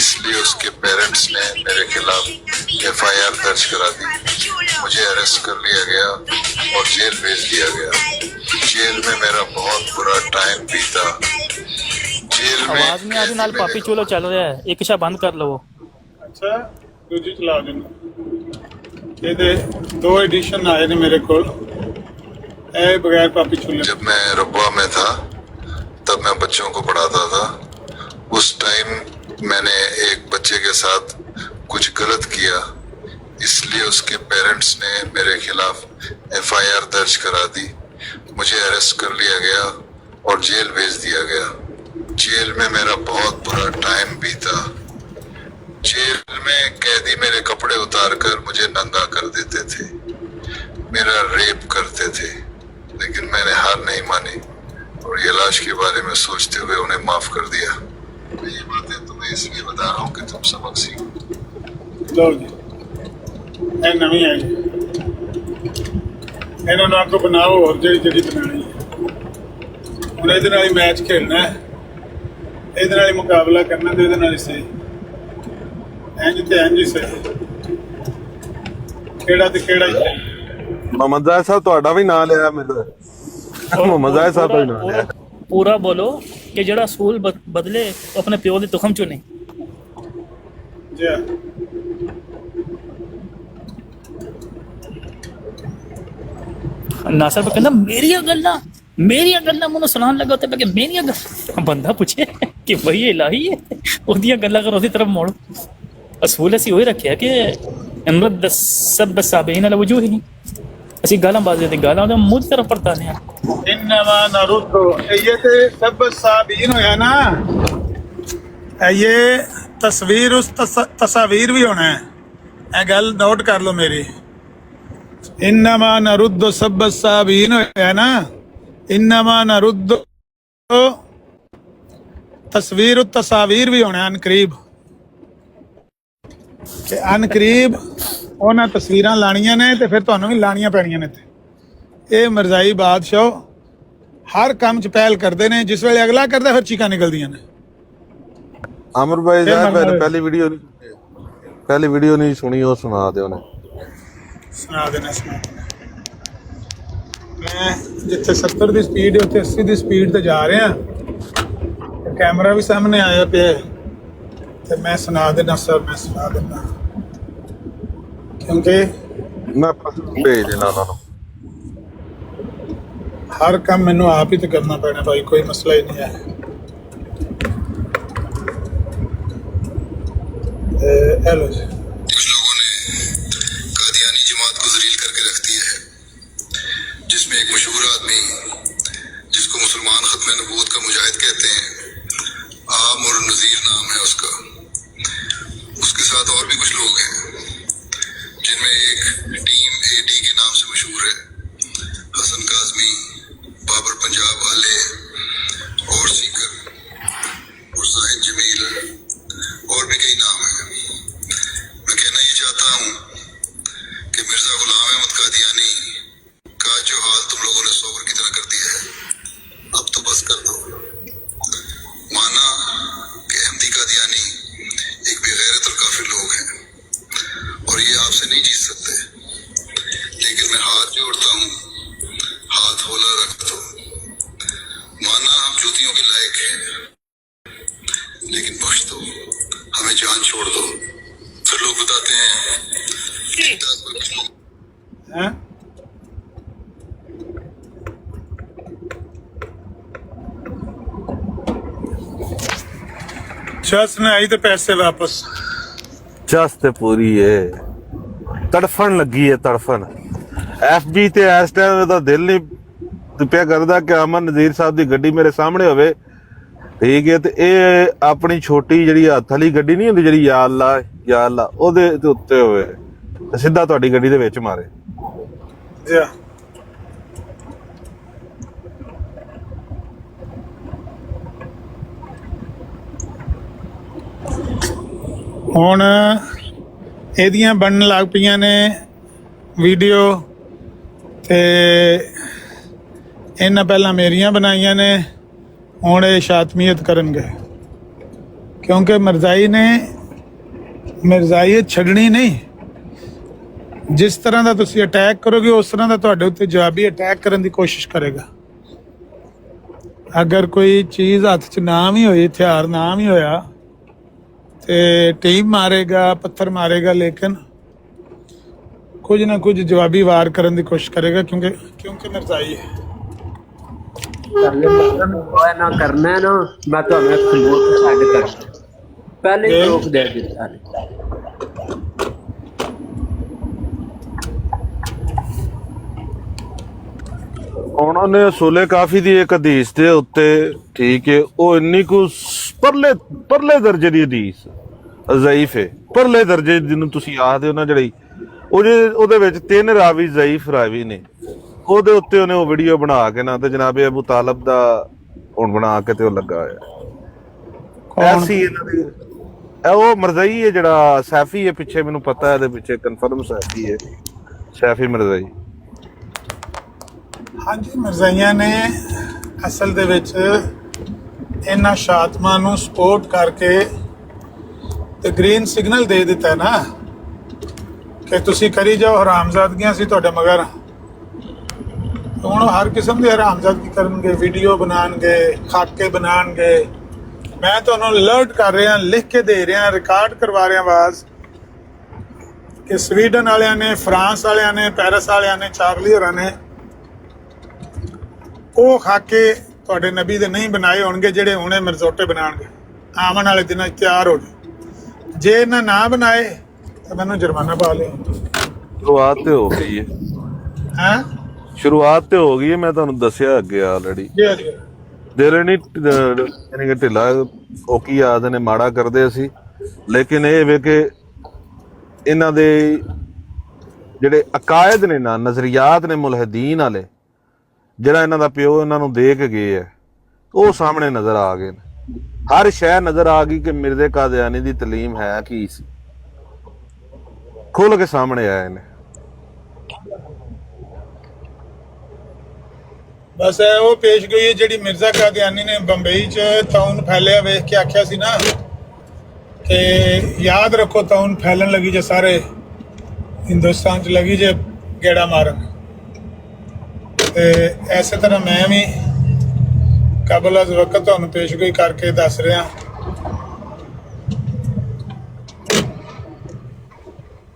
इसलिए उसके पेरेंट्स ने मेरे खिलाफ FIR दर्ज करा दी। मुझे अरेस्ट कर लिया गया और जेल भेज दिया गया। जेल में मेरा बहुत बुरा टाइम बीता। जेल में आवाज नहीं आ रही, नाल पापी चूल्हा चल रहा है, एक शा बंद कर लो। अच्छा दूजी चला देना। ਇਹਦੇ दो एडिशन आए ने मेरे को बगैर पापी चूल्हे। जब मैं रबुआ में था तब मैं बच्चों को पढ़ाता था। उस टाइम मैंने एक बच्चे के साथ कुछ गलत किया, इसलिए उसके पेरेंट्स ने मेरे खिलाफ FIR दर्ज करा दी। मुझे अरेस्ट कर लिया गया और जेल भेज दिया गया। जेल में मेरा बहुत बुरा टाइम बीता। जेल में कैदी मेरे कपड़े उतार कर मुझे नंगा कर देते थे, मेरा रेप करते थे, लेकिन मैंने हार नहीं मानी और ये लाश के बारे में सोचते हुए उन्हें माफ कर दिया। मैं ये बातें तुम्हें इसलिए बता रहा हूँ कि तुम सबक सीखो। लो जी ये नवी आई, ਇਹਨਾਂ ਨੂੰ ਆਪਕੋ ਬਣਾਓ और ਜਿਹੜੀ ਜਿਹੜੀ ਬਣਾਣੀ ਹੈ। ਹੁਣ ਇਹਦੇ ਨਾਲ ਹੀ ਮੈਚ ਖੇਡਣਾ ਹੈ, ਇਹਦੇ ਨਾਲ ਹੀ ਮੁਕਾਬਲਾ ਕਰਨਾ ਤੇ ਇਹਦੇ ਨਾਲ ਹੀ ਸਹੀ, ਇੰਜ ਤੇ ਇੰਜ ਹੀ ਸਹੀ, ਕਿਹੜਾ ਤੇ ਕਿਹੜਾ ਹੀ ਸਹੀ। मोहम्मद जाहिद साहब ਤੁਹਾਡਾ ਵੀ ਨਾਂ ਲਿਆ ਮੇਰੇ, मोहम्मद जाहिद साहब ਦਾ ਵੀ ਨਾਂ ਲਿਆ। पूरा बोलो कि जड़ा सूल बदले तो अपने प्यो दी तुखम चुने। जी हाँ। नासर कहना मेरिया गल्ला मैनू सुनान लगा तो कि मेरिया गल्ला, बंदा पूछे कि वही इलाही है ओदियां गल्ला कर उसी तरफ मोड़। असूल असी वही रखिया कि इमरत सब साबीन अला वजूह ही असी गालां बाज़ दी गालां ओदे मुंह दी तरफ परताने आ। इन्नमा नरुद्दो ये ते सब साबीन होया ना, ये तस्वीर उस तस्वीर भी होना है, ये गल नोट कर लो मेरी। इन्नमा नरुद्दो सब साबीन होया ना, इन्नमा नरुद्दो तस्वीर तस्वीर भी होना है अनकरीब। अनकरीब ਉਹਨਾਂ ਤਸਵੀਰਾਂ ਲਾਣੀਆਂ ਨੇ ਤੇ ਫਿਰ ਤੁਹਾਨੂੰ ਵੀ ਲਾਣੀਆਂ ਪੈਣੀਆਂ ਨੇ। ਇਹ ਮਿਰਜ਼ਾਈ ਬਾਦਸ਼ਾਹ ਹਰ ਕੰਮ 'ਚ ਪਹਿਲ ਕਰਦੇ ਨੇ, ਜਿਸ ਵੇਲੇ ਅਗਲਾ ਕਰਦਾ ਫਿਰ ਚੀਕਾਂ ਨਿਕਲਦੀਆਂ ਨੇ। ਆਮਰ ਭਾਈ ਸਾਹਿਬ ਮੈंने पहली वीडियो नहीं सुनी, वो सुना दे उन्हें। ਸੁਣਾ ਦੇਣਾ। ਮੈਂ ਜਿੱਥੇ 70 ਦੀ ਸਪੀਡ ਹੈ ਉੱਥੇ 80 ਦੀ ਸਪੀਡ ਤੇ ਜਾ ਰਿਹਾ, ਕੈਮਰਾ ਵੀ ਸਾਹਮਣੇ ਆਇਆ ਪਿਆ ਤੇ ਮੈਂ ਸੁਣਾ ਦੇਣਾ ਸਰ, ਮੈਂ ਸੁਣਾ ਦੇਣਾ क्योंकि मैं भेज देना उन्होंने। हर काम मैनू आप ही तो करना पैना भाई, कोई मसला ही नहीं है। हेलो जी। कुछ लोगों ने कादियानी जमात को जलील करके रखती है, जिसमें एक मशहूर आदमी जिसको मुसलमान खत्म नबूवत का मुजाहिद कहते हैं, आमर नज़ीर नाम है उसका, उसके साथ और भी कुछ लोग हैं जिनमें एक टीम AD के नाम से मशहूर है, हसन काजमी, बाबर पंजाब आले और सीकर और जाहिद जमील और भी कई नाम हैं। मैं कहना ये चाहता हूँ कि मिर्जा गुलाम अहमद कादियानी का जो हाल तुम लोगों ने सोबर की तरह कर दिया है, अब तो बस कर दो। माना कि अहमदी कादियानी एक बेगैरत और काफिर लोग हैं और ये आपसे नहीं जीत सकते, लेकिन मैं हाथ जोड़ता हूँ, हाथ होला रख दो। माना हम जूतियों के लायक हैं, लेकिन बख्श दो, हमें जान छोड़ दो। फिर लोग बताते हैं हैं? चस ने आई तो पैसे वापस। ਚਸ ਤੇ ਪੂਰੀ ਏ, ਤੜਫਣ ਲੱਗੀ ਏ ਤੜਫਣ। FG ਤੇ ਇਸ ਟਾਈਮ ਇਹਦਾ ਦਿਲ ਨਹੀਂ ਪਿਆ ਕਰਦਾ ਕਿ ਅਮਨ ਨਜ਼ੀਰ ਸਾਹਿਬ ਦੀ ਗੱਡੀ ਮੇਰੇ ਸਾਹਮਣੇ ਹੋਵੇ, ਠੀਕ ਹੈ, ਤੇ ਇਹ ਆਪਣੀ ਛੋਟੀ ਜਿਹੜੀ ਹੱਥ ਵਾਲੀ ਗੱਡੀ ਨਹੀਂ ਹੁੰਦੀ ਜਿਹੜੀ ਯਾ ਅੱਲਾ ਉਹਦੇ ਤੇ ਉੱਤੇ ਹੋਵੇ, ਸਿੱਧਾ ਤੁਹਾਡੀ ਗੱਡੀ ਦੇ ਵਿੱਚ ਮਾਰੇ। ਜੀ ਹੁਣ ਇਹਦੀਆਂ ਬਣਨ ਲੱਗ ਪਈਆਂ ਨੇ ਵੀਡੀਓ, ਤੇ ਇਹਨਾਂ ਪਹਿਲਾਂ ਮੇਰੀਆਂ ਬਣਾਈਆਂ ਨੇ, ਹੁਣ ਇਹ ਸ਼ਾਤਮੀਅਤ ਕਰਨਗੇ, ਕਿਉਂਕਿ ਮਿਰਜ਼ਾਈਅਤ ਛੱਡਣੀ ਨਹੀਂ। ਜਿਸ ਤਰ੍ਹਾਂ ਦਾ ਤੁਸੀਂ ਅਟੈਕ ਕਰੋਗੇ ਉਸ ਤਰ੍ਹਾਂ ਦਾ ਤੁਹਾਡੇ ਉੱਤੇ ਜਵਾਬੀ ਅਟੈਕ ਕਰਨ ਦੀ ਕੋਸ਼ਿਸ਼ ਕਰੇਗਾ। ਅਗਰ ਕੋਈ ਚੀਜ਼ ਹੱਥ 'ਚ ਨਾ ਵੀ ਹੋਈ, ਹਥਿਆਰ ਨਾ ਵੀ ਹੋਇਆ, ਤੇ ਟੀਮ ਮਾਰੇਗਾ, ਪੱਥਰ ਮਾਰੇਗਾ, ਲੇਕਿਨ ਕੁਝ ਨਾ ਕੁਝ ਜਵਾਬੀ ਵਾਰ ਕਰਨ ਦੀ ਕੋਸ਼ਿਸ਼ ਕਰੇਗਾ, ਕਿਉਂਕਿ ਮਿਰਜ਼ਾਈ ਹੈ। ना करना है ना, मैं तो छड्ड कर पहले ही रोक दे दिता। ਉਹਨਾਂ ਨੇ ਅਸੂਲੇ ਕਾਫੀ ਦੀ ਇੱਕ ਹਦੀਸ ਦੇ ਉੱਤੇ, ਠੀਕ ਹੈ, ਉਹ ਇੰਨੀ ਕੁ ਪਰਲੇ ਦਰਜੇ ਦੀ ਹਦੀਸ ਜ਼ਈਫ ਹੈ, ਪਰਲੇ ਦਰਜੇ ਜਿਹਨੂੰ ਤੁਸੀਂ ਆਖਦੇ ਹੋ ਨਾ, ਜਿਹੜੀ ਉਹਦੇ ਵਿੱਚ 3 ਰਾਵੀ ਜ਼ਈਫ ਰਾਵੀ ਨੇ, ਉਹਦੇ ਉੱਤੇ ਉਹਨੇ ਉਹ ਵੀਡੀਓ ਬਣਾ ਕੇ ਨਾ ਤੇ ਜਨਾਬੇ ਅਬੂ ਤਾਲਬ ਦਾ ਹੁਣ ਬਣਾ ਕੇ ਤੇ ਉਹ ਲੱਗਾ ਹੋਇਆ। ਐਸੀ ਇਹਨਾਂ ਦੀ ਉਹ ਮਰਜ਼ਈ ਹੈ ਜਿਹੜਾ ਸੈਫੀ ਹੈ ਪਿੱਛੇ, ਮੈਨੂੰ ਪਤਾ ਇਹਦੇ ਪਿੱਛੇ ਕਨਫਰਮ ਸੈਫੀ ਹੈ, ਸੈਫੀ ਮਰਜ਼ਈ। ਹਾਂਜੀ, ਮਿਰਜ਼ਾਈਆਂ ਨੇ ਅਸਲ ਦੇ ਵਿੱਚ ਇਹਨਾਂ ਸ਼ਾਤਮਾਂ ਨੂੰ ਸਪੋਰਟ ਕਰਕੇ ਤੇ ਗ੍ਰੀਨ ਸਿਗਨਲ ਦੇ ਦਿੱਤਾ ਨਾ ਕਿ ਤੁਸੀਂ ਕਰੀ ਜਾਓ ਹਰਾਮਜ਼ਾਦਗੀਆਂ, ਸੀ ਤੁਹਾਡੇ ਮਗਰ। ਹੁਣ ਹਰ ਕਿਸਮ ਦੀ ਹਰਾਮਜ਼ਾਦਗੀ ਕਰਨਗੇ, ਵੀਡੀਓ ਬਣਾਉਣਗੇ, ਖਾਕੇ ਬਣਾਉਣਗੇ। ਮੈਂ ਤੁਹਾਨੂੰ ਅਲਰਟ ਕਰ ਰਿਹਾ, ਲਿਖ ਕੇ ਦੇ ਰਿਹਾ, ਰਿਕਾਰਡ ਕਰਵਾ ਰਿਹਾ ਆਵਾਜ਼, ਕਿ ਸਵੀਡਨ ਵਾਲਿਆਂ ਨੇ, ਫਰਾਂਸ ਵਾਲਿਆਂ ਨੇ, ਪੈਰਿਸ ਵਾਲਿਆਂ ਨੇ, ਚਾਰਲੀ ਹੋਰਾਂ ਨੇ ਉਹ ਖਾਕੇ ਤੁਹਾਡੇ ਨਬੀ ਦੇ ਨਹੀਂ ਬਣਾਏ ਹੋਣਗੇ, ਜਿਹੜੇ ਹੁਣੇ ਮਰਜ਼ੋਟੇ ਬਣਾਉਣਗੇ। ਆਉਣ ਵਾਲੇ ਦਿਨਾਂ 'ਚ ਤਿਆਰ ਹੋ ਜਾਓ। ਜੇ ਇਹਨਾਂ ਨਾ ਬਣਾਏ ਤਾਂ ਮੈਨੂੰ ਜੁਰਮਾਨਾ ਪਾ ਲਿਓ। ਸ਼ੁਰੂਆਤ ਤੇ ਹੋ ਗਈ ਹੈ, ਹੈਂ? ਸ਼ੁਰੂਆਤ ਤੇ ਹੋ ਗਈ ਹੈ, ਮੈਂ ਤੁਹਾਨੂੰ ਦੱਸਿਆ ਅੱਗੇ ਆਲਰੇਡੀ। ਦਿਲ ਨਹੀਂ ਯਾਨੀ ਕਿ ਢਿੱਲਾ, ਉਹ ਕੀ ਆਖਦੇ ਨੇ, ਮਾੜਾ ਕਰਦੇ ਅਸੀਂ, ਲੇਕਿਨ ਇਹ ਵੇ ਕਿ ਇਹਨਾਂ ਦੇ ਜਿਹੜੇ ਅਕਾਇਦ ਨੇ ਨਾ, ਨਜ਼ਰੀਆਤ ਨੇ ਮੁਲਹਿਦੀਨ ਵਾਲੇ, ਜਿਹੜਾ ਇਹਨਾਂ ਦਾ ਪਿਓ ਇਹਨਾਂ ਨੂੰ ਦੇ ਕੇ ਗਏ ਹੈ, ਉਹ ਸਾਹਮਣੇ ਨਜ਼ਰ ਆ ਗਏ ਨੇ। ਹਰ ਸ਼ੈ ਨਜ਼ਰ ਆ ਗਈ ਕਿ ਮਿਰਜ਼ੇ ਕਾਦੀਆਨੀ ਦੀ ਤਲੀਮ ਹੈ ਕੀ ਸੀ, ਖੁੱਲ ਕੇ ਸਾਹਮਣੇ ਆਏ ਨੇ। ਬਸ ਉਹ ਪੇਸ਼ਗੋਈ ਹੈ ਜਿਹੜੀ ਮਿਰਜ਼ਾ ਕਾਦੀਆਨੀ ਨੇ ਬੰਬਈ 'ਚ ਤਾਉਨ ਫੈਲਿਆ ਵੇਖ ਕੇ ਆਖਿਆ ਸੀ ਨਾ ਕਿ ਯਾਦ ਰੱਖੋ ਤਾਉਨ ਫੈਲਣ ਲੱਗੀ ਜੇ ਸਾਰੇ ਹਿੰਦੁਸਤਾਨ 'ਚ ਲੱਗੀ ਜੇ ਗੇੜਾ ਮਾਰਨ। ਤੇ ਇਸੇ ਤਰ੍ਹਾਂ ਮੈਂ ਵੀ ਕਬਲ ਅਜ਼ ਵਕਤ ਤੁਹਾਨੂੰ ਪੇਸ਼ਗੋਈ ਕਰਕੇ ਦੱਸ ਰਿਹਾ